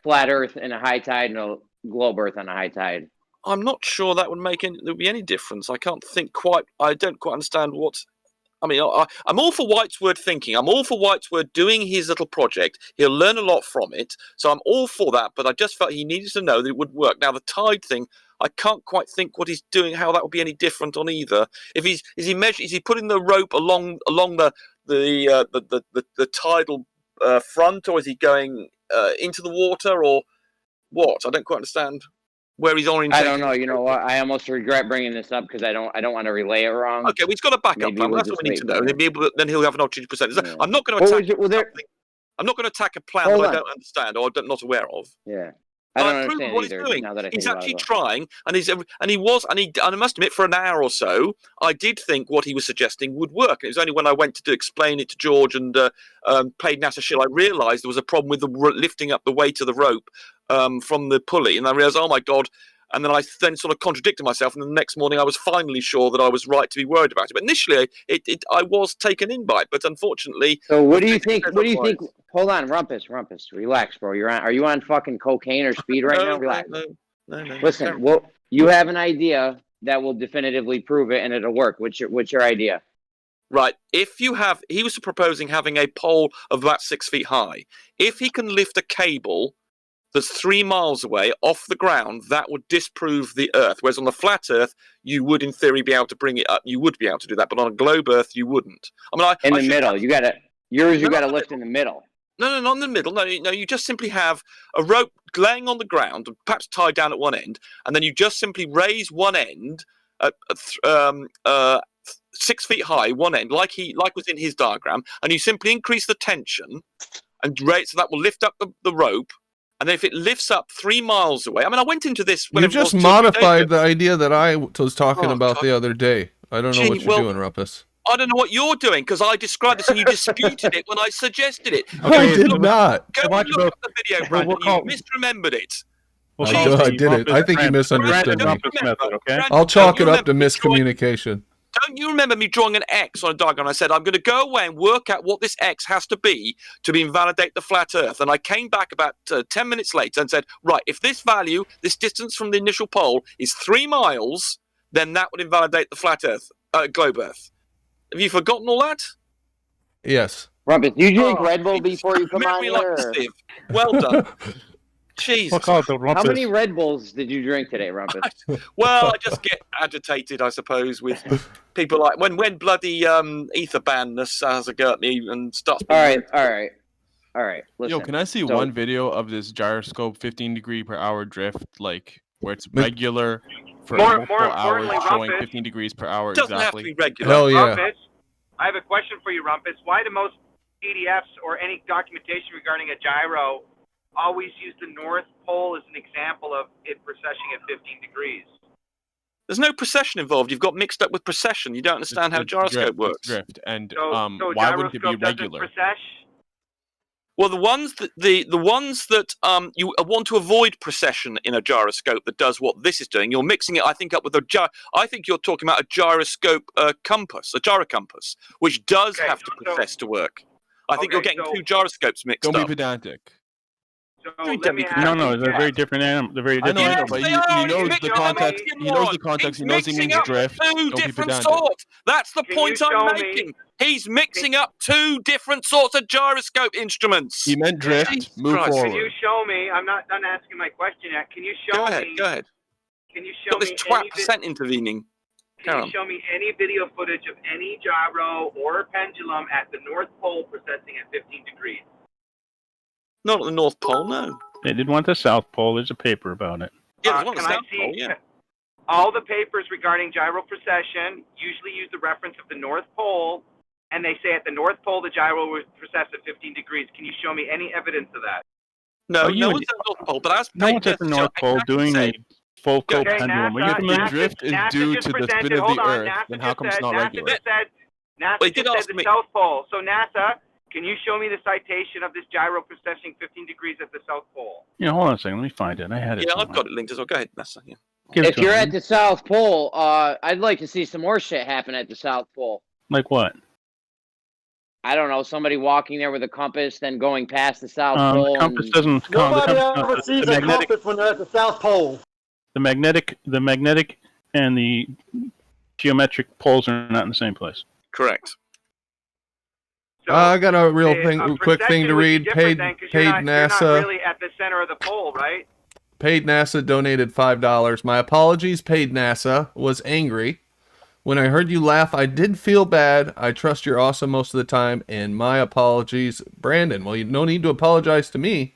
flat Earth and a high tide and a globe Earth on a high tide? I'm not sure that would there'd be any difference. I don't quite understand what. I mean, I'm all for White's word thinking. I'm all for White's word doing his little project. He'll learn a lot from it. So I'm all for that. But I just felt he needed to know that it would work. Now, the tide thing, I can't quite think what he's doing, how that would be any different on either. If is he putting the rope along the tidal front, or is he going into the water, or what? I don't quite understand where he's oriented. I don't know. You know what? I almost regret bringing this up because I don't want to relay it wrong. Okay, well, he's got a backup plan. That's what we need to know. Then he'll have an opportunity to present. Yeah. I'm not going to attack. I'm not going to attack a plan that I don't understand or I'm not aware of. Yeah. I don't understand what either, he's doing. Now that I think he's actually trying, and I must admit, for an hour or so, I did think what he was suggesting would work. It was only when I went to explain it to George and paid NASA shill, I realised there was a problem with the lifting up the weight of the rope from the pulley, and I realised, oh my god. And then I sort of contradicted myself, and the next morning I was finally sure that I was right to be worried about it. But initially, I was taken in by it, but unfortunately. So what do you think? What do you think? Hold on, Rumpus, relax, bro. Are you on fucking cocaine or speed right now? Relax. No. Listen, you have an idea that will definitively prove it, and it'll work. What's your idea? Right. He was proposing having a pole of about 6 feet high. If he can lift a cable that's 3 miles away off the ground, that would disprove the Earth. Whereas on the flat Earth, you would, in theory, be able to bring it up. You would be able to do that, but on a globe Earth, you wouldn't. I mean, in the middle, you gotta lift in the middle. No, not in the middle. No, you just simply have a rope laying on the ground, perhaps tied down at one end, and then you just simply raise one end at 6 feet high, one end, like was in his diagram, and you simply increase the tension and raise, so that will lift up the rope. And then if it lifts up 3 miles away, I mean, I went into this. You just modified the idea that I was talking about the other day. I don't know what you're doing, Rumpus. I don't know what you're doing because I described this and you disputed it when I suggested it. I did not. Go and look at the video, Brandon. You misremembered it. I did it. I think you misunderstood me. I'll chalk it up to miscommunication. Don't you remember me drawing an X on a diagram? I said, I'm going to go away and work out what this X has to be to invalidate the flat Earth. And I came back about 10 minutes later and said, right, if this value, this distance from the initial pole is 3 miles, then that would invalidate the flat Earth, globe Earth. Have you forgotten all that? Yes. Rumpus, you drink Red Bull before you come on here? Well done. Jesus. How many Red Bulls did you drink today, Rumpus? Well, I just get agitated, I suppose, with people like when bloody ether bandness has a go at me and starts. All right. Listen. Yo, can I see one video of this gyroscope 15 degree per hour drift, like where it's regular for multiple hours, showing 15 degrees per hour exactly? Doesn't have to be regular. Hell yeah. Rumpus, I have a question for you, Rumpus. Why do most PDFs or any documentation regarding a gyro always use the North Pole as an example of it precessing at 15 degrees? There's no precession involved. You've got mixed up with precession. You don't understand how gyroscope works. Drift. And so why wouldn't it be regular? Precess? Well, the ones that you want to avoid precession in a gyroscope that does what this is doing, you're mixing it, I think, up with I think you're talking about a gyroscope compass, a gyrocompass, which does have to precess to work. I think you're getting two gyroscopes mixed up. Don't be pedantic. let me ask No, they're very different animals. They're very I different. know, but he knows the context. He knows the context. He knows he means drift. Two Don't be different pedantic. sorts. That's the Can point you I'm show me- making. He's mixing up two different sorts of gyroscope instruments. He meant drift. Jesus Move Christ. Can you forward. show me? I'm not done asking my question yet. Can you show Go ahead. me? Go ahead. Can you show Got this me twat any? percent intervening. Can you show me any video footage of any gyro or pendulum at the North Pole precessing at 15 degrees? Not at the North Pole, no. They did want the South Pole. There's a paper about it. Yeah, there's one at Can the I South see Pole, yeah. all the papers regarding gyro precession usually use the reference of the North Pole, and they say at the North Pole the gyro will precess at 15 degrees. Can you show me any evidence of that? No, Oh, no one's at the North Pole, but as No one's at the North Pole doing a full Okay, pendulum. Are you NASA, familiar? NASA, drift is NASA due just to the presented- spin of hold the on, Earth, NASA then how just come it's said- not NASA regular? just said, NASA Well, he did just ask said the me- South Pole. So NASA, can you show me the citation of this gyro precessing 15 degrees at the South Pole? Yeah, hold on a second. Let me find it. I had it. Yeah, I've somewhere. got it linked as well. Go ahead, NASA. Yeah. Give it If to you're him. at the South Pole, I'd like to see some more shit happen at the South Pole. Like what? I don't know, somebody walking there with a compass, then going past the South The Pole. compass and... doesn't count. The, Nobody compass, ever sees the a magnetic, compass when they're at the South Pole. the magnetic, and the geometric poles are not in the same place. Correct. I got a real thing, quick Precession thing to would be read. different then, 'cause you're not NASA. really at the center of the pole, right? Paid NASA donated $5. My apologies, Paid NASA. Was angry. When I heard you laugh, I did feel bad. I trust you're awesome most of the time, and my apologies, Brandon. Well, you no need to apologize to me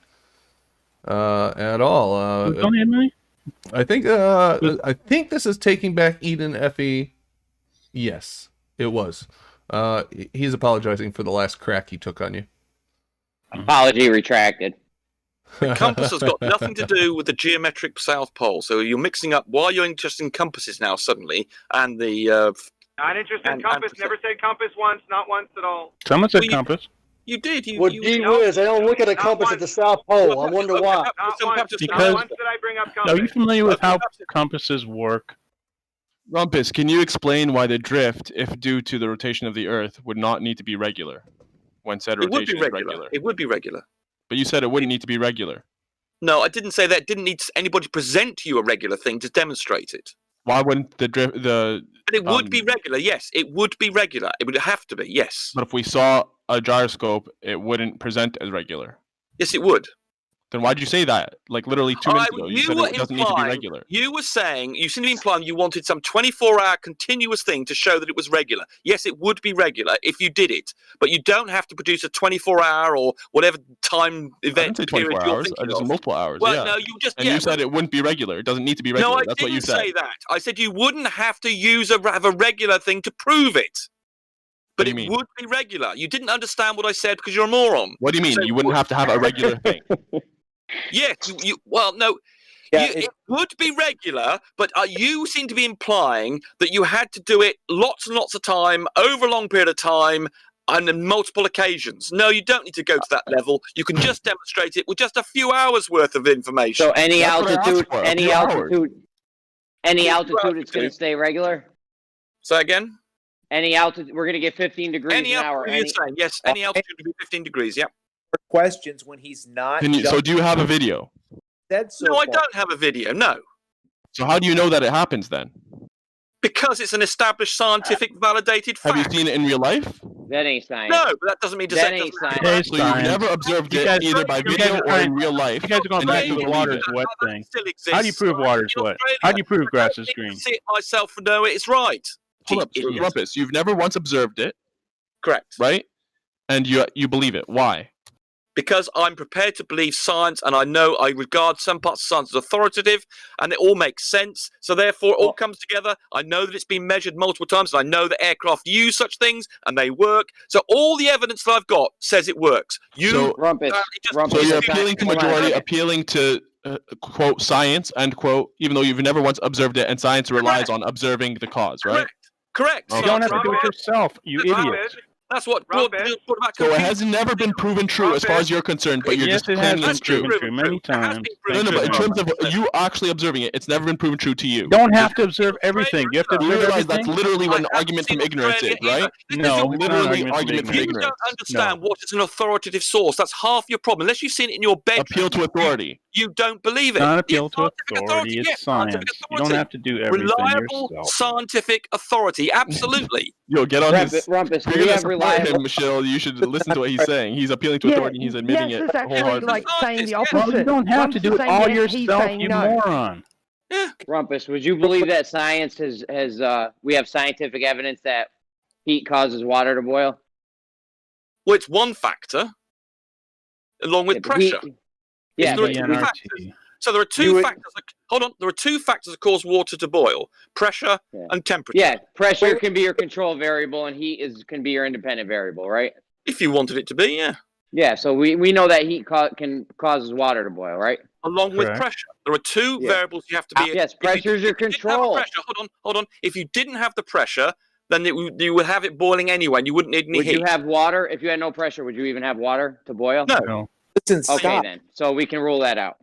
at all. Who donated money? I think this is Taking Back Eden FE. Yes, it was. He's apologizing for the last crack he took on you. Apology retracted. The compass has got nothing to do with the geometric South Pole. So you're mixing up why you're interested in compasses now suddenly, and the. Not interested in compass. Never said compass once. Not once at all. Someone said compass. You did. Well, gee whiz, they don't look at a compass at the South Pole. I wonder why. Not once Because- did I bring up Are compass. you familiar with how compasses work? Rumpus, can you explain why the drift, if due to the rotation of the Earth, would not need to be regular when said It would rotation be is regular. regular? It would be regular. But you said it wouldn't need to be regular. No, I didn't say that. It didn't need anybody to present to you a regular thing to demonstrate it. Why wouldn't the drift But it would be regular. Yes, it would be regular. It would have to be. Yes. But if we saw a gyroscope, it wouldn't present as regular. Yes, it would. Then why'd you say that? Like literally 2 minutes ago, you said were it doesn't need to be regular. You were saying, you seem to be implying you wanted some 24-hour continuous thing to show that it was regular. Yes, it would be regular if you did it, but you don't have to produce a 24-hour or whatever time I event didn't say period 24 you're hours. I thinking just said of. multiple hours. Well, yeah. no, you just and you said it wouldn't be regular. It doesn't need to be regular. No, I That's didn't what you said. say that. I said you wouldn't have to have a regular thing to prove it. But do you it mean? would be regular. You didn't understand what I said because you're a moron. What do you mean? So You wouldn't have to have a regular thing. Yes, well, no. It would be regular, but you seem to be implying that you had to do it lots and lots of time, over a long period of time, and on multiple occasions. No, you don't need to go to that level. You can just demonstrate it with just a few hours worth of information. So any That's what I asked altitude, for, a any few hours. altitude, any Few altitude, hours it's going to stay regular. Say again? Any altitude, we're going to get 15 degrees Any an hour. altitude you're saying, yes, any altitude would be 15 degrees, yeah. Questions when he's not. So do you have a video? Said so No, I far. don't have a video, no. So how do you know that it happens then? Because it's an established scientific validated Have fact. you seen it in real life? That ain't science. No, but that doesn't mean to That say it ain't doesn't science. So you've never observed You it guys- either by you guys video are or trying- in real life. You guys are going and back you to the believe water it. is wet That thing. still exists. How do you prove water is In wet? Australia. How do you prove grass is I green? can see it myself and know it's right. Hold up, Idiot. Rumpus, you've never once observed it, Correct. right? And you believe it. Why? Because I'm prepared to believe science, and I know I regard some parts of science as authoritative, and it all makes sense. So therefore, it all comes together. I know that it's been measured multiple times, and I know that aircraft use such things, and they work. So all the evidence that I've got says it works. So- Rumpus. So you're appealing to majority, appealing to quote science end quote, even though you've never once observed it, and science relies on observing the cause, right? Correct. Okay. You don't have to do it yourself, you idiot. That's what Rumpus. about So it has never been proven true as far as you're concerned, but you're Yes, just it has claiming been it's true. proven true many times. No, but in terms of you actually observing it, it's never been proven true to you. You don't have to observe everything. You have to You observe realize everything. that's literally what an argument from ignorance is, right? No, it's not literally an argument from You ignorance. don't understand what is an authoritative source. That's half your problem. Unless you've seen it in your bedroom. Appeal to authority. You don't believe it. Not appeal It's to scientific authority. It's yes, science. scientific You don't have to do everything Reliable yourself. scientific authority. Absolutely. Yo, get on his. Rumpus, If do you're we gonna have support reliable? him, Michelle, you should listen to what he's saying. He's appealing to authority. And he's admitting Yes, it is actually wholeheartedly. like saying the opposite. Well, you don't have Rumpus to is do it saying all yes, he's yourself, saying you no. moron. Rumpus, would you believe that science has we have scientific evidence that heat causes water to boil? Well, it's one factor, along with pressure. Yeah, there are but two we- factors. So there are two factors. Hold on. There are two factors that cause water to boil: pressure and temperature. Yeah, pressure can be your control variable, and heat can be your independent variable, right? If you wanted it to be, yeah. Yeah, so we know that heat causes water to boil, right? Along with pressure, there are two variables you have to be. Yes, pressure is your control. Hold on. If you didn't have the pressure, then you would have it boiling anyway, and you wouldn't need any Would heat. you have water if you had no pressure? Would you even have water to boil? No. Listen, okay, then. So we can rule that out.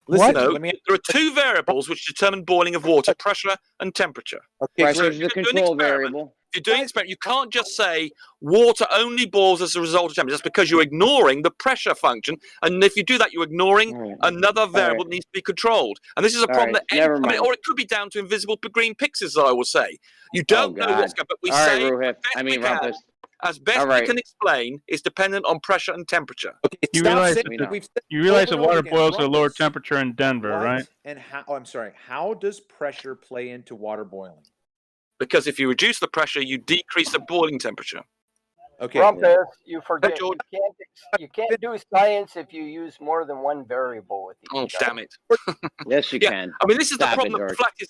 Listen, no, there are two variables which determine boiling of water: pressure and temperature. Pressure is the control variable. If you're doing an experiment, you can't just say water only boils as a result of temperature. That's because you're ignoring the pressure function. And if you do that, you're ignoring another variable that needs to be controlled. And this is a problem that, or it could be down to invisible green pixels, as I will say. You don't know what's going on, but we say Rumpus. as best we can explain, it's dependent on pressure and temperature. You realize that water boils at a lower temperature in Denver, right? And how? Oh, I'm sorry. How does pressure play into water boiling? Because if you reduce the pressure, you decrease the boiling temperature. Okay. Rumpus, you forget you can't do science if you use more than one variable with each Oh, damn it. Yes, you can. I mean, this is the problem with flatties.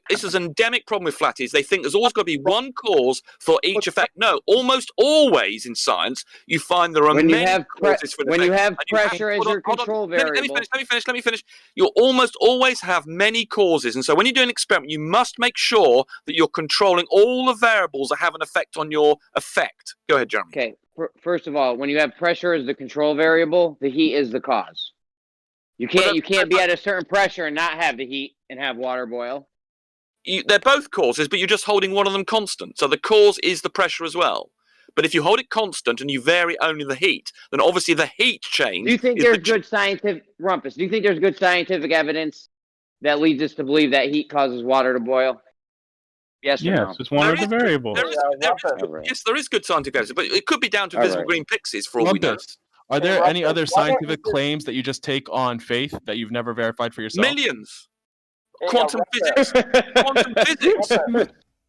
This is an endemic problem with flatties. They think there's always got to be one cause for each effect. No, almost always in science, you find there are many causes for an when effect. you have And pressure as your control variable. Let me finish. You'll almost always have many causes. And so when you do an experiment, you must make sure that you're controlling all the variables that have an effect on your effect. Go ahead, Jeremy. Okay. First of all, when you have pressure as the control variable, the heat is the cause. You can't be at a certain pressure and not have the heat and have water boil. They're both causes, but you're just holding one of them constant. So the cause is the pressure as well. But if you hold it constant and you vary only the heat, then obviously the heat change. Do you think there's good scientific Rumpus? Do you think there's good scientific evidence that leads us to believe that heat causes water to boil? Yes or no? It's one of the variables. Yes, there is good scientific evidence, but it could be down to invisible green pixies for all we know. Are there any other scientific claims that you just take on faith that you've never verified for yourself? Millions. Quantum physics. Quantum physics.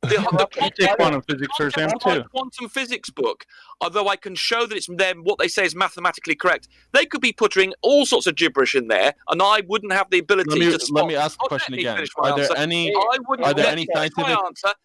Take quantum physics for example too. Quantum physics book, although I can show that it's them what they say is mathematically correct, they could be putting all sorts of gibberish in there, and I wouldn't have the ability to stop. Let me ask the question again. Are there any scientific?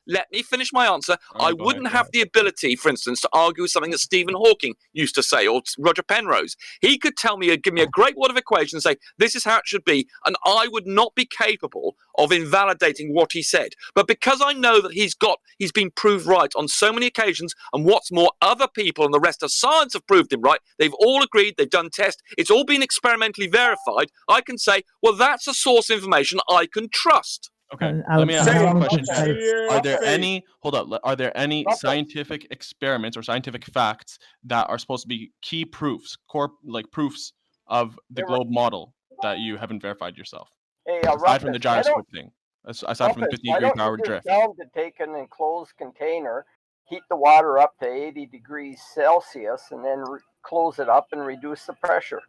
Let me finish my answer. I wouldn't have the ability, for instance, to argue with something that Stephen Hawking used to say, or Roger Penrose. He could give me a great wad of equations and say, this is how it should be, and I would not be capable of invalidating what he said. But because I know that he's been proved right on so many occasions, and what's more, other people and the rest of science have proved him right. They've all agreed, they've done tests, it's all been experimentally verified. I can say, well, that's a source of information I can trust. Okay, let me ask you a question. Are there any Are there any scientific experiments or scientific facts that are supposed to be key proofs, proofs of the globe model that you haven't verified yourself? Aside from the gyroscope thing. Aside from the 50 degree power drift. To take an enclosed container, heat the water up to 80 degrees Celsius, and then close it up and reduce the pressure.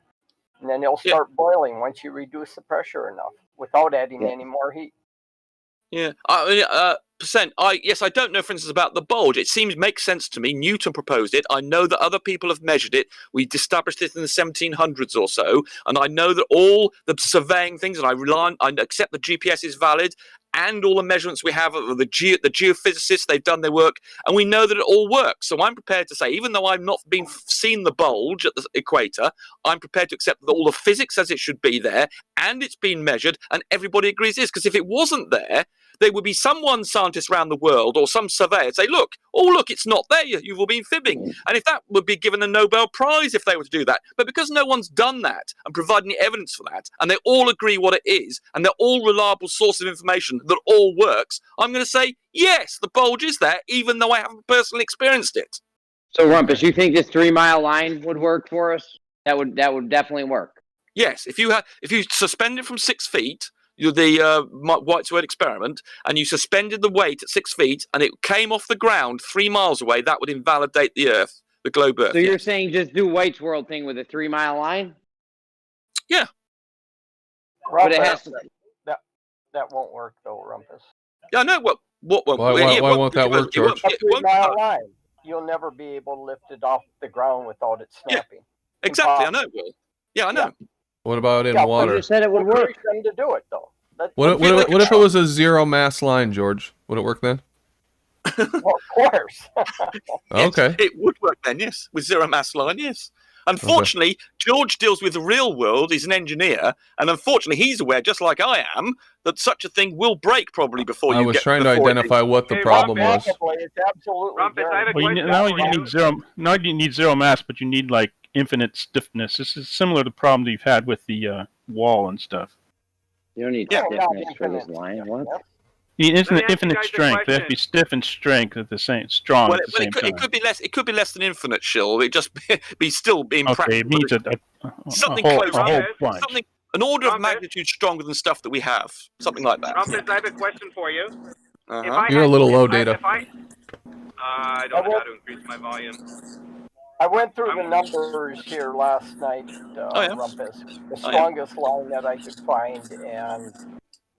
And then it'll start boiling once you reduce the pressure enough without adding any more heat. Yeah, yes, I don't know, for instance, about the bulge. It makes sense to me. Newton proposed it. I know that other people have measured it. We established it in the 1700s or so, and I know that all the surveying things, and I accept the GPS is valid, and all the measurements we have of the geophysicists, they've done their work, and we know that it all works. So I'm prepared to say, even though I've not seen the bulge at the equator, I'm prepared to accept that all the physics as it should be there, and it's been measured, and everybody agrees it is. Because if it wasn't there, there would be some one scientist around the world or some surveyor say, look, it's not there. You've all been fibbing. And if that would be given a Nobel Prize if they were to do that. But because no one's done that and provided any evidence for that, and they all agree what it is, and they're all reliable sources of information that all works, I'm going to say, yes, the bulge is there, even though I haven't personally experienced it. So, Rumpus, you think this 3 mile line would work for us? That would definitely work. Yes, if you suspend it from 6 feet, the White's Word experiment, and you suspended the weight at 6 feet, and it came off the ground 3 miles away, that would invalidate the Earth, the globe Earth. So you're saying just do White's World thing with a 3 mile line? Yeah. But it has to. That won't work though, Rumpus. Yeah, no. What won't? Why won't that work, George? A 3 mile line. You'll never be able to lift it off the ground without it snapping. Yeah, exactly, I know it will. Yeah, I know. Yeah. What about in Yeah, water? You said it would work. Them to do it though. What if it was a 0 mass line, George? Would it work then? Well, of course. Okay. It would work then, yes. With 0 mass line, yes. Unfortunately, George deals with the real world. He's an engineer, and unfortunately, he's aware, just like I am, that such a thing will break probably before you get. I was trying to identify what the problem was. It's absolutely. Now you need zero mass, but you need like infinite stiffness. This is similar to the problem that you've had with the wall and stuff. You don't need stiffness for this line. What? You need infinite strength. They have to be stiff and strength at the same strong Well, at the same time. it could be less. It could be less than infinite, Shill. It just be still being Okay, it means something a whole close. bunch. Something an order of magnitude stronger than stuff that we have. Something like that. Rumpus, I have a question for you. You're a little low, Data. I don't know how to increase my volume. I went through the numbers here last night, Rumpus. The strongest line that I could find, and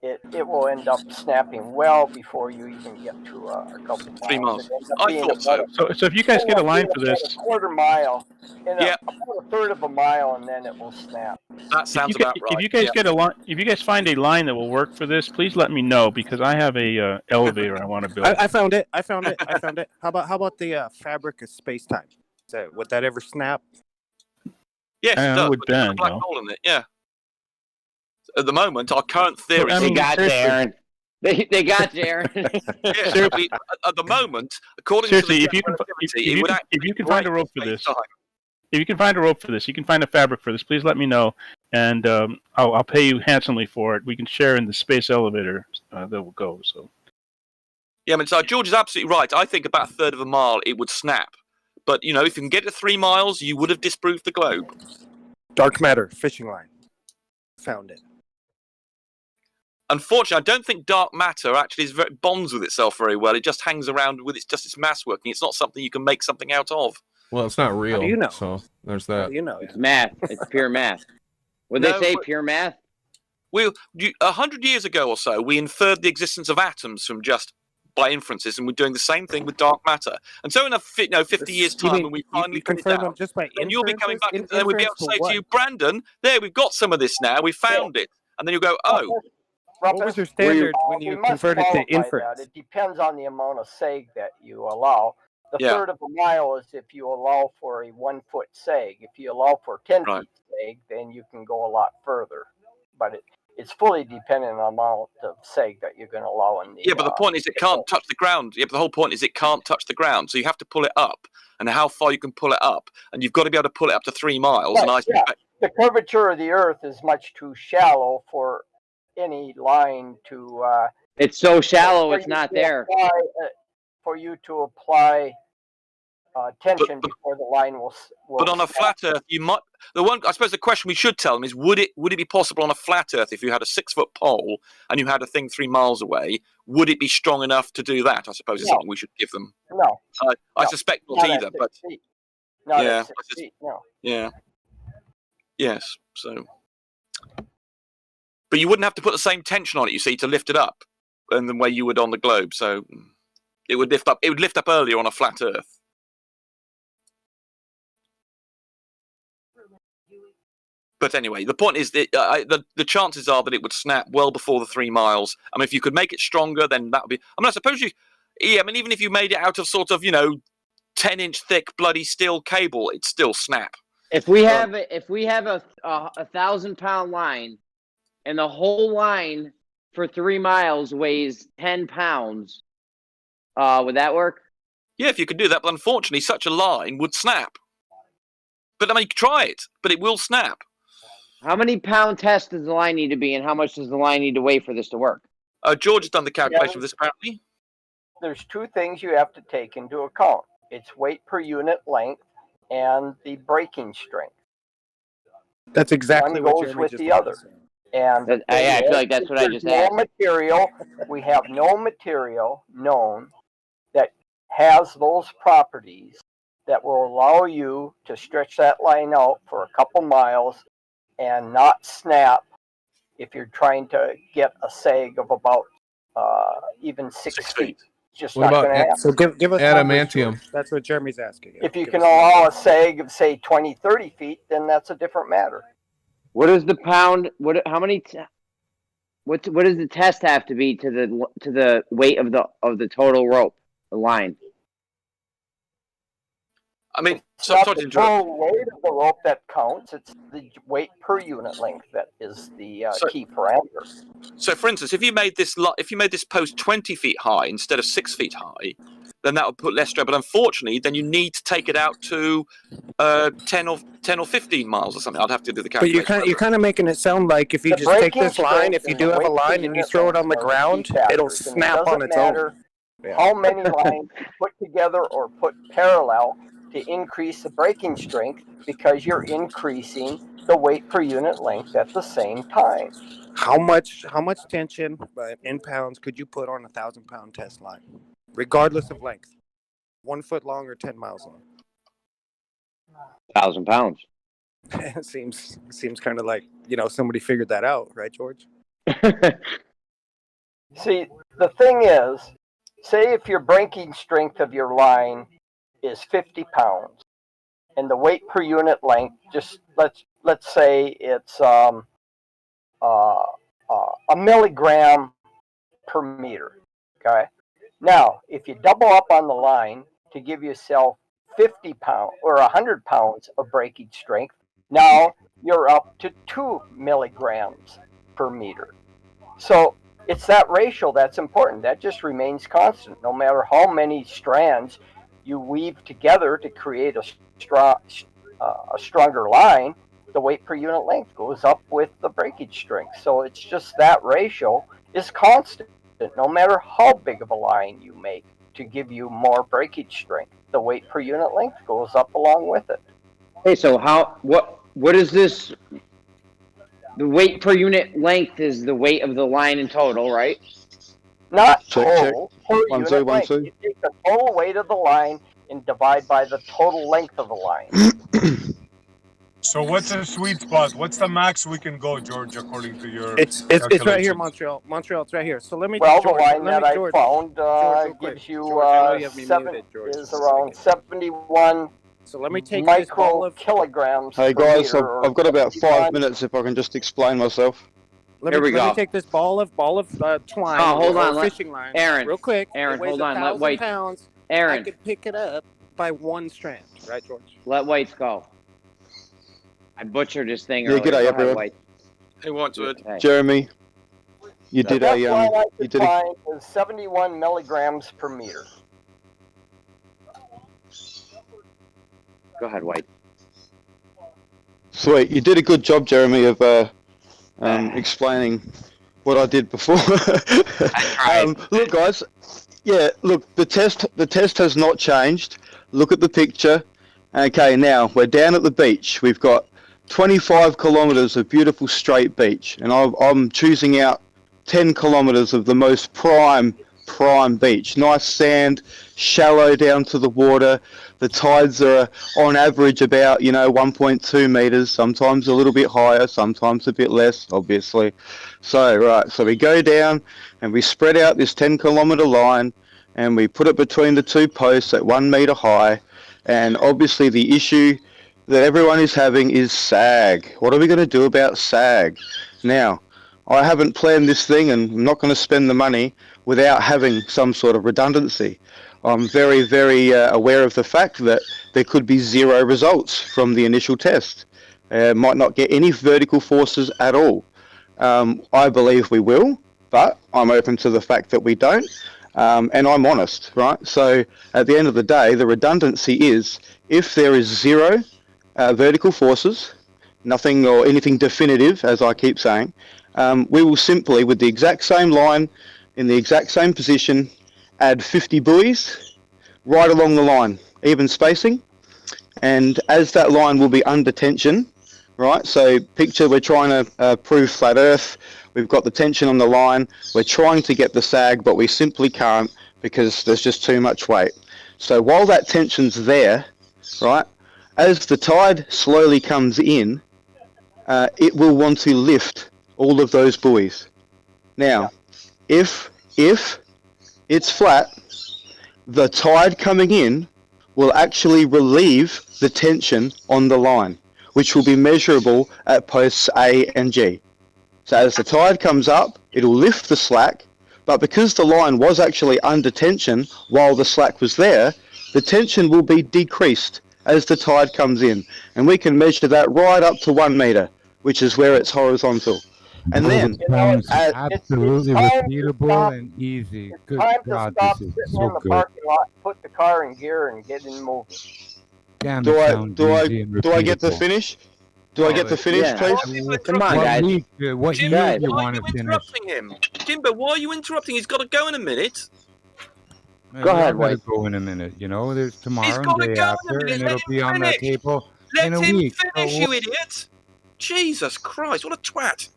it will end up snapping well before you even get to a couple miles. 3 miles. I thought so. So if you guys get a line for this, a quarter mile, and about a third of a mile, and then it will snap. That sounds about right. If you guys get a line, if you guys find a line that will work for this, please let me know because I have a elevator I want to build. I found it. How about the fabric of space time? Would that ever snap? Yes, it does. Would But there's a bend, black though. hole in it. Yeah. At the moment, our current theory. They got you, Aaron. They got you, Aaron. At the moment, according Seriously, to if you can it find a rope for this, if you can find a rope for this, you can find a fabric for this. Please let me know, and I'll pay you handsomely for it. We can share in the space elevator that will go. So. Yeah, I mean, so George is absolutely right. I think about a third of a mile it would snap, but if you can get to 3 miles, you would have disproved the globe. Dark matter fishing line. Found it. Unfortunately, I don't think dark matter actually bonds with itself very well. It just hangs around with its mass working. It's not something you can make something out of. Well, it's not real. How do you know? So there's that. It's math. It's pure math. Would they say pure math? 100 years ago or so, we inferred the existence of atoms from just by inferences, and we're doing the same thing with dark matter. And so in 50 years' time, when we finally confirm them just by and you'll be coming back, and inferences? then we'll be able to say to you, Brandon, there, we've got some of this now. We found it. And then you'll go, oh. What was your standard when you converted to inference? It depends on the amount of sag that you allow. The Yeah. third of a mile is if you allow for a 1 foot sag. If you allow for 10 feet sag, then you can go a lot further. But it's fully dependent on the amount of sag that you're going to allow in the. Yeah, but the point is it can't touch the ground. Yeah, but the whole point is it can't touch the ground. So you have to pull it up, and how far you can pull it up, and you've got to be able to pull it up to 3 miles. Right, And I suspect the curvature of the Earth is much too shallow for any line to. It's so shallow, it's not there. For you to apply tension before the line will. But on a flat Earth, you might. I suppose the question we should tell them is: Would it be possible on a flat Earth if you had a 6-foot pole and you had a thing 3 miles away? Would it be strong enough to do that? I suppose is something we should give them. No. I suspect not either. But yeah. Yeah. Yes. So. But you wouldn't have to put the same tension on it, you see, to lift it up, in the way you would on the globe. So it would lift up. It would lift up earlier on a flat Earth. But anyway, the point is that the chances are that it would snap well before the 3 miles. I mean, if you could make it stronger, then that would be. I mean, I suppose you. Yeah, I mean, even if you made it out of sort of 10-inch thick bloody steel cable, it'd still snap. If we have a 1,000-pound line, and the whole line for 3 miles weighs 10 pounds, would that work? Yeah, if you could do that, but unfortunately, such a line would snap. But I mean, try it, but it will snap. How many pound test does the line need to be, and how much does the line need to weigh for this to work? George has done the calculation for this, apparently. There's two things you have to take into account. It's weight per unit length and the braking strength. That's exactly One what goes Jeremy with just the said. other. And I feel like that's what I just asked. We have no material known that has those properties that will allow you to stretch that line out for a couple miles and not snap if you're trying to get a sag of about even 6 feet. It's just What not about going to happen. So give us adamantium? numbers, That's what Jeremy's asking. If you Give can us allow a sag of, say, 20, 30 feet, then that's a different matter. What is the pound? How many? What does the test have to be to the weight of the total rope, the line? I mean, It's not the total weight of the rope that counts. It's the weight per unit length that is the key parameter. So, for instance, if you made this post 20 feet high instead of 6 feet high, then that would put less strain. But unfortunately, then you need to take it out to 10 or 15 miles or something. I'd have to do the But calculation. you're kind of making it sound like if you The just take braking this line, if strength you and do the have a weight per line and you unit throw it on the length are ground, key factors, it'll and snap it doesn't on its matter own. how many lines you put together or put parallel to increase the braking strength, because you're increasing the weight per unit length at the same time. How much tension in pounds could you put on a 1,000-pound test line, regardless of length? 1 foot long or 10 miles long? 1,000 pounds. It seems kind of like somebody figured that out, right, George? See, the thing is, say if your braking strength of your line is 50 pounds, and the weight per unit length, just let's say it's a milligram per meter. Okay. Now, if you double up on the line to give yourself 50 pounds or 100 pounds of braking strength, now you're up to 2 milligrams per meter. So it's that ratio that's important. That just remains constant, no matter how many strands you weave together to create a stronger line. The weight per unit length goes up with the breakage strength. So it's just that ratio is constant, no matter how big of a line you make to give you more breakage strength. The weight per unit length goes up along with it. Hey, so what is this? The weight per unit length is the weight of the line in total, right? Not Check. total, per One, unit two, one, length. two. You take the total weight of the line and divide by the total length of the line. So what's a sweet spot? What's the max we can go, George, according to your It's right here, calculations? Montreal. Montreal, it's right here. So let me. Well, George, the line let that me, George, I found George, real quick. gives you, George, I know you have me muted, George. is around 71 So let me take this ball micro of. kilograms. Hey per guys, meter, I've got about 5 51. minutes if I can just explain myself. Let me take this ball of twine. Oh, hold on, fishing line. Aaron, real quick. Aaron, It weighs hold on, let 1,000 White. pounds. Aaron, I could pick it up by one strand, right, George? let Whites go. I butchered this thing Yeah, earlier. g'day, Go ahead, everyone. White. Hey, Whitewood. Hey. Jeremy, you The did best a line I you could did a find is 71 milligrams per meter. Go ahead, White. sweet. You did a good job, Jeremy, of explaining what I did before. Look, guys. Yeah, look. The test has not changed. Look at the picture. Okay, now we're down at the beach. We've got 25 kilometers of beautiful straight beach, and I'm choosing out 10 kilometers of the most prime beach. Nice sand, shallow down to the water. The tides are on average about 1.2 meters, sometimes a little bit higher, sometimes a bit less, obviously. So we go down and we spread out this 10-kilometer line and we put it between the two posts at 1 meter high. And obviously the issue that everyone is having is sag. What are we going to do about sag? Now, I haven't planned this thing and I'm not going to spend the money without having some sort of redundancy. I'm very, very aware of the fact that there could be 0 results from the initial test. Might not get any vertical forces at all. I believe we will, but I'm open to the fact that we don't, and I'm honest, right? So at the end of the day, the redundancy is if there is zero vertical forces, nothing or anything definitive, as I keep saying, we will simply, with the exact same line, in the exact same position, add 50 buoys right along the line, even spacing, and as that line will be under tension, right? So picture we're trying to prove flat Earth. We've got the tension on the line. We're trying to get the sag, but we simply can't because there's just too much weight. So while that tension's there, right, as the tide slowly comes in, it will want to lift all of those buoys. Now, if it's flat, the tide coming in will actually relieve the tension on the line, which will be measurable at posts A and G. So as the tide comes up, it'll lift the slack, but because the line was actually under tension while the slack was there, the tension will be decreased as the tide comes in. And we can measure that right up to 1 meter, which is where it's horizontal. And then, absolutely repeatable and easy. Good God, this is so in the good. parking lot, put the car in gear, and get in moving. Damn, do it I sounds do I easy and do I get to repeatable. finish? Do I get to finish, please? Come on, What guys. week, what Jimbo, year do you why are want you to finish? interrupting him? Jimbo, why are you interrupting? He's got to go in a minute. Man, Go we ahead, all gotta White. go in a minute. You know, there's He's tomorrow and got to day go in a after, minute. and Let it'll him be on the finish. table Let in a him week. finish, So you what- idiot. Jesus Christ, what a twat.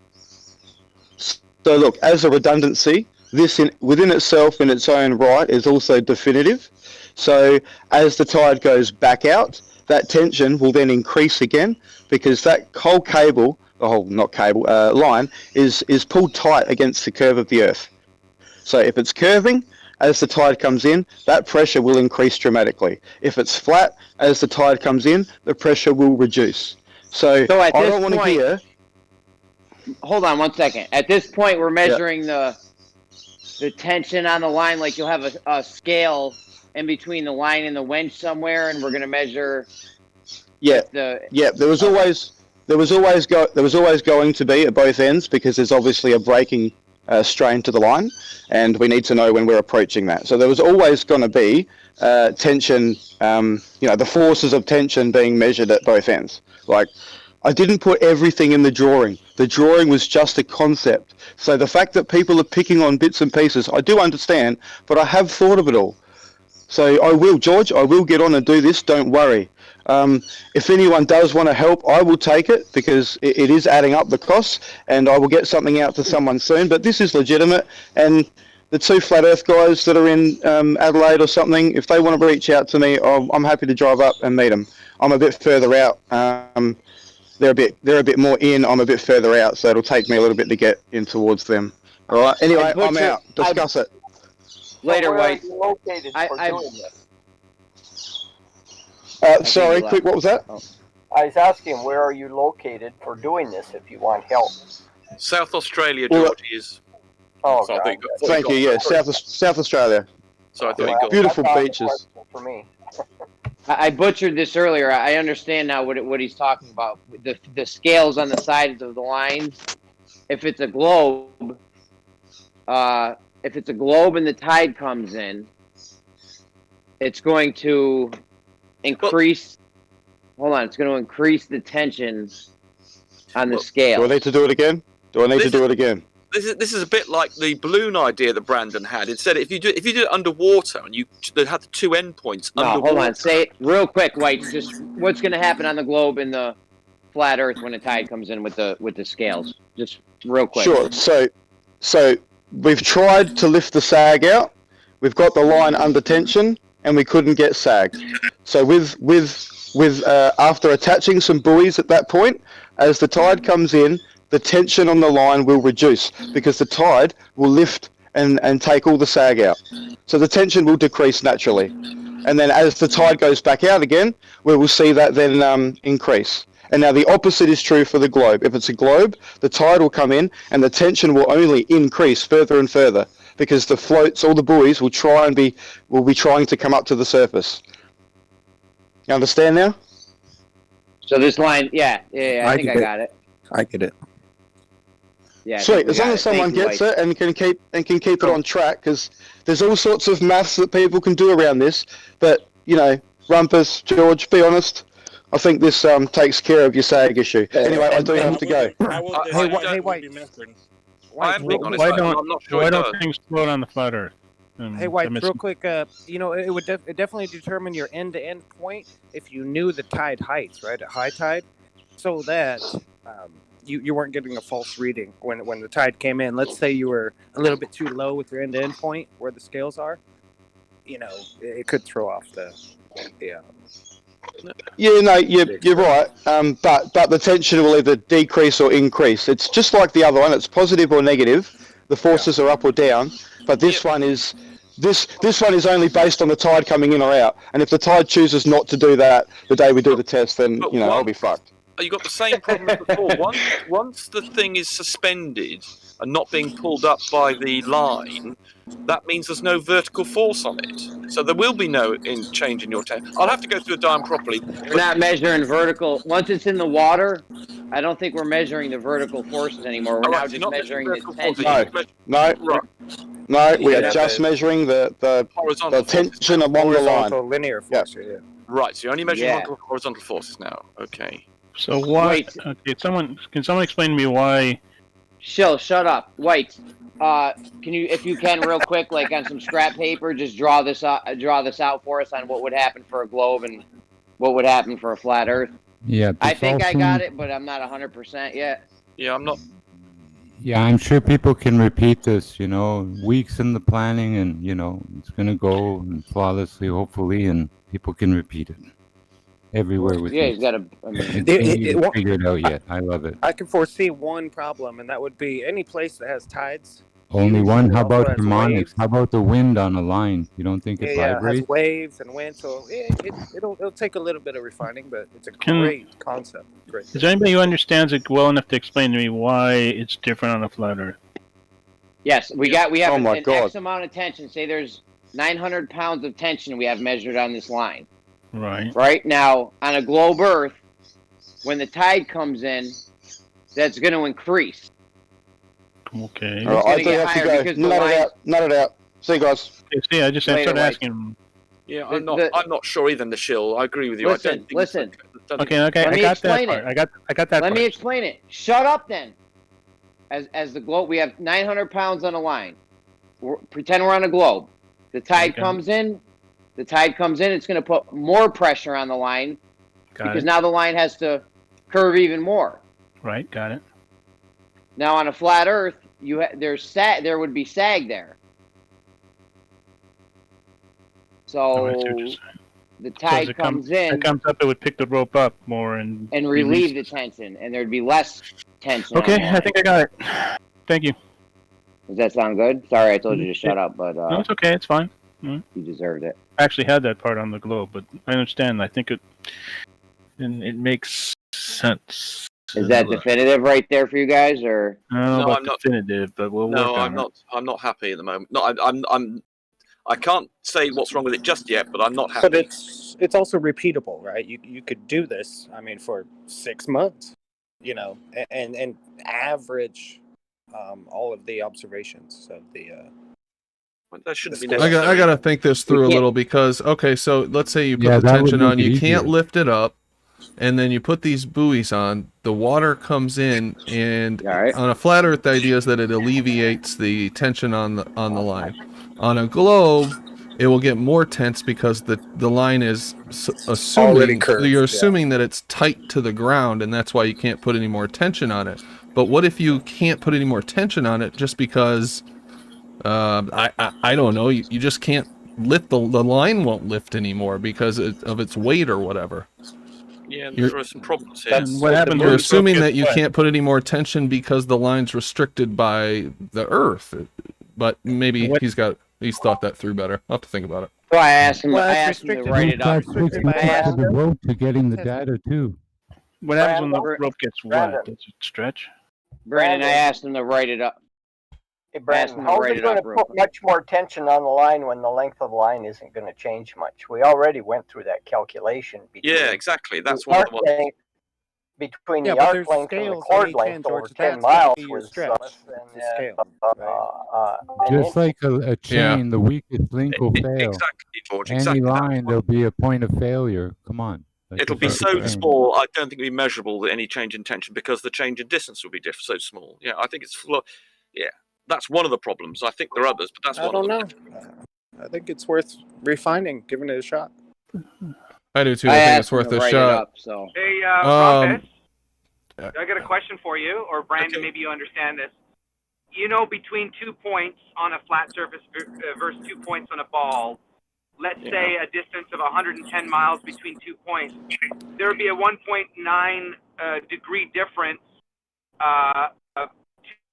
So look, as a redundancy, this within itself in its own right is also definitive. So as the tide goes back out, that tension will then increase again because that whole cable, the whole not cable line is pulled tight against the curve of the Earth. So if it's curving, as the tide comes in, that pressure will increase dramatically. If it's flat, as the tide comes in, the pressure will reduce. So So at I this don't want to point- hear. Hold on 1 second. At this point, we're measuring the tension on the line. Like you'll have a scale in between the line and the winch somewhere, and we're going to measure. Yeah, the yeah. There was always going to be at both ends because there's obviously a braking strain to the line, and we need to know when we're approaching that. So there was always going to be tension. The forces of tension being measured at both ends. Like, I didn't put everything in the drawing. The drawing was just a concept. So the fact that people are picking on bits and pieces, I do understand, but I have thought of it all. So I will, George, I will get on and do this, don't worry. If anyone does want to help, I will take it because it is adding up the costs, and I will get something out to someone soon. But this is legitimate, and the two Flat Earth guys that are in Adelaide or something, if they want to reach out to me, I'm happy to drive up and meet them. I'm a bit further out. They're a bit more in. I'm a bit further out, so it'll take me a little bit to get in towards them. All right. Anyway, I'm out. Discuss it. Later, Where are White. you located for doing this? Sorry, quick. What was that? I was asking, where are you located for doing this if you want help? South Australia, Well, George is. Oh, So I God. think- Thank you. Yeah, South Australia. So I thought you got Beautiful That's out of the beaches. question for me. I butchered this earlier. I understand now what he's talking about. The scales on the sides of the lines. If it's a globe, and the tide comes in, it's going to increase. Hold on, it's going to increase the tension on the scale. Do I need to do it again? This is a bit like the balloon idea that Brandon had. Instead, if you do it underwater and you had the two endpoints. No, underwater. hold on. Say it real quick, White. Just what's going to happen on the globe in the flat Earth when the tide comes in with the scales? Just real quick. Sure. So we've tried to lift the sag out. We've got the line under tension, and we couldn't get sag. So with after attaching some buoys at that point, as the tide comes in, the tension on the line will reduce because the tide will lift and take all the sag out. So the tension will decrease naturally. And then as the tide goes back out again, we will see that then increase. And now the opposite is true for the globe. If it's a globe, the tide will come in and the tension will only increase further and further because the floats, all the buoys will be trying to come up to the surface. You understand now? So this line, yeah, I think I got it. I get it. Yeah. I Sweet, think we as long got as someone Thank you, gets White. it and can keep it on track, because there's all sorts of maths that people can do around this. But Rumpus, George, be honest. I think this takes care of your SAG issue. Anyway, I do have to go. Hey, White. I'm being honest. Why I'm not sure why it don't does. things float on the flat Earth? Hey, White, real quick, it would definitely determine your end-to-end point if you knew the tide heights, right, at high tide, so that you weren't getting a false reading when the tide came in. Let's say you were a little bit too low with your end-to-end point where the scales are. It could throw off the. Yeah, no, you're right. But the tension will either decrease or increase. It's just like the other one. It's positive or negative. The forces are up or down. But this one is this one is only based on the tide coming in or out. And if the tide chooses not to do that the day we do the test, then I'll be fucked. You got the same problem as before. Once the thing is suspended and not being pulled up by the line, that means there's no vertical force on it. So there will be no change in your tension. I'll have to go through a diagram properly. We're not measuring vertical. Once it's in the water, I don't think we're measuring the vertical forces anymore. We're now just measuring the tension. No, we are just measuring the tension along the line. Linear force. Yeah. Right, so you're only measuring horizontal forces now. Okay. So why? Okay, can someone explain to me why? Shut up, White. Can you, if you can, real quick, like on some scrap paper, just draw this out for us on what would happen for a globe and what would happen for a flat Earth? Yeah. I think I got it, but I'm not 100% yet. Yeah, I'm not. Yeah, I'm sure people can repeat this, weeks in the planning, and, it's going to go flawlessly, hopefully, and people can repeat it everywhere with he's got to. It's figured out yet. I love it. I can foresee one problem, and that would be any place that has tides. Only one. How about harmonics? How about the wind on a line? You don't think it Yeah, it vibrates? has waves and wind, so it'll take a little bit of refining, but it's a great concept. Great. Is there anybody who understands it well enough to explain to me why it's different on a flat Earth? Yes, we have an X amount of tension. Say there's 900 pounds of tension we have measured on this line. Right. Right now, on a globe Earth, when the tide comes in, that's going to increase. Okay. All right, I do have to go. Nut it out. See you guys. See, I just started asking. Yeah, I'm not sure either, Nashil. I agree with you. Listen. Okay, I got that part. I got that. Let me explain it. Shut up, then. As the globe, we have 900 pounds on a line. Pretend we're on a globe. The tide comes in. It's going to put more pressure on the line because now the line has to curve even more. Right, got it. Now on a flat Earth, there would be sag there. So the tide comes in. It comes up, it would pick the rope up more and relieve the tension, and there'd be less tension. Okay, I think I got it. Thank you. Does that sound good? Sorry, I told you to shut up, but no, it's okay. It's fine. You deserved it. I actually had that part on the globe, but I understand. I think it makes sense. Is that definitive right there for you guys, or? No, I'm not definitive, but we'll work on it. I'm not happy at the moment. No, I can't say what's wrong with it just yet, but I'm not happy. But it's also repeatable, right? You could do this. I mean, for 6 months, and average all of the observations of the. That shouldn't be I got to think this through a little because so let's say you put the tension on, you can't lift it up. And then you put these buoys on, the water comes in, and on a flat Earth, the idea is that it alleviates the tension on the line. On a globe, it will get more tense because the line is assuming you're assuming that it's tight to the ground, and that's why you can't put any more tension on it. But what if you can't put any more tension on it just because I don't know, you just can't lift the line won't lift anymore because of its weight or whatever. Yeah, there are some problems here. What happens? You're assuming that you can't put any more tension because the line's restricted by the Earth, but maybe he's thought that through better. I'll have to think about it. So I asked him to write it up. The rope to getting the data too. What happens when the rope gets wet? Does it stretch? Brandon, I asked him to write it up. Hey, Brandon, how is it going to put much more tension on the line when the length of the line isn't going to change much? We already went through that calculation. Yeah, exactly. That's one of the ones. between Yeah, the but arc there's length and the scales cord on each length end, over George. 10 That's gotta miles be your was stretch. less than The scale, right? an inch. Just like a chain, the weakest link will fail. Exactly, George. Any Exactly. line, there'll be a point of failure. Come on. Like It'll it's be like a so chain. small, I don't think it'll be measurable that any change in tension because the change in distance will be so small. Yeah, I think yeah, that's one of the problems. I think there are others, but that's I one of don't them. know. I think it's worth refining, giving it a shot. I do too. I think it's worth a shot. Hey, Rumpus, I got a question for you, or Brandon, maybe you understand this. You know, between 2 points on a flat surface versus 2 points on a ball, let's say a distance of 110 miles between 2 points, there would be a 1.9 degree difference.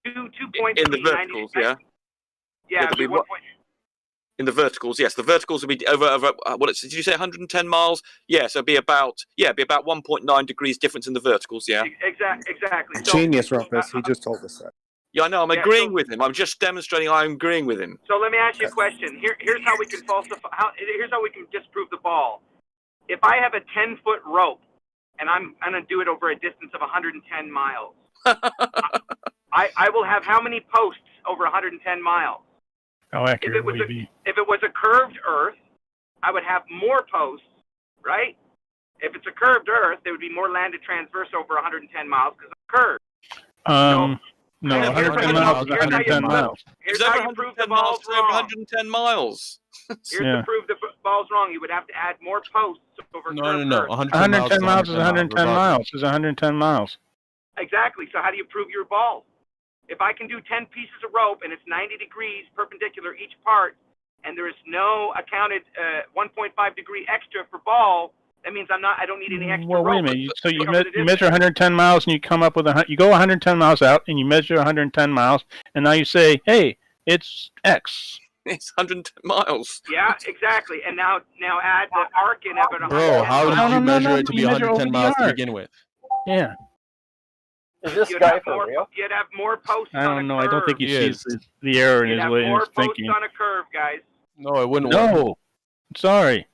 2 points In the would be 90 verticals, degrees. Yeah, it'd be 1 point. In the verticals, yes, the verticals would be over did you say 110 miles? Yes, it'd be about 1.9 degrees difference in the verticals. Yeah, Exactly. So, Genius, Rumpus. He just told us that. yeah, I know. I'm agreeing with him. I'm just demonstrating I'm agreeing with him. So let me ask you a question. Here's how we can falsify. Here's how we can disprove the ball. If I have a 10-foot rope and I'm going to do it over a distance of 110 miles, I will have how many posts over 110 miles? How accurate will you be? If it was a curved Earth, I would have more posts, right? If it's a curved Earth, there would be more land to transverse over 110 miles because it's curved. No, 110 miles is 110 miles. Here's how you prove the ball's wrong. 110 miles. Here's to prove the ball's wrong. You would have to add more posts over curved Earth. 110 miles is 110 miles. Is 110 miles. Exactly. So how do you prove your ball? If I can do 10 pieces of rope and it's 90 degrees perpendicular each part, and there is no accounted 1.5 degree extra for ball, that means I don't need any extra rope. Well, wait a minute. So you measure 110 miles and you come up with you go 110 miles out and you measure 110 miles, and now you say, hey, it's X. It's 110 miles. Yeah, exactly. And now add the arc in of it. Bro, how did you measure it to be 110 miles to begin with? Yeah. Is this guy for real? You'd have more posts I on don't a know. curve. I don't think he sees the error in You'd his have way, in more his posts thinking. on a curve, guys. No, it wouldn't work. No. Sorry.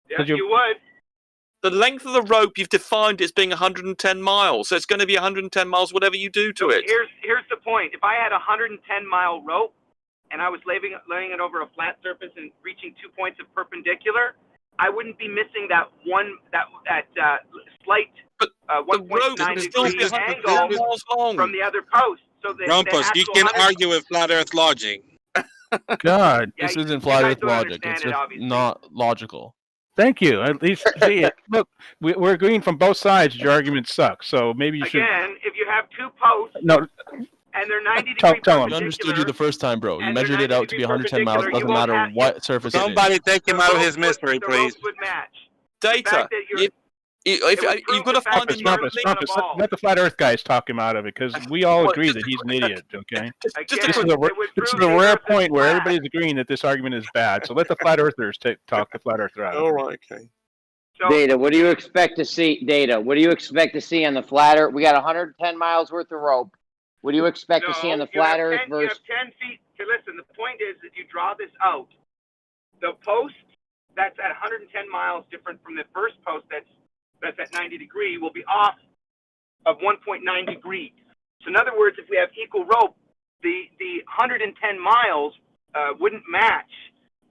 Yes, you would. The length of the rope you've defined as being 110 miles, so it's going to be 110 miles whatever you do to it. Here's the point. If I had a 110-mile rope and I was laying it over a flat surface and reaching 2 points of perpendicular, I wouldn't be missing that slight 1.9 degree angle from the other post. So Rumpus, you can argue with flat Earth logic. God, this isn't flat Earth logic. It's just not logical. Thank you. At least see it. Look, we're agreeing from both sides. Your argument sucks. So maybe you should. Again, if you have two posts and they're 90 degrees I perpendicular, understood you the first time, bro. You measured it out to be 110 miles. It doesn't matter what surface it is. Somebody take him out of his mystery, please. Data. You've got to find Rumpus, let the flat Earth guys talk him out of it, because we all agree that he's an idiot. Okay. This is a rare point where everybody's agreeing that this argument is bad. So let the flat Earthers talk the flat Earther out of it. All right. Okay. Data. What do you expect to see? Data. What do you expect to see on the flat Earth? We got 110 miles worth of rope. What do you expect to see on the flat Earth versus? You have 10 feet. Listen, the point is that you draw this out. The post that's at 110 miles different from the first post that's at 90 degrees will be off of 1.9 degrees. So in other words, if we have equal rope, the 110 miles wouldn't match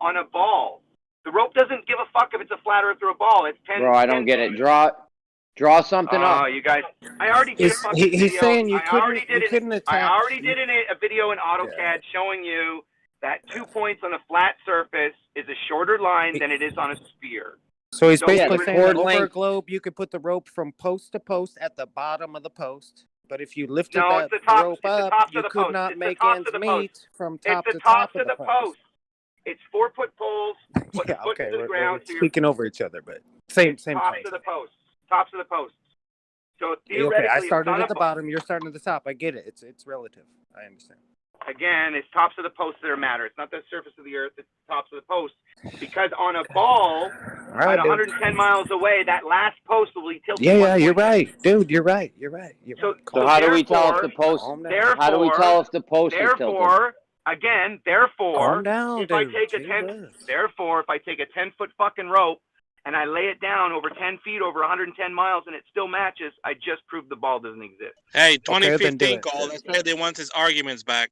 on a ball. The rope doesn't give a fuck if it's a flat Earth or a ball. It's 10. Bro, I don't get it. Draw something up. Oh, you guys! I already did a fucking video. He's saying you I already couldn't attack. I already did a video in AutoCAD showing you that 2 points on a flat surface is a shorter line than it is on a sphere. So he's basically saying that over a length. globe, you could put the rope from post to post at the bottom of the post. But if you lifted No, that it's the top, rope it's the up, top you of the could post. not It's the make top ends of the meet post. from top It's to the top of of the the post. post. It's 4-foot poles. Put Yeah, foot okay, to the we're ground. So speaking over each other, but same tops point. of the post. Tops of the post. So Okay, theoretically, I it's started not at the bottom. You're starting at the top. I get it. It's relative. I understand. Again, it's tops of the posts that matter. It's not the surface of the Earth. It's the tops of the posts. Because on a ball, right, at 110 miles away, that last post will be tilted. Yeah, you're right, dude. You're right. So how do we tell if the post? How do we tell if the post is tilted? Therefore, again, Calm down, if I dude. take a 10, therefore, if I take a 10-foot fucking rope and I lay it down over 10 feet over 110 miles and it still matches, I just proved the ball doesn't exist. Hey, 2015 call. Let's say they want his arguments back.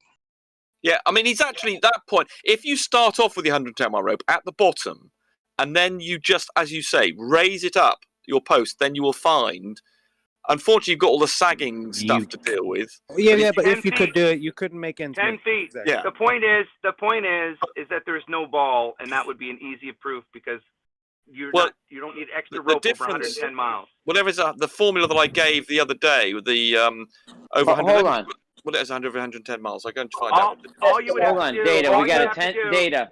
Yeah, I mean, he's actually at that point. If you start off with the 110 mile rope at the bottom, and then you just, as you say, raise it up your post, then you will find. Unfortunately, you've got all the sagging stuff to deal with. Yeah, but if you could do it, you couldn't make ends 10 meet. feet. Exactly. Yeah. The point is that there's no ball, and that would be an easy proof because you don't need extra rope over 110 miles. Whatever is the formula that I gave the other day with the over 100. Hold on. What is 110 miles? I'm going to find All you would have Hold on, to do. data. all We you got would a have to 10 do- data.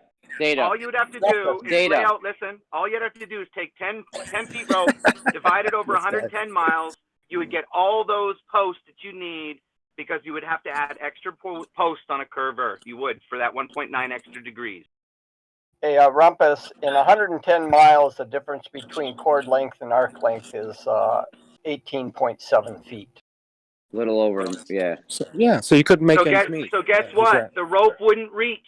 All you would have to do is Data. lay out. Listen. All you'd have to do is take 10 feet rope, divide it over 110 miles. You would get all those posts that you need because you would have to add extra posts on a curved earth. You would for that 1.9 extra degrees. Hey, Rumpus, in 110 miles, the difference between chord length and arc length is 18.7 feet. Little over, yeah. So you couldn't make So ends meet. guess what? The rope wouldn't reach.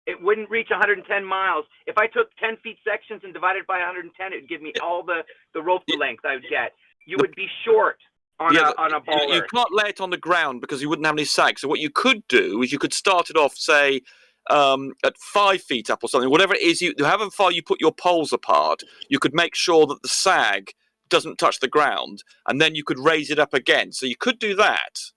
It wouldn't reach 110 miles. If I took 10 feet sections and divided by 110, it would give me all the rope length I would get. You would be short on a ball. You can't lay it on the ground because you wouldn't have any sag. So what you could do is you could start it off, say, at 5 feet up or something. Whatever it is, however far you put your poles apart, you could make sure that the sag doesn't touch the ground, and then you could raise it up again. So you could do that.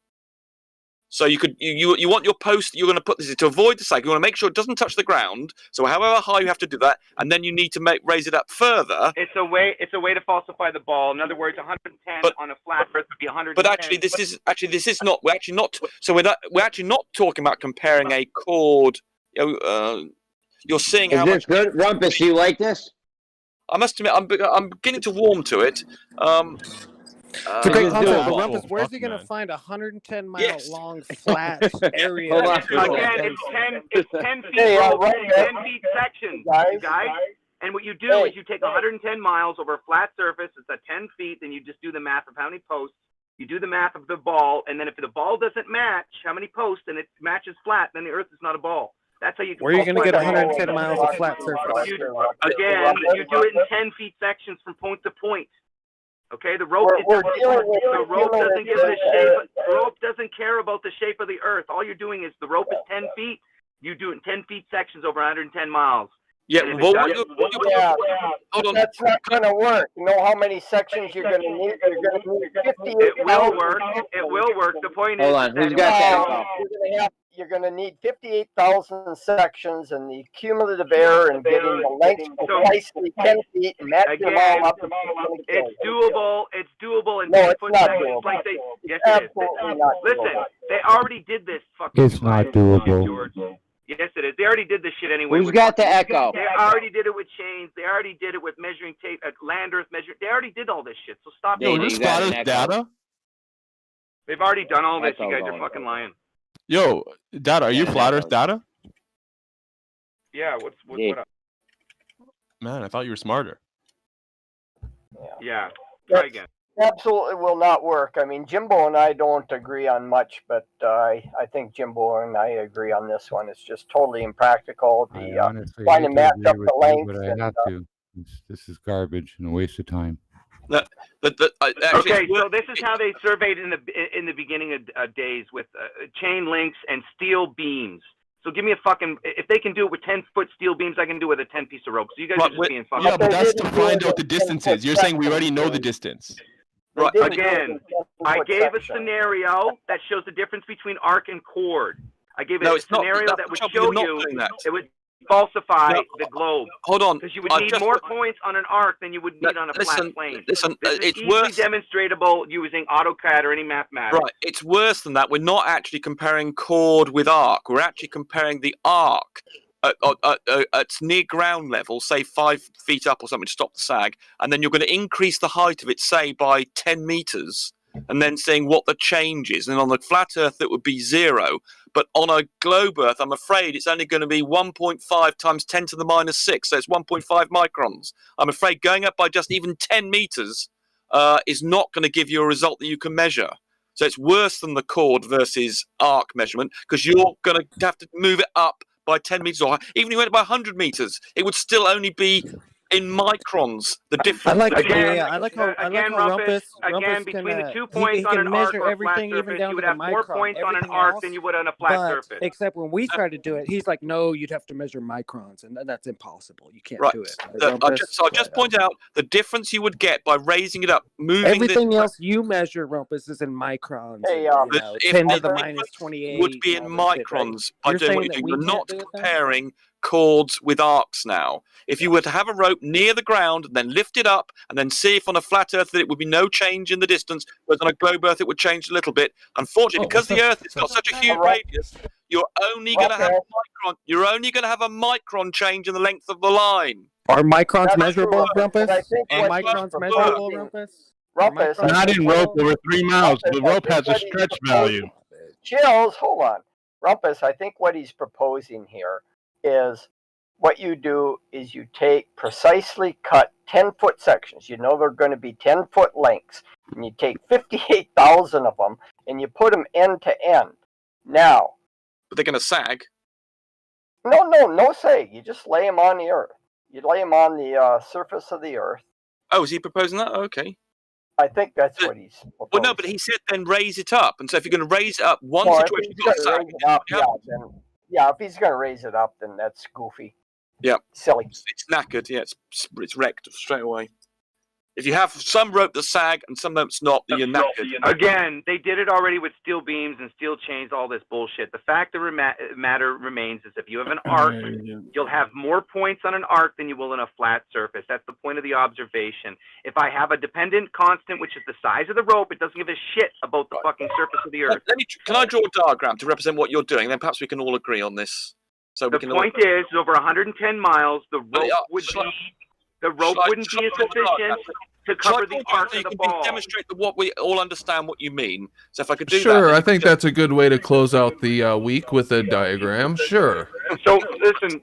So you could you want your post that you're going to put this in to avoid the sag. You want to make sure it doesn't touch the ground. So however high you have to do that, and then you need to raise it up further. It's a way to falsify the ball. In other words, 110 on a flat earth would be 110. But actually, this is not. We're actually not. So we're actually not talking about comparing a chord. You're seeing how much. Good, Rumpus. You like this? I must admit, I'm beginning to warm to it. It's a great concept, but Rumpus, where's he going to find a 110 mile long flat area? Hold on. Again, it's 10 feet long, 10 feet sections, you guys. And what you do is you take 110 miles over a flat surface. It's at 10 feet. Then you just do the math of how many posts. You do the math of the ball, and then if the ball doesn't match how many posts and it matches flat, then the Earth is not a ball. That's how you. Where are you going to get 110 miles of flat surface? You do it in 10 feet sections from point to point. Okay, the rope doesn't give the shape. The rope doesn't care about the shape of the Earth. All you're doing is the rope is 10 feet. You do it in 10 feet sections over 110 miles. Yeah, hold on. That's not going to work. You know how many sections you're going to need? You're going to need 58. It will work. It will work. The point is. Hold on. Who's got that? You're going to need 58,000 sections, and the cumulative error in getting the length precisely 10 feet and matching them all up. It's doable. It's doable in 10 foot not sections. doable. Like yes, it is. Listen, they already did this. It's not doable. George. Yes, it is. They already did this shit anyway. Who's got the echo? They already did it with chains. They already did it with measuring tape, land earth measuring. They already did all this shit. So stop. Yo, this flat earth data? They've already done all this. You guys are fucking lying. Yo, data, are you flat earth data? Yeah, what up? Man, I thought you were smarter. Yeah, try again. Absolutely will not work. I mean, Jimbo and I don't agree on much, but I think Jimbo and I agree on this one. It's just totally impractical. Trying to match up the lengths. But I have to. This is garbage and a waste of time. Okay, so this is how they surveyed in the beginning of days with chain links and steel beams. So give me a fucking, if they can do it with 10-foot steel beams, I can do it with a 10-piece of rope. So you guys are just being fucking. Yeah, but that's to find out the distances. You're saying we already know the distance. Right. Again, I gave a scenario that shows the difference between arc and chord. I gave a scenario that would show you it would falsify the globe. Hold on. Because you would need more points on an arc than you would need on a flat plane. Listen, it's easily demonstratable using AutoCAD or any mathematics. Right. It's worse than that. We're not actually comparing chord with arc. We're actually comparing the arc at near ground level, say 5 feet up or something to stop the sag, and then you're going to increase the height of it, say, by 10 meters, and then seeing what the change is. And on the flat Earth, it would be 0. But on a globe Earth, I'm afraid it's only going to be 1.5 times 10 to the minus 6. So it's 1.5 microns. I'm afraid going up by just even 10 meters is not going to give you a result that you can measure. So it's worse than the chord versus arc measurement, because you're going to have to move it up by 10 meters, or even if you went by 100 meters, it would still only be in microns. The difference. I like how Rumpus, Rumpus between can, the 2 points he on can an arc measure or a flat everything, even surface, down you to would the have more micron. points on an Everything arc else, than you would on a flat but surface. except when we try to do it, he's like, no, you'd have to measure microns, and that's impossible. You can't Right. do it. I'll just point out the difference you would get by raising it up, moving Everything this. else you measure, Rumpus, is in microns. Hey, and, But 10 to if the the minus 28 would be in and all that shit, right? microns by You're doing what saying you're that doing. we You're can't not do it then? comparing chords with arcs now. If you were to have a rope near the ground, then lift it up, and then see if on a flat Earth that it would be no change in the distance, whereas on a globe Earth it would change a little bit. Unfortunately, because the Earth has got such a huge radius, you're only going to have a micron. You're only going to have a micron change in the length of the line. Are microns measurable, Rumpus? I think Are what he's microns measurable, proposing- Rumpus? Rumpus, I Not think in what- rope over 3 miles. The Rumpus, I rope think has a what he's stretch proposing- value. Chills, hold on. Rumpus, I think what he's proposing here is what you do is you take precisely cut 10-foot sections. You know they're going to be 10-foot lengths. And you take 58,000 of them and you put them end to end. Now. But they're going to sag. No sag. You just lay them on the earth. You lay them on the surface of the earth. Oh, is he proposing that? Okay. I think that's what he's proposing. Well, no, but he said then raise it up. And so if you're going to raise it up, one Well, if situation he's you've got gonna sag. raise it up, if he's going to raise it up, then that's goofy. Yeah. Silly. It's knackered. Yeah, it's wrecked straight away. If you have some rope that's sag and some that's not, then you're knackered. Again, they did it already with steel beams and steel chains, all this bullshit. The fact of the matter remains is if you have an arc, you'll have more points on an arc than you will in a flat surface. That's the point of the observation. If I have a dependent constant, which is the size of the rope, it doesn't give a shit about the fucking surface of the earth. Can I draw a diagram to represent what you're doing? Then perhaps we can all agree on this. So The point is, over 110 miles, the rope wouldn't be sufficient to cover the arc of the ball. Demonstrate that what we all understand what you mean. So if I could do that. Sure, I think that's a good way to close out the week with a diagram. Sure. So listen,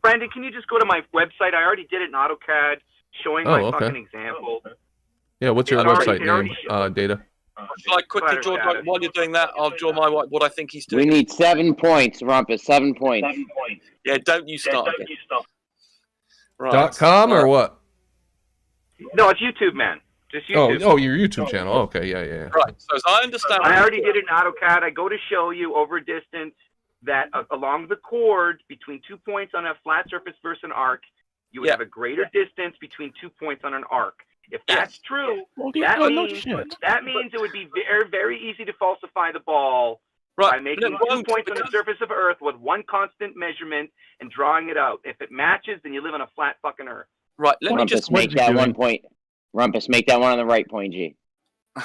Brandon, can you just go to my website? I already did it in AutoCAD, showing my fucking example. Yeah, what's your website name, Data? Shall I quickly draw, while you're doing that, I'll draw what I think he's We doing. need 7 points, Rumpus. 7 points. Yeah, don't you start again. Right. .com or what? No, it's YouTube, man. Just YouTube. Oh, your YouTube channel. Okay, yeah. Right. So as I understand, I already did it in AutoCAD. I go to show you over a distance that along the chord between 2 points on a flat surface versus an arc, you would have a greater distance between 2 points on an arc. If that's true, that means it would be very, very easy to falsify the ball by making 2 points on the surface of Earth with one constant measurement and drawing it out. If it matches, then you live on a flat fucking Earth. Right. Let me just make that 1 point. Rumpus, make that one on the right point, G.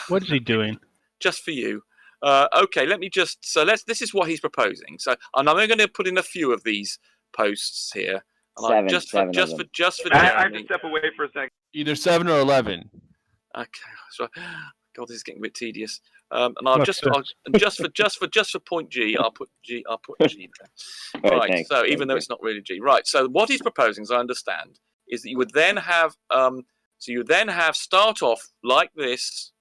What is he doing? Just for you. Okay, let me just. So this is what he's proposing. So and I'm going to put in a few of these posts here. And just for I have to step away for a second. Either 7 or 11. Okay. So, God, this is getting a bit tedious. And I'll just for point G, I'll put G there. Right. So even though it's not really G, right. So what he's proposing, as I understand, is that you would then have start off like this.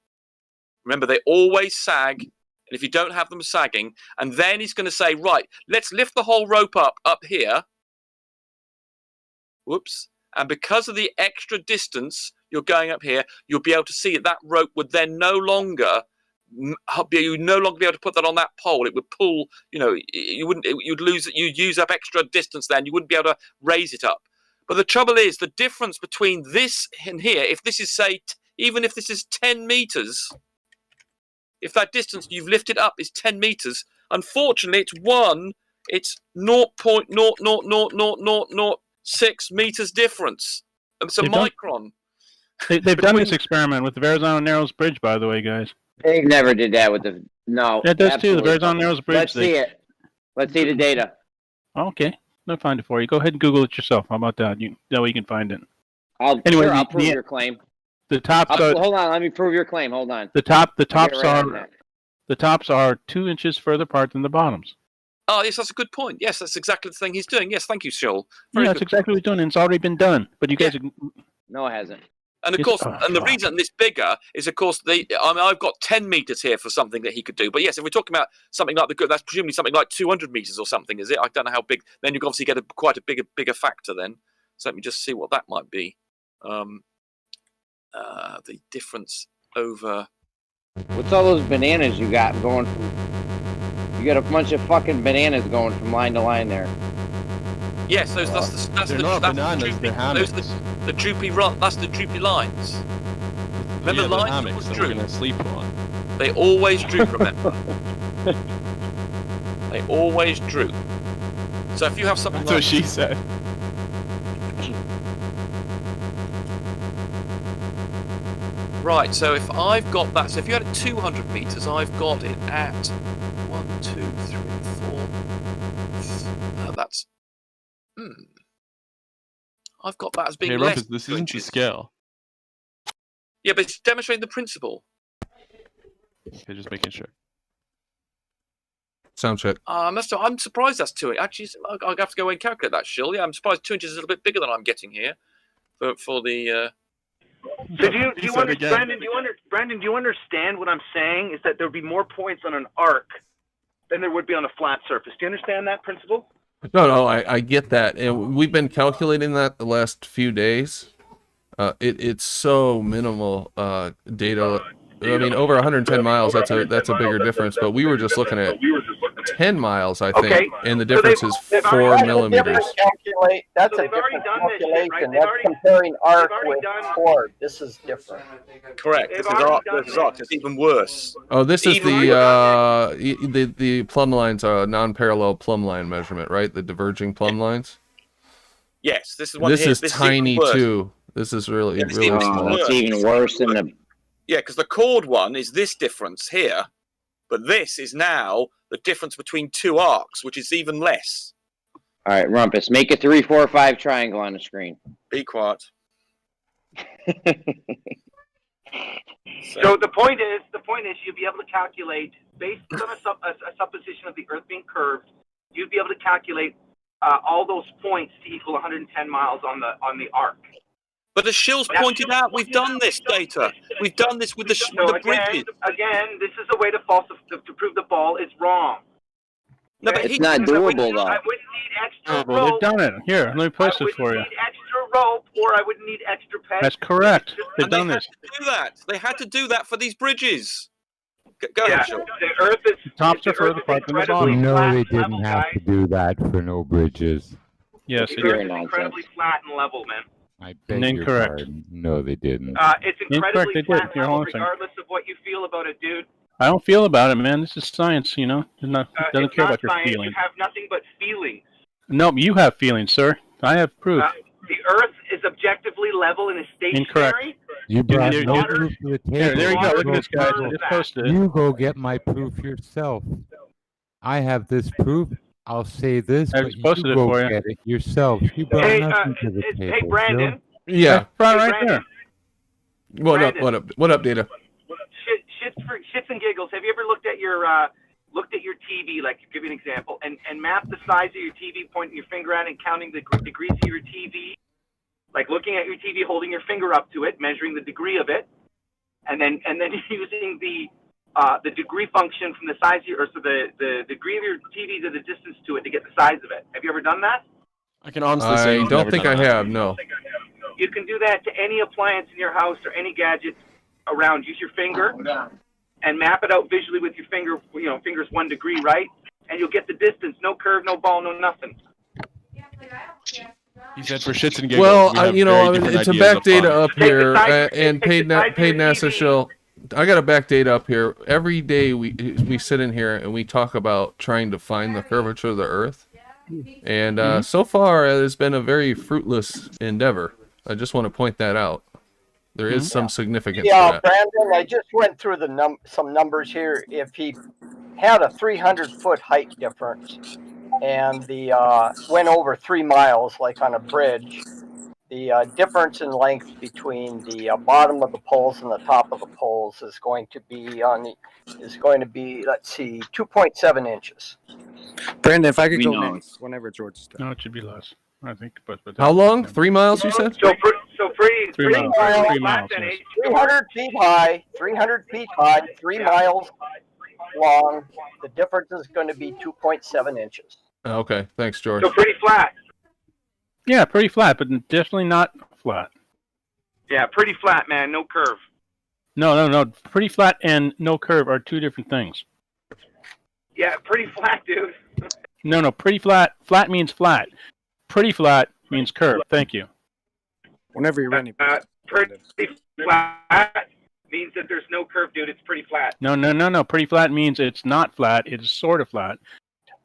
Remember, they always sag, and if you don't have them sagging, and then he's going to say, right, let's lift the whole rope up here. Whoops. And because of the extra distance you're going up here, you'll be able to see that rope would then no longer be able to put that on that pole. It would pull, you'd use up extra distance then. You wouldn't be able to raise it up. But the trouble is, the difference between this and here, if this is, say, even if this is 10 meters, if that distance you've lifted up is 10 meters, unfortunately, it's 0.0000006 meters difference. It's a micron. They've done this experiment with the Verrazano Narrows Bridge, by the way, guys. They never did that with the... No. That does too, the Verrazano Narrows Bridge. Let's see it. Let's see the data. Okay. I'll find it for you. Go ahead and Google it yourself. How about that? That way you can find it. I'll prove your claim. The tops hold on, let me prove your claim. Hold on. The tops are 2 inches further apart than the bottoms. Oh, yes, that's a good point. Yes, that's exactly the thing he's doing. Yes, thank you, Shoal. That's exactly what he's doing, and it's already been done. But you guys... No, it hasn't. And of course, the reason this bigger is, of course, I've got 10 meters here for something that he could do. But yes, if we're talking about something like that's presumably something like 200 meters or something, is it? I don't know how big. Then you obviously get quite a bigger factor then. So let me just see what that might be. The difference over. What's all those bananas you got going from? You got a bunch of fucking bananas going from line to line there. Yes, that's they're the not that's bananas, the droopy, they're hammocks. those are the droopy that's the droopy lines. Remember Yeah, the lines hammocks always that we're droop. gonna sleep on. They always droop, remember. They always droop. So if you have something That's like what she said. Right, so if I've got that, so if you had it 200 meters, I've got it at 1, 2, 3, 4. That's. I've got that as being Hey, less. Rumpus, this isn't to scale. Yeah, but it's demonstrating the principle. Okay, just making sure. Sound check. I'm surprised that's 2 inches. Actually, I'll have to go and calculate that, Shill. Yeah, I'm surprised 2 inches is a little bit bigger than I'm getting here for the. So do you understand, Brandon? Do you understand what I'm saying? Is that there would be more points on an arc than there would be on a flat surface? Do you understand that principle? No, I get that, and we've been calculating that the last few days. It's so minimal data. I mean, over 110 miles, that's a bigger difference. But we were just looking at 10 miles, I think, Okay. and the difference is 4 millimeters. That's a different calculation. That's comparing arc with chord. This is different. Correct. This is arc versus arc. It's even worse. Oh, this is the plumb lines are a non-parallel plumb line measurement, right? The diverging plumb lines. Yes, this is one. This here. is tiny too. This is really really small. It's even worse than the. Yeah, because the chord one is this difference here, but this is now the difference between 2 arcs, which is even less. All right, Rumpus, make a 3, 4, 5 triangle on the screen. Be quiet. So the point is you'd be able to calculate based on a supposition of the Earth being curved. You'd be able to calculate all those points to equal 110 miles on the arc. But as Shill's pointed out, we've done this data. We've done this with the bridges. Again, this is a way to prove the ball is wrong. No, but it's not doable though. I wouldn't need extra Well, rope. they've done it. Here, let me place it for you. I wouldn't need extra rope, or I wouldn't need extra pegs. That's correct. They've And they done had this. to do that. They had to do that for these bridges. Go ahead, Shill. The Earth is Tops are further apart than the bottom. No, they didn't have to do that for no bridges. Yes, the they Earth did. is incredibly flat and level, man. I beg your Incorrect. pardon. No, they didn't. It's incredibly Incorrect, they flat did. and Here, level, hold on a second. regardless of what you feel about it, dude. I don't feel about it, man. This is science, you know. It doesn't It's care not about your science. feelings. You have nothing but feelings. No, you have feelings, sir. I have proof. The Earth is objectively level and is stationary. Incorrect. You brought There- no there- proof to the There table. you go. Look at Go this, guys. I prove just it. posted it. You go get my proof yourself. I have this proof. I'll say this, I but just posted you it go for you. get it yourself. You brought Hey, nothing to the table. hey, Brandon. Joe. Yeah. Right there. What up? What up, Data? Shits and giggles. Have you ever looked at your TV? Like, to give you an example, and mapped the size of your TV, pointing your finger at it, and counting the degrees of your TV. Like looking at your TV, holding your finger up to it, measuring the degree of it, and then using the degree function from the size of your, the degree of your TV to the distance to it to get the size of it. Have you ever done that? I can honestly say I I've don't never think done I that. have. No. You can do that to any appliance in your house or any gadget around. Use your finger and map it out visually with your finger. You know, fingers 1 degree, right? And you'll get the distance. No curve, no ball, no nothing. He said for shits and giggles. Well, we have you know, very I mean, different it's a ideas back of data fun. up here, and paid NASA show. I got a back data up here. Every day we sit in here and we talk about trying to find the curvature of the Earth, and so far it has been a very fruitless endeavor. I just want to point that out. There is some significance to Yeah, that. Brandon, I just went through some numbers here. If he had a 300-foot height difference and the went over 3 miles, like on a bridge, the difference in length between the bottom of the poles and the top of the poles is going to be let's see, 2.7 inches. Brandon, if I could We go know. next, whenever George is done. No, it should be less. I think. But How long? 3 miles, you said? So pretty 3 miles. 3 miles. Then, Yes. 300 feet high, 3 miles long. The difference is going to be 2.7 inches. Okay, thanks, George. So pretty flat. Yeah, pretty flat, but definitely not flat. Yeah, pretty flat, man. No curve. No. Pretty flat and no curve are two different things. Yeah, pretty flat, dude. No. Pretty flat. Flat means flat. Pretty flat means curve. Thank you. Whenever you're ready. Pretty flat means that there's no curve, dude. It's pretty flat. No. Pretty flat means it's not flat. It's sort of flat,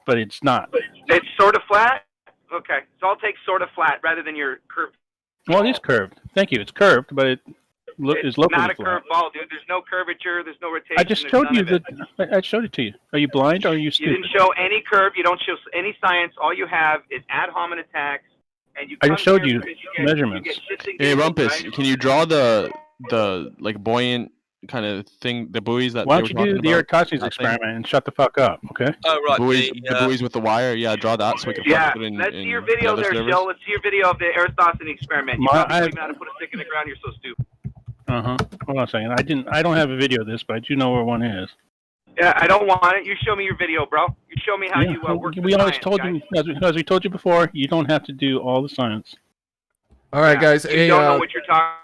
but it's not. It's sort of flat? Okay. So I'll take sort of flat rather than your curved. Well, it is curved. Thank you. It's curved, but it is locally not a flat. curved ball, dude. There's no curvature. There's no rotation. I just showed you that. I showed it to you. Are you blind or are you You stupid? didn't show any curve. You don't show any science. All you have is ad hominem attacks. And you I come just showed here you because get- measurements. you get shits and Hey, giggles, Rumpus, right? can you draw the like buoyant kind of thing, the buoys that Why they don't were you do talking the about? Eratosthenes That thing? experiment and shut the fuck up, okay? Oh, right. The buoys with the wire. Yeah, draw that so we can Yeah, put it in. let's see your in video the other there, servers. Shell. Let's see your video of the Eratosthenes experiment. You My- probably don't even know how to put a stick in the ground. You're so stupid. Hold on a second. I don't have a video of this, but I do know where one is. Yeah, I don't want it. You show me your video, bro. You show me how Yeah, you work. we the always science, told guys. you, as we told you before, you don't have to do all the science. All right, guys. You don't know what you're talking.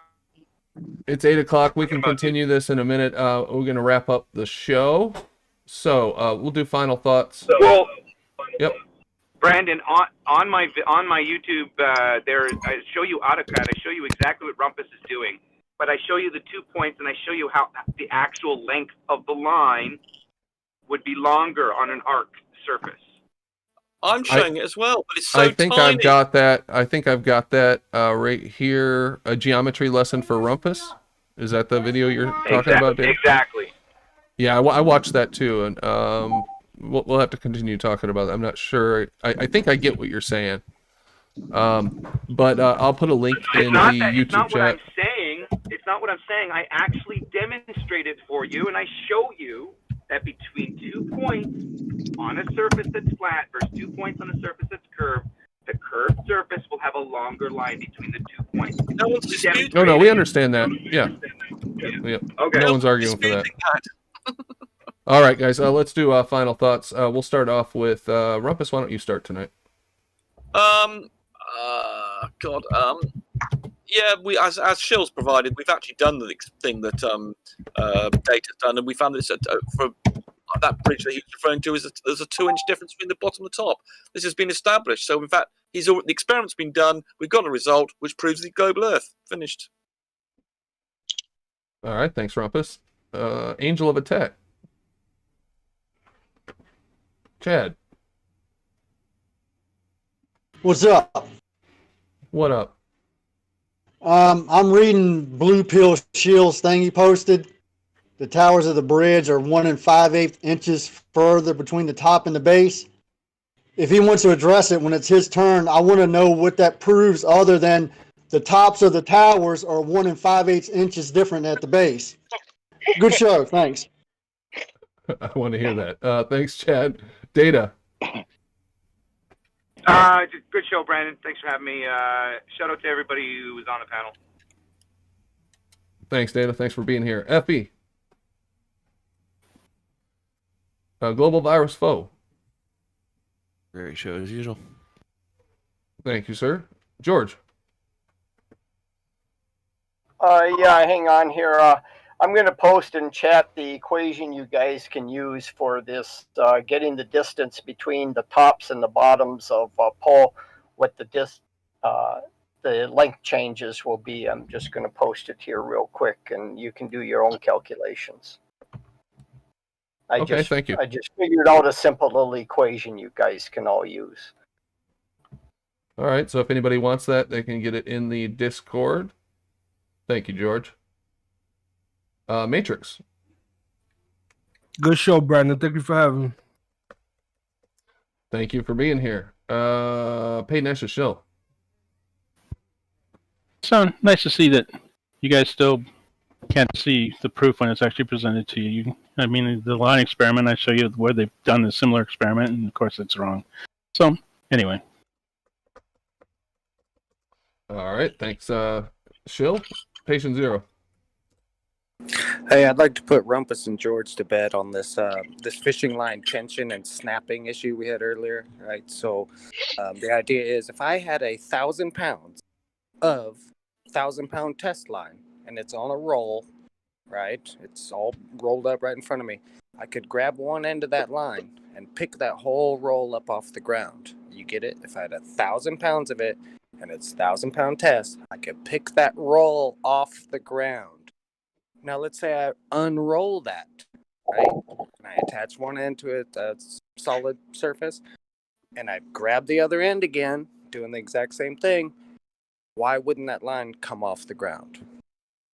It's 8 o'clock. We can continue this in a minute. We're going to wrap up the show. So we'll do final thoughts. Well, Yep. Brandon, on my YouTube, there I show you AutoCAD. I show you exactly what Rumpus is doing, but I show you the 2 points, and I show you how the actual length of the line would be longer on an arc surface. I'm showing it as well, but it's so I think tiny. I've got that. I think I've got that right here. A geometry lesson for Rumpus. Is that the video you're talking about, Dave? Exactly. Yeah, I watched that too, and we'll have to continue talking about it. I'm not sure. I think I get what you're saying. But I'll put a link in the YouTube It's not chat. what I'm saying. It's not what I'm saying. I actually demonstrate it for you, and I show you that between 2 points on a surface that's flat versus 2 points on a surface that's curved, the curved surface will have a longer line between the 2 points. No one's disputing. No, we understand that. Yeah. Okay. No one's arguing for that. All right, guys. Let's do final thoughts. We'll start off with Rumpus. Why don't you start tonight? Yeah, we as Shill's provided, we've actually done the thing that Data's done, and we found this for that bridge that he was referring to there's a 2-inch difference between the bottom and the top. This has been established. So in fact, the experiment's been done. We've got a result which proves the global Earth. Finished. All right. Thanks, Rumpus. Angel of Attack. Chad. What's up? What up? I'm reading Blue Pill Shield's thing he posted. The towers of the bridge are 1 5/8 inches further between the top and the base. If he wants to address it when it's his turn, I want to know what that proves other than the tops of the towers are 1 5/8 inches different at the base. Good show. Thanks. I want to hear that. Thanks, Chad. Data. Good show, Brandon. Thanks for having me. Shout out to everybody who was on the panel. Thanks, Data. Thanks for being here. FB. Global virus foe. Great show as usual. Thank you, sir. George. Yeah, hang on here. I'm going to post in chat the equation you guys can use for this, getting the distance between the tops and the bottoms of a pole, what the length changes will be. I'm just going to post it here real quick, and you can do your own calculations. Thank you. I just figured out a simple little equation you guys can all use. All right, so if anybody wants that, they can get it in the Discord. Thank you, George. Matrix. Good show, Brandon. Thank you for having me. Thank you for being here. Pay Nash's show. So nice to see that you guys still can't see the proof when it's actually presented to you. I mean, the line experiment, I show you where they've done a similar experiment, and of course it's wrong. So, anyway. All right, thanks. Shill, patient 0. Hey, I'd like to put Rumpus and George to bed on this this fishing line tension and snapping issue we had earlier, right? So the idea is if I had 1,000 pounds of 1,000-pound test line and it's on a roll, right? It's all rolled up right in front of me. I could grab one end of that line and pick that whole roll up off the ground. You get it? If I had 1,000 pounds of it and it's 1,000-pound test, I could pick that roll off the ground. Now, let's say I unroll that, right? And I attach one end to a solid surface, and I grab the other end again, doing the exact same thing. Why wouldn't that line come off the ground?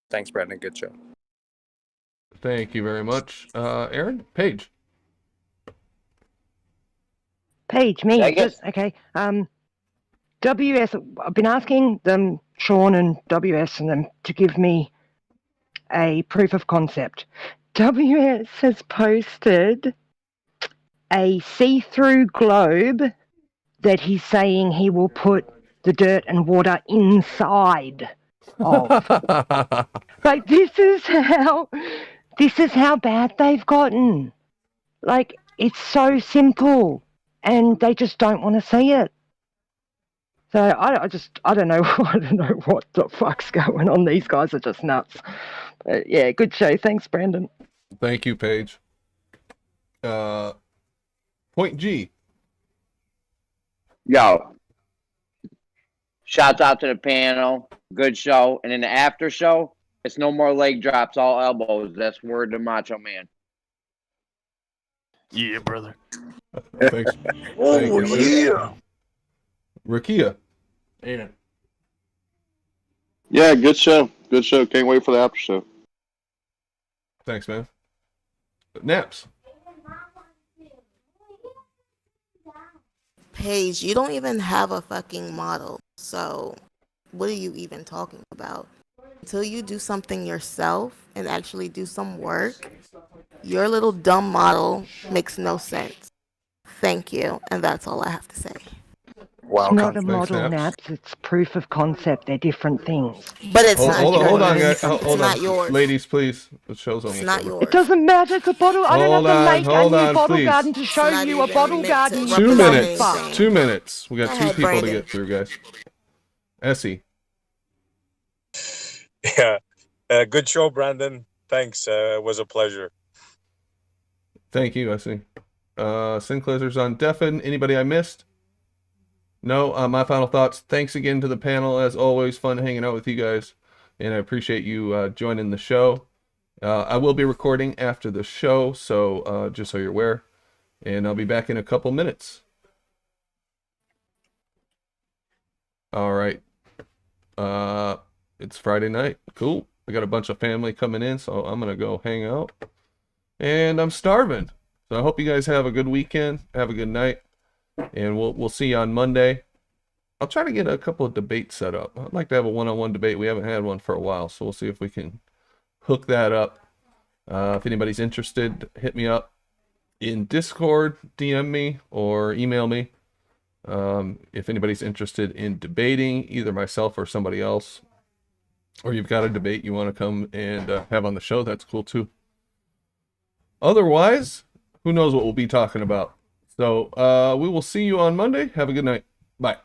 Thanks, Brandon. Good show. Thank you very much. Aaron? Paige? Paige, me. Okay. WS, I've been asking them, Sean and WS, and them to give me a proof of concept. WS has posted a see-through globe that he's saying he will put the dirt and water inside of. Like, this is how bad they've gotten. Like, it's so simple, and they just don't want to see it. So I don't know what the fuck's going on. These guys are just nuts. But yeah, good show. Thanks, Brandon. Thank you, Paige. Point G. Yo. Shouts out to the panel. Good show. And in the after show, it's no more leg drops, all elbows. That's word to Macho Man. Yeah, brother. Thanks. Oh, yeah. Rakia. Aiden. Yeah, good show. Good show. Can't wait for the after show. Thanks, man. Naps. Paige, you don't even have a fucking model. So what are you even talking about? Until you do something yourself and actually do some work, your little dumb model makes no sense. Thank you. And that's all I have to say. It's not a model, Naps. It's proof of concept. They're different things. But it's not yours. Hold on, guys. It's not yours. Ladies, please. The show's almost It's not over. yours. It doesn't matter. It's a bottle. I don't have to make a new bottle please. garden to show you a bottle garden. 2 minutes. 2 minutes. We got Go two ahead, people Brandon. to get through, guys. Essie. Yeah. Good show, Brandon. Thanks. It was a pleasure. Thank you, Essie. Sinclair's on Deafen. Anybody I missed? No, my final thoughts. Thanks again to the panel. As always, fun hanging out with you guys. And I appreciate you joining the show. I will be recording after the show, so just so you're aware. And I'll be back in a couple minutes. All right. It's Friday night. Cool. I got a bunch of family coming in, so I'm going to go hang out. And I'm starving. So I hope you guys have a good weekend. Have a good night. And we'll see you on Monday. I'll try to get a couple of debates set up. I'd like to have a one-on-one debate. We haven't had one for a while, so we'll see if we can hook that up. If anybody's interested, hit me up in Discord, DM me, or email me. If anybody's interested in debating, either myself or somebody else, or you've got a debate you want to come and have on the show, that's cool too. Otherwise, who knows what we'll be talking about. So we will see you on Monday. Have a good night. Bye.